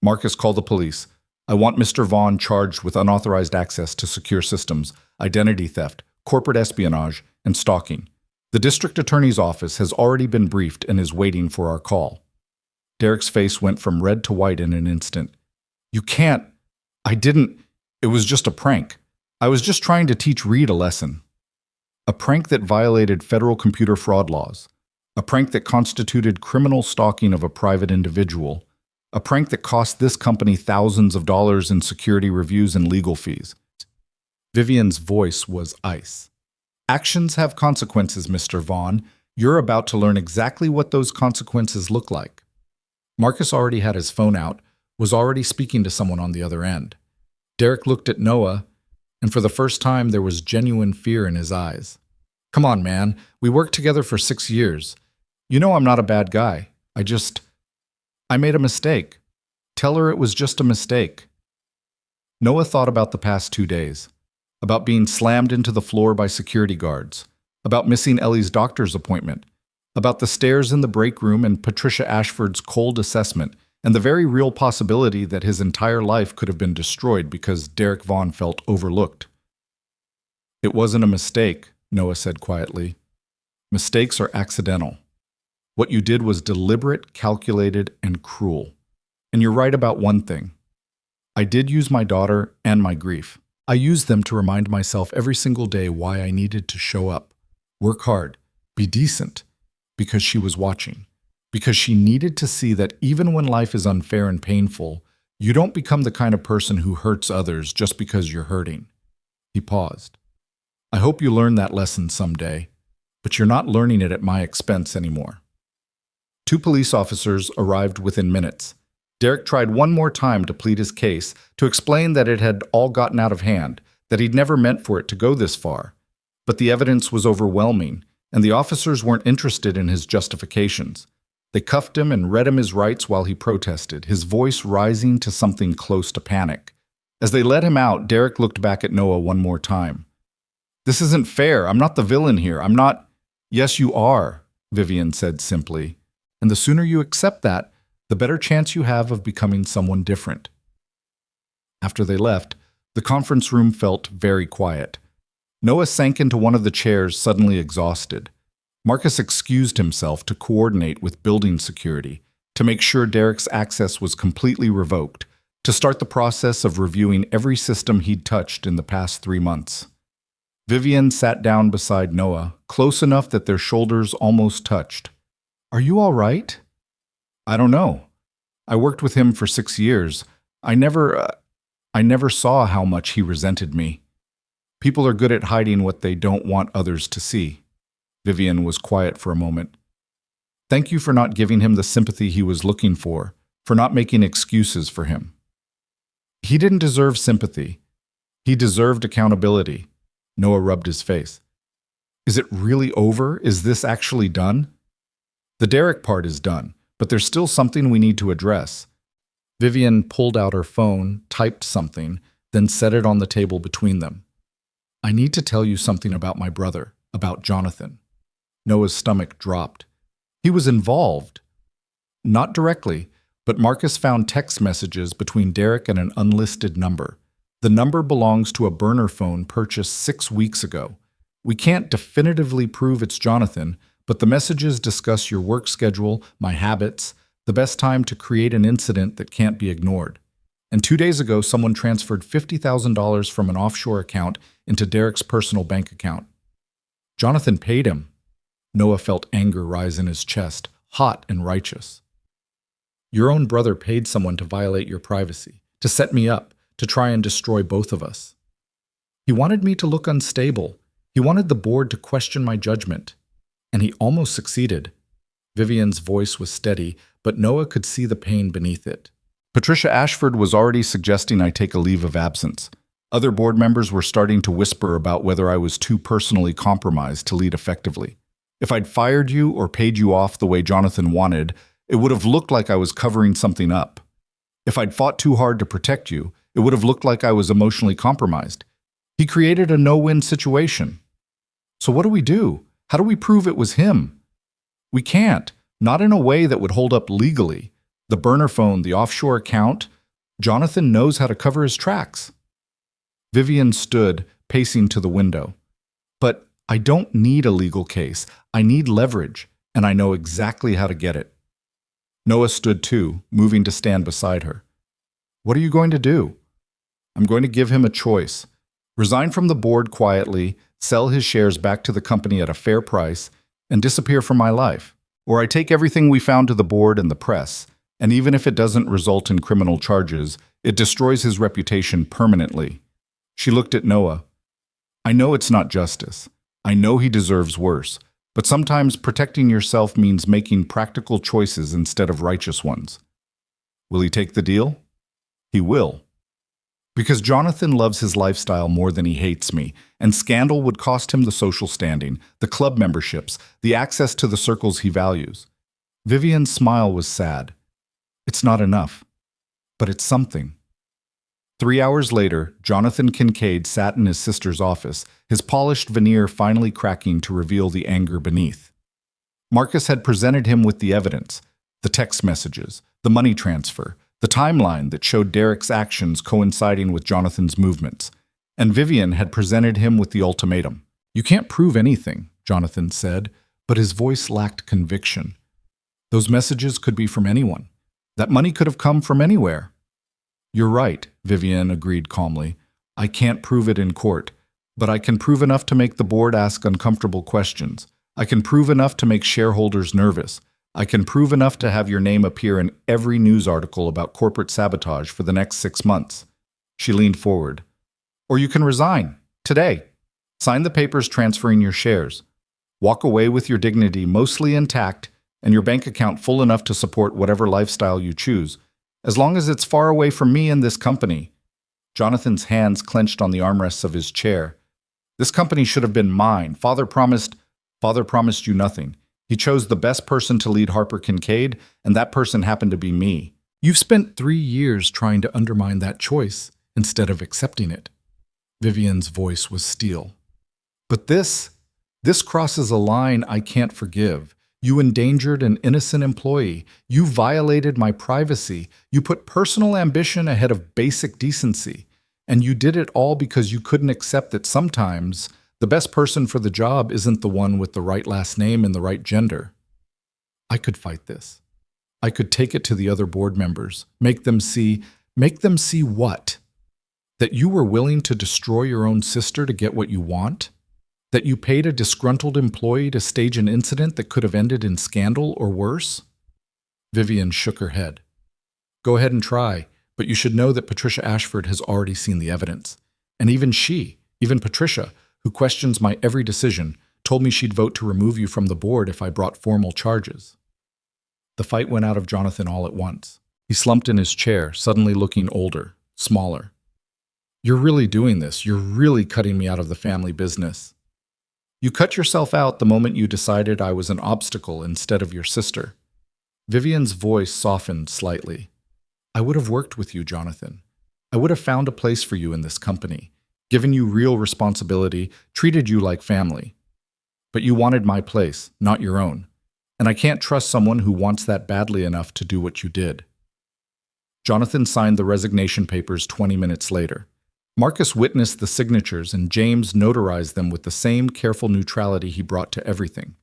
Marcus, call the police. I want Mr. Vaughn charged with unauthorized access to secure systems, identity theft, corporate espionage, and stalking. The district attorney's office has already been briefed and is waiting for our call. Derek's face went from red to white in an instant. You can't. I didn't. It was just a prank. I was just trying to teach Reed a lesson. A prank that violated federal computer fraud laws. A prank that constituted criminal stalking of a private individual. A prank that cost this company thousands of dollars in security reviews and legal fees. Vivian's voice was ice. Actions have consequences, Mr. Vaughn. You're about to learn exactly what those consequences look like. Marcus already had his phone out, was already speaking to someone on the other end. Derek looked at Noah, and for the first time there was genuine fear in his eyes. Come on, man. We worked together for 6 years. You know I'm not a bad guy. I made a mistake. Tell her it was just a mistake. Noah thought about the past 2 days. About being slammed into the floor by security guards. About missing Ellie's doctor's appointment. About the stairs in the break room and Patricia Ashford's cold assessment, and the very real possibility that his entire life could have been destroyed because Derek Vaughn felt overlooked. It wasn't a mistake, Noah said quietly. Mistakes are accidental. What you did was deliberate, calculated, and cruel. And you're right about one thing. I did use my daughter and my grief. I used them to remind myself every single day why I needed to show up, work hard, be decent, because she was watching. Because she needed to see that even when life is unfair and painful, you don't become the kind of person who hurts others just because you're hurting. He paused. I hope you learn that lesson someday, but you're not learning it at my expense anymore. 2 police officers arrived within minutes. Derek tried one more time to plead his case, to explain that it had all gotten out of hand, that he'd never meant for it to go this far. But the evidence was overwhelming, and the officers weren't interested in his justifications. They cuffed him and read him his rights while he protested, his voice rising to something close to panic. As they let him out, Derek looked back at Noah one more time. This isn't fair. I'm not the villain here. I'm not— Yes, you are, Vivian said simply. And the sooner you accept that, the better chance you have of becoming someone different. After they left, the conference room felt very quiet. Noah sank into one of the chairs, suddenly exhausted. Marcus excused himself to coordinate with building security, to make sure Derek's access was completely revoked, to start the process of reviewing every system he'd touched in the past 3 months. Vivian sat down beside Noah, close enough that their shoulders almost touched. Are you all right? I don't know. I worked with him for 6 years. I never saw how much he resented me. People are good at hiding what they don't want others to see. Vivian was quiet for a moment. Thank you for not giving him the sympathy he was looking for not making excuses for him. He didn't deserve sympathy. He deserved accountability. Noah rubbed his face. Is it really over? Is this actually done? The Derek part is done, but there's still something we need to address. Vivian pulled out her phone, typed something, then set it on the table between them. I need to tell you something about my brother, about Jonathan. Noah's stomach dropped. He was involved. Not directly, but Marcus found text messages between Derek and an unlisted number. The number belongs to a burner phone purchased 6 weeks ago. We can't definitively prove it's Jonathan, but the messages discuss your work schedule, my habits, the best time to create an incident that can't be ignored. And 2 days ago, someone transferred $50,000 from an offshore account into Derek's personal bank account. Jonathan paid him. Noah felt anger rise in his chest, hot and righteous. Your own brother paid someone to violate your privacy, to set me up, to try and destroy both of us. He wanted me to look unstable. He wanted the board to question my judgment. And he almost succeeded. Vivian's voice was steady, but Noah could see the pain beneath it. Patricia Ashford was already suggesting I take a leave of absence. Other board members were starting to whisper about whether I was too personally compromised to lead effectively. If I'd fired you or paid you off the way Jonathan wanted, it would have looked like I was covering something up. If I'd fought too hard to protect you, it would have looked like I was emotionally compromised. He created a no-win situation. So what do we do? How do we prove it was him? We can't, not in a way that would hold up legally. The burner phone, the offshore account, Jonathan knows how to cover his tracks. Vivian stood, pacing to the window. But I don't need a legal case. I need leverage, and I know exactly how to get it. Noah stood too, moving to stand beside her. What are you going to do? I'm going to give him a choice. Resign from the board quietly, sell his shares back to the company at a fair price, and disappear from my life. Or I take everything we found to the board and the press, and even if it doesn't result in criminal charges, it destroys his reputation permanently. She looked at Noah. I know it's not justice. I know he deserves worse. But sometimes protecting yourself means making practical choices instead of righteous ones. Will he take the deal? He will. Because Jonathan loves his lifestyle more than he hates me, and scandal would cost him the social standing, the club memberships, the access to the circles he values. Vivian's smile was sad. It's not enough, but it's something. 3 hours later, Jonathan Kincaid sat in his sister's office, his polished veneer finally cracking to reveal the anger beneath. Marcus had presented him with the evidence, the text messages, the money transfer, the timeline that showed Derek's actions coinciding with Jonathan's movements. And Vivian had presented him with the ultimatum. You can't prove anything, Jonathan said, but his voice lacked conviction. Those messages could be from anyone. That money could have come from anywhere. You're right, Vivian agreed calmly. I can't prove it in court, but I can prove enough to make the board ask uncomfortable questions. I can prove enough to make shareholders nervous. I can prove enough to have your name appear in every news article about corporate sabotage for the next 6 months. She leaned forward. Or you can resign, today. Sign the papers transferring your shares. Walk away with your dignity mostly intact and your bank account full enough to support whatever lifestyle you choose, as long as it's far away from me and this company. Jonathan's hands clenched on the armrests of his chair. This company should have been mine. Father promised you nothing. He chose the best person to lead Harper Kincaid, and that person happened to be me. You've spent 3 years trying to undermine that choice instead of accepting it. Vivian's voice was steel. But this crosses a line I can't forgive. You endangered an innocent employee. You violated my privacy. You put personal ambition ahead of basic decency. And you did it all because you couldn't accept that sometimes the best person for the job isn't the one with the right last name and the right gender. I could fight this. I could take it to the other board members, make them see what? That you were willing to destroy your own sister to get what you want? That you paid a disgruntled employee to stage an incident that could have ended in scandal or worse? Vivian shook her head. Go ahead and try, but you should know that Patricia Ashford has already seen the evidence. And even Patricia, who questions my every decision, told me she'd vote to remove you from the board if I brought formal charges. The fight went out of Jonathan all at once. He slumped in his chair, suddenly looking older, smaller. You're really doing this. You're really cutting me out of the family business. You cut yourself out the moment you decided I was an obstacle instead of your sister. Vivian's voice softened slightly. I would have worked with you, Jonathan. I would have found a place for you in this company, given you real responsibility, treated you like family. But you wanted my place, not your own. And I can't trust someone who wants that badly enough to do what you did. Jonathan signed the resignation papers 20 minutes later. Marcus witnessed the signatures and James notarized them with the same careful neutrality he brought to everything.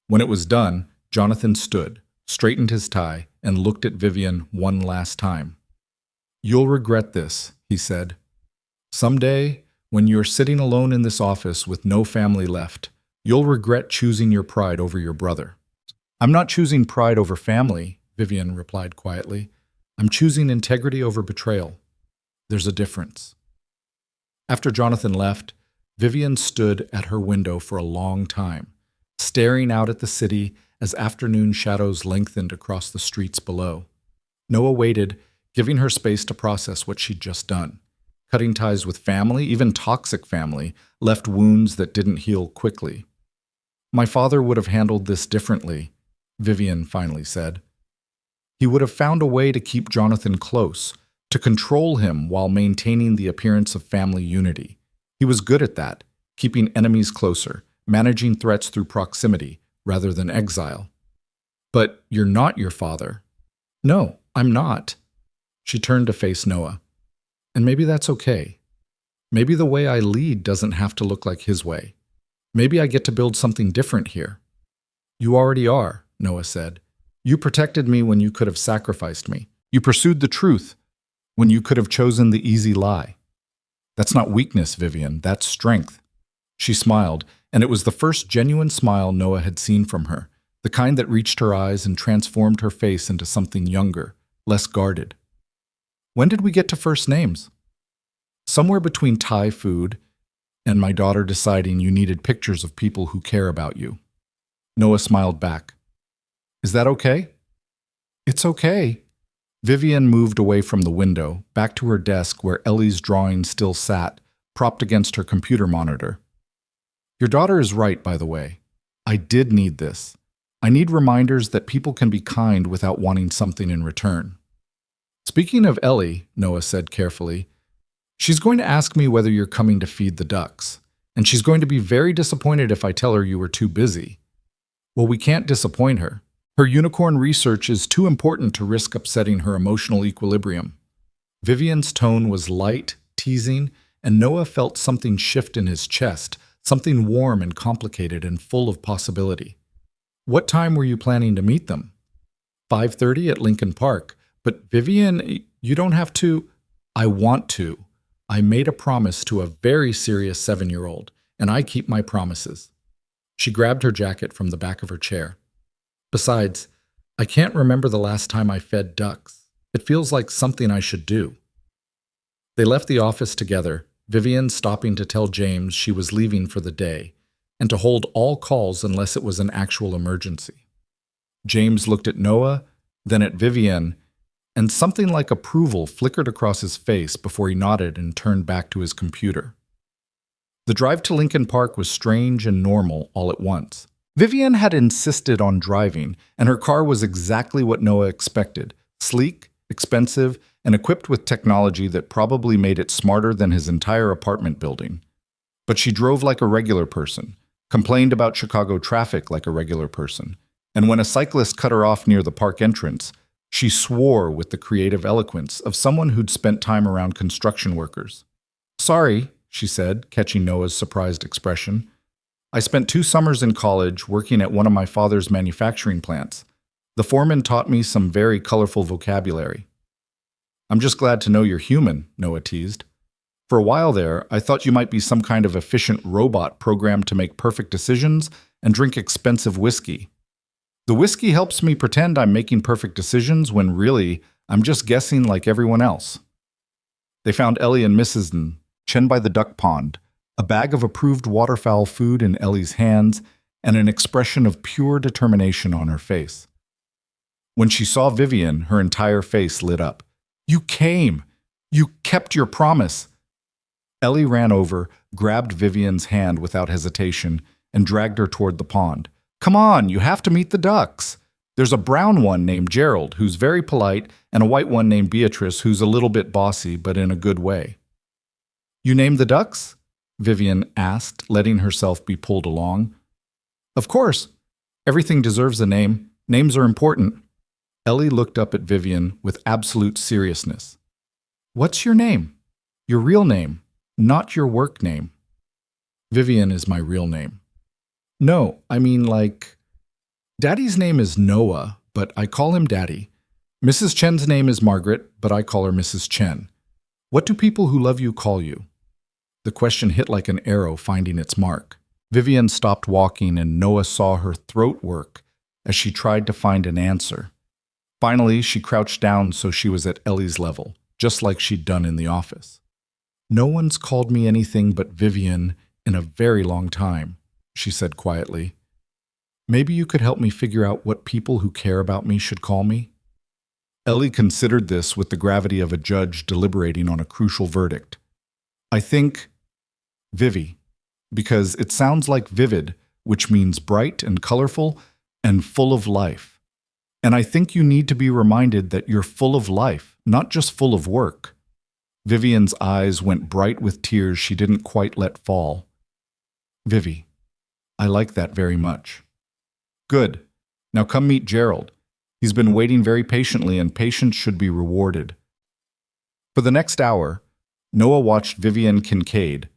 When it was done, Jonathan stood, straightened his tie, and looked at Vivian one last time. "You'll regret this," he said. "Someday, when you're sitting alone in this office with no family left, you'll regret choosing your pride over your brother." "I'm not choosing pride over family," Vivian replied quietly. "I'm choosing integrity over betrayal. There's a difference." After Jonathan left, Vivian stood at her window for a long time, staring out at the city as afternoon shadows lengthened across the streets below. Noah waited, giving her space to process what she'd just done. Cutting ties with family, even toxic family, left wounds that didn't heal quickly. "My father would have handled this differently," Vivian finally said. "He would have found a way to keep Jonathan close, to control him while maintaining the appearance of family unity. He was good at that, keeping enemies closer, managing threats through proximity rather than exile." "But you're not your father." "No, I'm not." She turned to face Noah. "And maybe that's okay. Maybe the way I lead doesn't have to look like his way. Maybe I get to build something different here." "You already are," Noah said. "You protected me when you could have sacrificed me. You pursued the truth when you could have chosen the easy lie. That's not weakness, Vivian, that's strength." She smiled, and it was the first genuine smile Noah had seen from her, the kind that reached her eyes and transformed her face into something younger, less guarded. "When did we get to first names?" "Somewhere between Thai food and my daughter deciding you needed pictures of people who care about you." Noah smiled back. "Is that okay?" "It's okay." Vivian moved away from the window, back to her desk where Ellie's drawing still sat, propped against her computer monitor. "Your daughter is right, by the way. I did need this. I need reminders that people can be kind without wanting something in return." "Speaking of Ellie," Noah said carefully, "she's going to ask me whether you're coming to feed the ducks, and she's going to be very disappointed if I tell her you were too busy." "Well, we can't disappoint her. Her unicorn research is too important to risk upsetting her emotional equilibrium." Vivian's tone was light, teasing, and Noah felt something shift in his chest, something warm and complicated and full of possibility. "What time were you planning to meet them?" 5:30 at Lincoln Park. "But Vivian, you don't have to." "I want to. I made a promise to a very serious 7-year-old, and I keep my promises." She grabbed her jacket from the back of her chair. "Besides, I can't remember the last time I fed ducks. It feels like something I should do." They left the office together, Vivian stopping to tell James she was leaving for the day, and to hold all calls unless it was an actual emergency. James looked at Noah, then at Vivian, and something like approval flickered across his face before he nodded and turned back to his computer. The drive to Lincoln Park was strange and normal all at once. Vivian had insisted on driving, and her car was exactly what Noah expected: sleek, expensive, and equipped with technology that probably made it smarter than his entire apartment building. But she drove like a regular person, complained about Chicago traffic like a regular person, and when a cyclist cut her off near the park entrance, she swore with the creative eloquence of someone who'd spent time around construction workers. "Sorry," she said, catching Noah's surprised expression. "I spent 2 summers in college working at one of my father's manufacturing plants. The foreman taught me some very colorful vocabulary." "I'm just glad to know you're human," Noah teased. "For a while there, I thought you might be some kind of efficient robot programmed to make perfect decisions and drink expensive whiskey. The whiskey helps me pretend I'm making perfect decisions when really, I'm just guessing like everyone else." They found Ellie and Mrs. N, Chen by the duck pond, a bag of approved waterfowl food in Ellie's hands, and an expression of pure determination on her face. When she saw Vivian, her entire face lit up. "You came! You kept your promise!" Ellie ran over, grabbed Vivian's hand without hesitation, and dragged her toward the pond. "Come on, you have to meet the ducks. There's a brown one named Gerald, who's very polite, and a white one named Beatrice, who's a little bit bossy, but in a good way." "You named the ducks?" Vivian asked, letting herself be pulled along. "Of course. Everything deserves a name. Names are important. Ellie looked up at Vivian with absolute seriousness. What's your name? Your real name, not your work name. Vivian is my real name. No, I mean like, Daddy's name is Noah, but I call him Daddy. Mrs. Chen's name is Margaret, but I call her Mrs. Chen. What do people who love you call you? The question hit like an arrow finding its mark. Vivian stopped walking and Noah saw her throat work as she tried to find an answer. Finally, she crouched down so she was at Ellie's level, just like she'd done in the office. No one's called me anything but Vivian in a very long time, she said quietly. Maybe you could help me figure out what people who care about me should call me? Ellie considered this with the gravity of a judge deliberating on a crucial verdict. I think Vivi, because it sounds like vivid, which means bright and colorful and full of life. And I think you need to be reminded that you're full of life, not just full of work. Vivian's eyes went bright with tears she didn't quite let fall. Vivi, I like that very much. Good. Now come meet Gerald. He's been waiting very patiently, and patience should be rewarded. For the next hour, Noah watched Vivian Kincaid,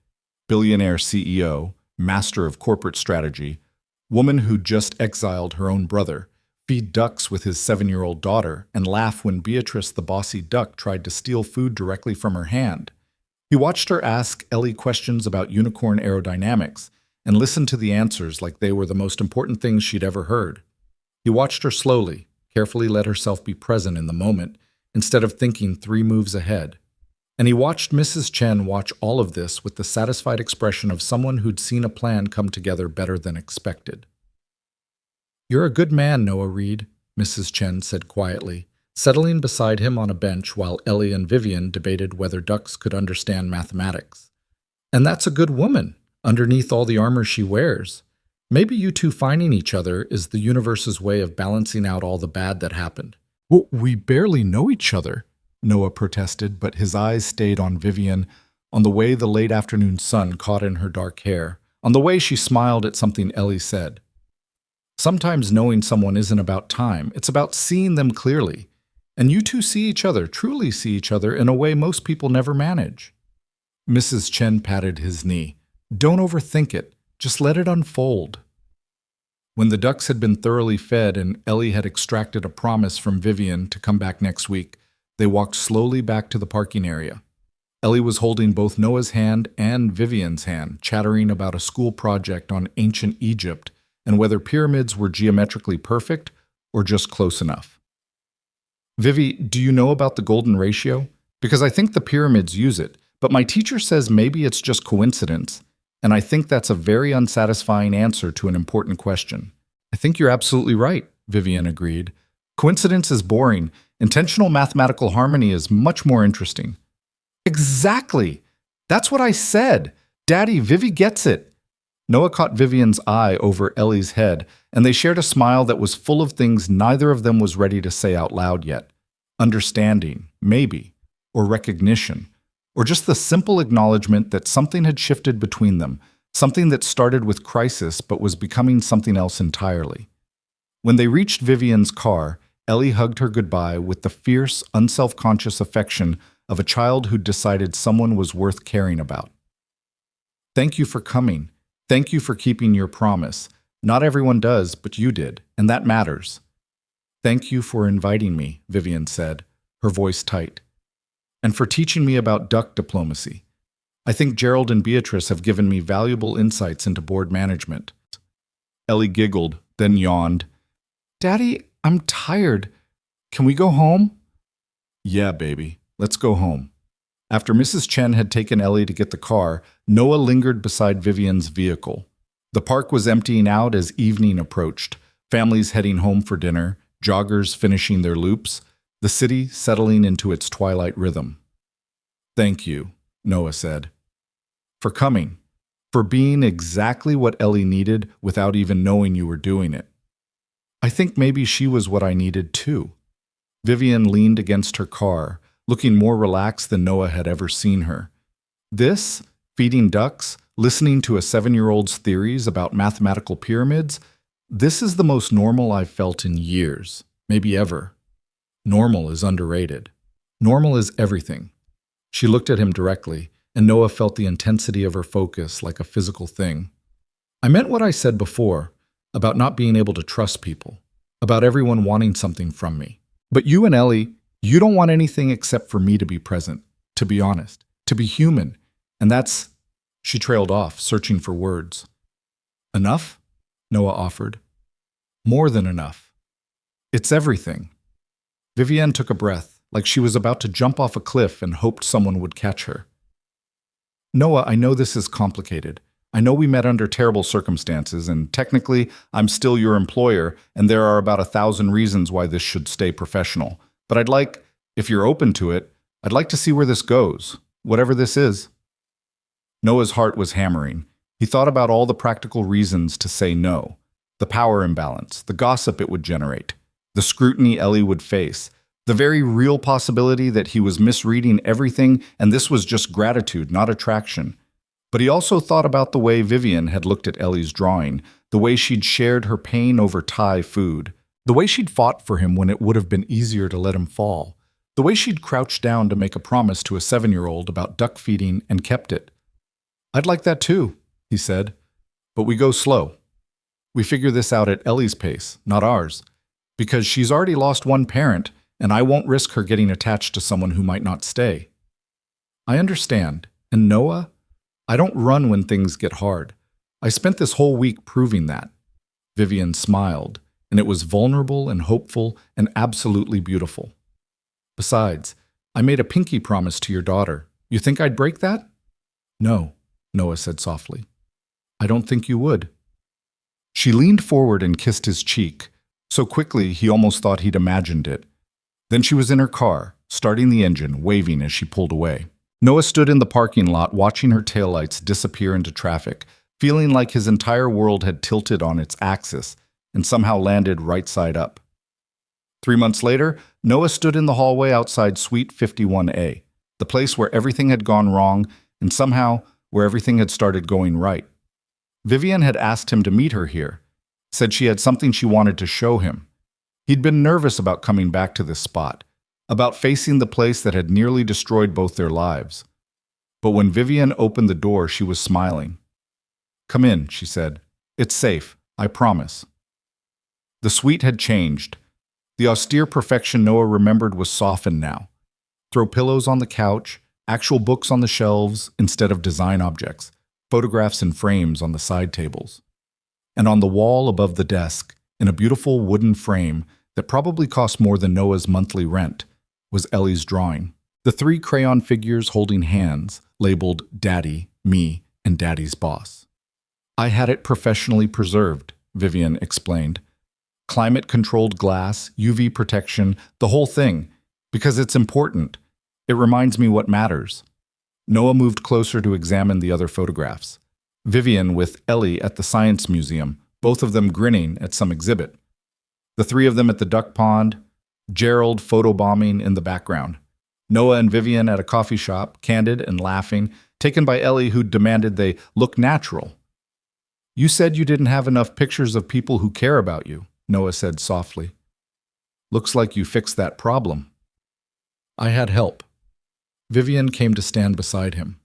billionaire CEO, master of corporate strategy, woman who just exiled her own brother, feed ducks with his 7-year-old daughter, and laugh when Beatrice the bossy duck tried to steal food directly from her hand. He watched her ask Ellie questions about unicorn aerodynamics and listened to the answers like they were the most important things she'd ever heard. He watched her slowly, carefully let herself be present in the moment instead of thinking 3 moves ahead. And he watched Mrs. Chen watch all of this with the satisfied expression of someone who'd seen a plan come together better than expected. You're a good man, Noah Reed, Mrs. Chen said quietly, settling beside him on a bench while Ellie and Vivian debated whether ducks could understand mathematics. And that's a good woman, underneath all the armor she wears. Maybe you two finding each other is the universe's way of balancing out all the bad that happened. Well, we barely know each other, Noah protested, but his eyes stayed on Vivian, on the way the late afternoon sun caught in her dark hair, on the way she smiled at something Ellie said. Sometimes knowing someone isn't about time, it's about seeing them clearly. And you two see each other, truly see each other, in a way most people never manage. Mrs. Chen patted his knee. Don't overthink it. Just let it unfold. When the ducks had been thoroughly fed and Ellie had extracted a promise from Vivian to come back next week, they walked slowly back to the parking area. Ellie was holding both Noah's hand and Vivian's hand, chattering about a school project on ancient Egypt and whether pyramids were geometrically perfect or just close enough. Vivi, do you know about the golden ratio? Because I think the pyramids use it, but my teacher says maybe it's just coincidence. And I think that's a very unsatisfying answer to an important question. I think you're absolutely right, Vivian agreed. Coincidence is boring. Intentional mathematical harmony is much more interesting. Exactly! That's what I said! Daddy, Vivi gets it! Noah caught Vivian's eye over Ellie's head, and they shared a smile that was full of things neither of them was ready to say out loud yet. Understanding, maybe, or recognition. Or just the simple acknowledgement that something had shifted between them, something that started with crisis but was becoming something else entirely. When they reached Vivian's car, Ellie hugged her goodbye with the fierce, unself-conscious affection of a child who'd decided someone was worth caring about. Thank you for coming. Thank you for keeping your promise. Not everyone does, but you did, and that matters. Thank you for inviting me, Vivian said, her voice tight. And for teaching me about duck diplomacy. I think Gerald and Beatrice have given me valuable insights into board management. Ellie giggled, then yawned. Daddy, I'm tired. Can we go home? Yeah, baby. Let's go home. After Mrs. Chen had taken Ellie to get the car, Noah lingered beside Vivian's vehicle. The park was emptying out as evening approached, families heading home for dinner, joggers finishing their loops, the city settling into its twilight rhythm. Thank you, Noah said, for coming, for being exactly what Ellie needed without even knowing you were doing it. I think maybe she was what I needed too. Vivian leaned against her car, looking more relaxed than Noah had ever seen her. This, feeding ducks, listening to a 7-year-old's theories about mathematical pyramids, This is the most normal I've felt in years, maybe ever. Normal is underrated. Normal is everything. She looked at him directly, and Noah felt the intensity of her focus like a physical thing. I meant what I said before, about not being able to trust people, about everyone wanting something from me. But you and Ellie, you don't want anything except for me to be present, to be honest, to be human. And that's... She trailed off, searching for words. Enough? Noah offered. More than enough. It's everything. Vivienne took a breath, like she was about to jump off a cliff and hoped someone would catch her. Noah, I know this is complicated. I know we met under terrible circumstances, and technically, I'm still your employer, and there are about 1,000 reasons why this should stay professional. But I'd like, if you're open to it, I'd like to see where this goes, whatever this is. Noah's heart was hammering. He thought about all the practical reasons to say no. The power imbalance, the gossip it would generate, the scrutiny Ellie would face, the very real possibility that he was misreading everything and this was just gratitude, not attraction. But he also thought about the way Vivienne had looked at Ellie's drawing, the way she'd shared her pain over Thai food, the way she'd fought for him when it would have been easier to let him fall, the way she'd crouched down to make a promise to a 7-year-old about duck feeding and kept it. I'd like that too, he said, but we go slow. We figure this out at Ellie's pace, not ours, because she's already lost one parent, and I won't risk her getting attached to someone who might not stay. I understand, and Noah, I don't run when things get hard. I spent this whole week proving that. Vivienne smiled, and it was vulnerable and hopeful and absolutely beautiful. Besides, I made a pinky promise to your daughter. You think I'd break that? No, Noah said softly. I don't think you would. She leaned forward and kissed his cheek, so quickly he almost thought he'd imagined it. Then she was in her car, starting the engine, waving as she pulled away. Noah stood in the parking lot watching her taillights disappear into traffic, feeling like his entire world had tilted on its axis and somehow landed right side up. 3 months later, Noah stood in the hallway outside Suite 51A, the place where everything had gone wrong and somehow where everything had started going right. Vivienne had asked him to meet her here, said she had something she wanted to show him. He'd been nervous about coming back to this spot, about facing the place that had nearly destroyed both their lives. But when Vivienne opened the door, she was smiling. Come in, she said. It's safe, I promise. The suite had changed. The austere perfection Noah remembered was softened now. Throw pillows on the couch, actual books on the shelves instead of design objects, photographs in frames on the side tables. And on the wall above the desk, in a beautiful wooden frame that probably cost more than Noah's monthly rent, was Ellie's drawing. The 3 crayon figures holding hands, labeled Daddy, Me, and Daddy's Boss. I had it professionally preserved, Vivienne explained. Climate-controlled glass, UV protection, the whole thing, because it's important. It reminds me what matters. Noah moved closer to examine the other photographs. Vivienne with Ellie at the Science Museum, both of them grinning at some exhibit. The 3 of them at the duck pond, Gerald photobombing in the background. Noah and Vivienne at a coffee shop, candid and laughing, taken by Ellie who demanded they look natural. You said you didn't have enough pictures of people who care about you, Noah said softly. Looks like you fixed that problem. I had help. Vivienne came to stand beside him.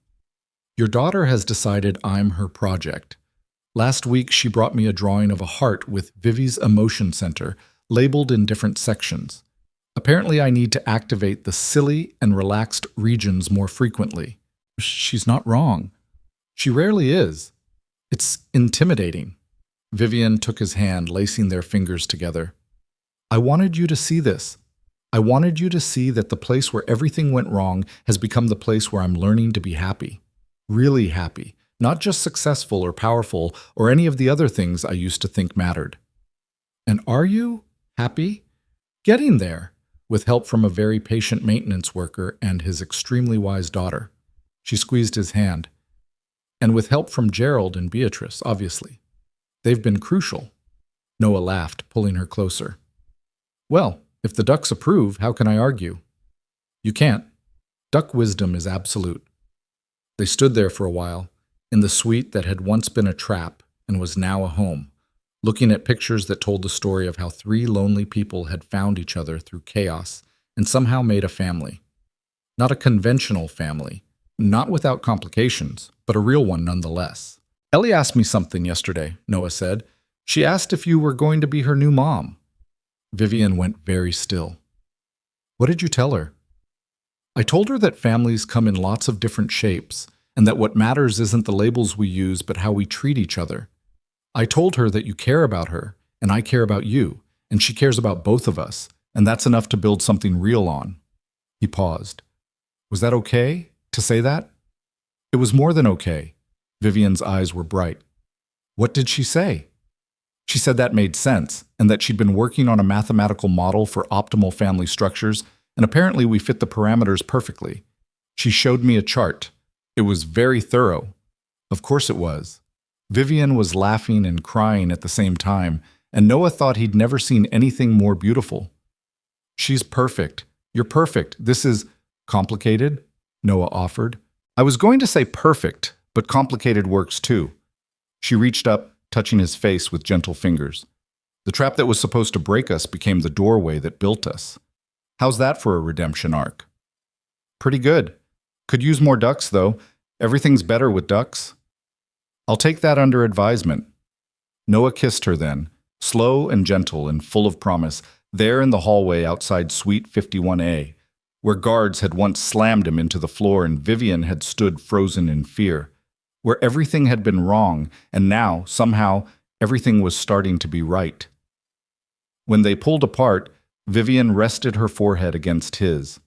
Your daughter has decided I'm her project. Last week she brought me a drawing of a heart with Vivi's emotion center, labeled in different sections. Apparently I need to activate the silly and relaxed regions more frequently. She's not wrong. She rarely is. It's intimidating. Vivienne took his hand, lacing their fingers together. I wanted you to see this. I wanted you to see that the place where everything went wrong has become the place where I'm learning to be happy. Really happy. Not just successful or powerful or any of the other things I used to think mattered. And are you happy? Getting there, with help from a very patient maintenance worker and his extremely wise daughter. She squeezed his hand. And with help from Gerald and Beatrice, obviously. They've been crucial. Noah laughed, pulling her closer. Well, if the ducks approve, how can I argue? You can't. Duck wisdom is absolute. They stood there for a while, in the suite that had once been a trap and was now a home, looking at pictures that told the story of how three lonely people had found each other through chaos and somehow made a family. Not a conventional family, not without complications, but a real one nonetheless. Ellie asked me something yesterday, Noah said. She asked if you were going to be her new mom. Vivian went very still. What did you tell her? I told her that families come in lots of different shapes, and that what matters isn't the labels we use but how we treat each other. I told her that you care about her, and I care about you, and she cares about both of us, and that's enough to build something real on. He paused. Was that okay to say that? It was more than okay. Vivian's eyes were bright. What did she say? She said that made sense, and that she'd been working on a mathematical model for optimal family structures, and apparently we fit the parameters perfectly. She showed me a chart. It was very thorough. Of course it was. Vivian was laughing and crying at the same time, and Noah thought he'd never seen anything more beautiful. She's perfect. You're perfect. This is complicated, Noah offered. I was going to say perfect, but complicated works too. She reached up, touching his face with gentle fingers. The trap that was supposed to break us became the doorway that built us. How's that for a redemption arc? Pretty good. Could use more ducks, though. Everything's better with ducks. I'll take that under advisement. Noah kissed her then, slow and gentle and full of promise, there in the hallway outside Suite 51A, where guards had once slammed him into the floor and Vivian had stood frozen in fear, where everything had been wrong and now, somehow, everything was starting to be right. When they pulled apart, Vivian rested her forehead against his.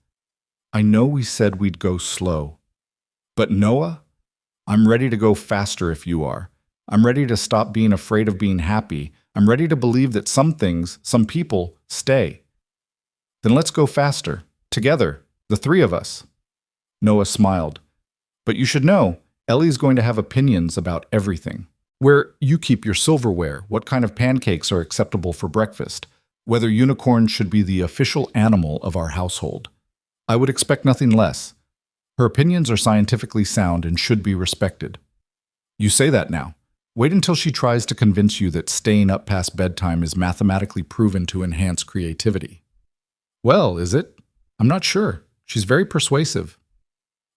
I know we said we'd go slow. But Noah, I'm ready to go faster if you are. I'm ready to stop being afraid of being happy. I'm ready to believe that some things, some people, stay. Then let's go faster. Together, the three of us. Noah smiled. But you should know, Ellie's going to have opinions about everything. Where you keep your silverware, what kind of pancakes are acceptable for breakfast, whether unicorns should be the official animal of our household. I would expect nothing less. Her opinions are scientifically sound and should be respected. You say that now. Wait until she tries to convince you that staying up past bedtime is mathematically proven to enhance creativity. Well, is it? I'm not sure. She's very persuasive.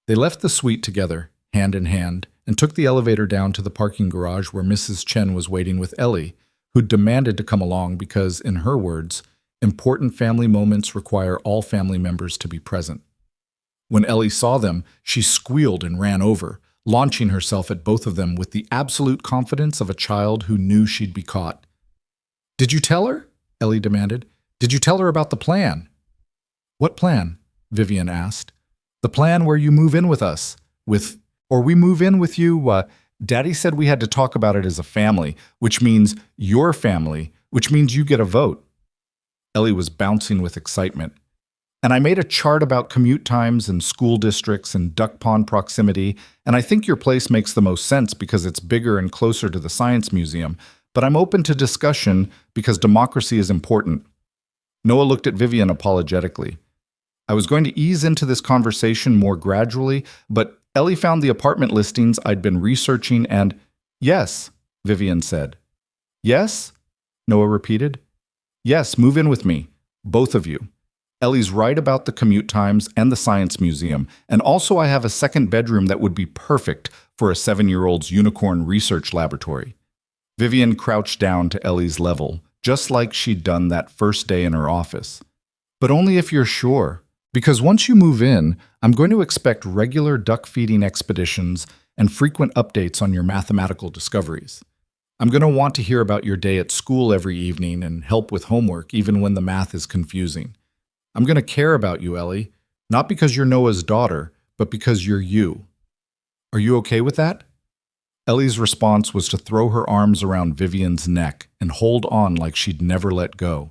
They left the suite together, hand in hand, and took the elevator down to the parking garage where Mrs. Chen was waiting with Ellie, who'd demanded to come along because, in her words, important family moments require all family members to be present. When Ellie saw them, she squealed and ran over, launching herself at both of them with the absolute confidence of a child who knew she'd be caught. Did you tell her? Ellie demanded. Did you tell her about the plan? What plan? Vivian asked. The plan where you move in with us. Or we move in with you. Daddy said we had to talk about it as a family, which means your family, which means you get a vote. Ellie was bouncing with excitement. And I made a chart about commute times and school districts and duck pond proximity, and I think your place makes the most sense because it's bigger and closer to the Science Museum, but I'm open to discussion because democracy is important. Noah looked at Vivian apologetically. I was going to ease into this conversation more gradually, but Ellie found the apartment listings I'd been researching and, yes, Vivian said. Yes? Noah repeated. Yes, move in with me, both of you. Ellie's right about the commute times and the Science Museum, and also I have a second bedroom that would be perfect for a 7-year-old's unicorn research laboratory. Vivian crouched down to Ellie's level, just like she'd done that first day in her office. But only if you're sure, because once you move in, I'm going to expect regular duck feeding expeditions and frequent updates on your mathematical discoveries. I'm going to want to hear about your day at school every evening and help with homework even when the math is confusing. I'm going to care about you, Ellie, not because you're Noah's daughter, but because you're you. Are you okay with that? Ellie's response was to throw her arms around Vivian's neck and hold on like she'd never let go.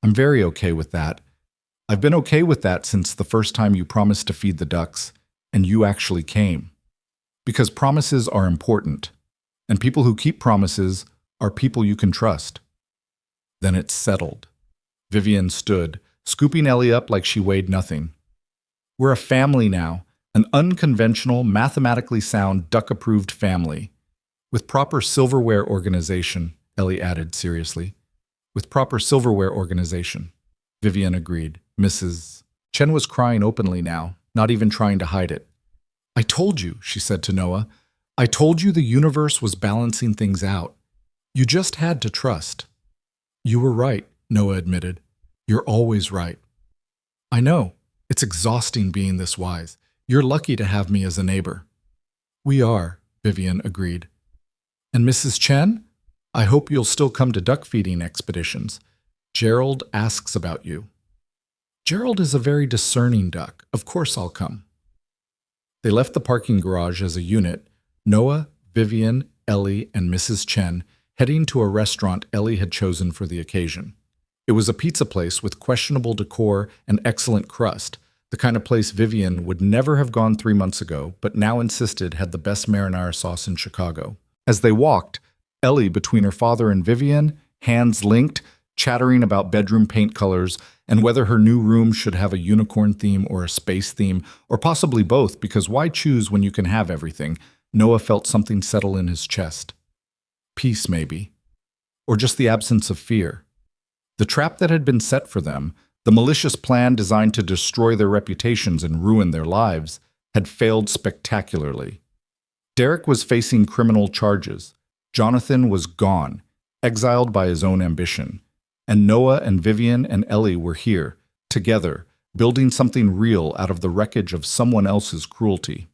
I'm very okay with that. I've been okay with that since the first time you promised to feed the ducks, and you actually came. Because promises are important, and people who keep promises are people you can trust. Then it's settled. Vivian stood, scooping Ellie up like she weighed nothing. We're a family now, an unconventional, mathematically sound, duck-approved family, with proper silverware organization Ellie added seriously. With proper silverware organization. Vivian agreed. Mrs. Chen was crying openly now, not even trying to hide it. I told you, she said to Noah. I told you the universe was balancing things out. You just had to trust. You were right, Noah admitted. You're always right. I know. It's exhausting being this wise. You're lucky to have me as a neighbor. We are, Vivian agreed. And Mrs. Chen? I hope you'll still come to duck feeding expeditions. Gerald asks about you. Gerald is a very discerning duck. Of course I'll come. They left the parking garage as a unit, Noah, Vivian, Ellie, and Mrs. Chen, heading to a restaurant Ellie had chosen for the occasion. It was a pizza place with questionable decor and excellent crust, the kind of place Vivian would never have gone 3 months ago, but now insisted had the best marinara sauce in Chicago. As they walked, Ellie between her father and Vivian, hands linked, chattering about bedroom paint colors and whether her new room should have a unicorn theme or a space theme, or possibly both, because why choose when you can have everything? Noah felt something settle in his chest. Peace, maybe. Or just the absence of fear. The trap that had been set for them, the malicious plan designed to destroy their reputations and ruin their lives, had failed spectacularly. Derek was facing criminal charges. Jonathan was gone, exiled by his own ambition. And Noah and Vivian and Ellie were here, together, building something real out of the wreckage of someone else's cruelty.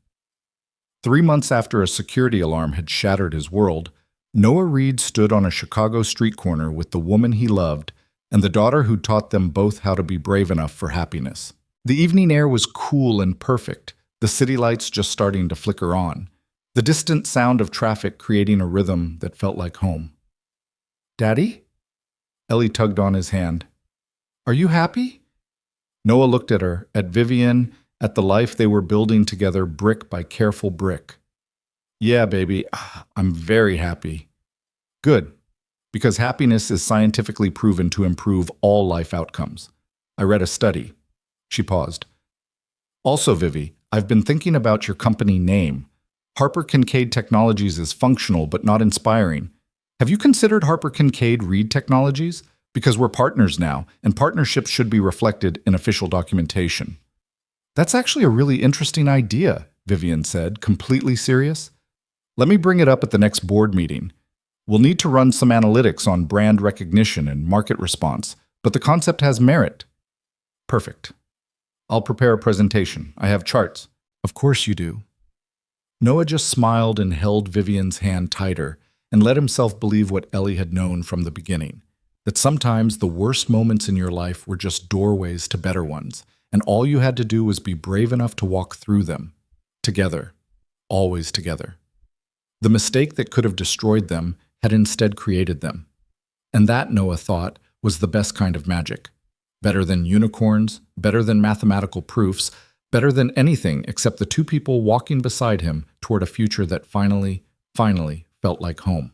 3 months after a security alarm had shattered his world, Noah Reed stood on a Chicago street corner with the woman he loved and the daughter who taught them both how to be brave enough for happiness. The evening air was cool and perfect, the city lights just starting to flicker on, the distant sound of traffic creating a rhythm that felt like home. Daddy? Ellie tugged on his hand. Are you happy? Noah looked at her, at Vivian, at the life they were building together brick by careful brick. Yeah, baby, I'm very happy. Good, because happiness is scientifically proven to improve all life outcomes. I read a study. She paused. Also, Vivi, I've been thinking about your company name. Harper Kincaid Technologies is functional but not inspiring. Have you considered Harper Kincaid Reed Technologies? Because we're partners now, and partnerships should be reflected in official documentation. That's actually a really interesting idea, Vivian said, completely serious. Let me bring it up at the next board meeting. We'll need to run some analytics on brand recognition and market response, but the concept has merit. Perfect. I'll prepare a presentation. I have charts. Of course you do. Noah just smiled and held Vivian's hand tighter and let himself believe what Ellie had known from the beginning, that sometimes the worst moments in your life were just doorways to better ones, and all you had to do was be brave enough to walk through them. Together. Always together. The mistake that could have destroyed them had instead created them. And that, Noah thought, was the best kind of magic. Better than unicorns, better than mathematical proofs, better than anything except the two people walking beside him toward a future that finally felt like home.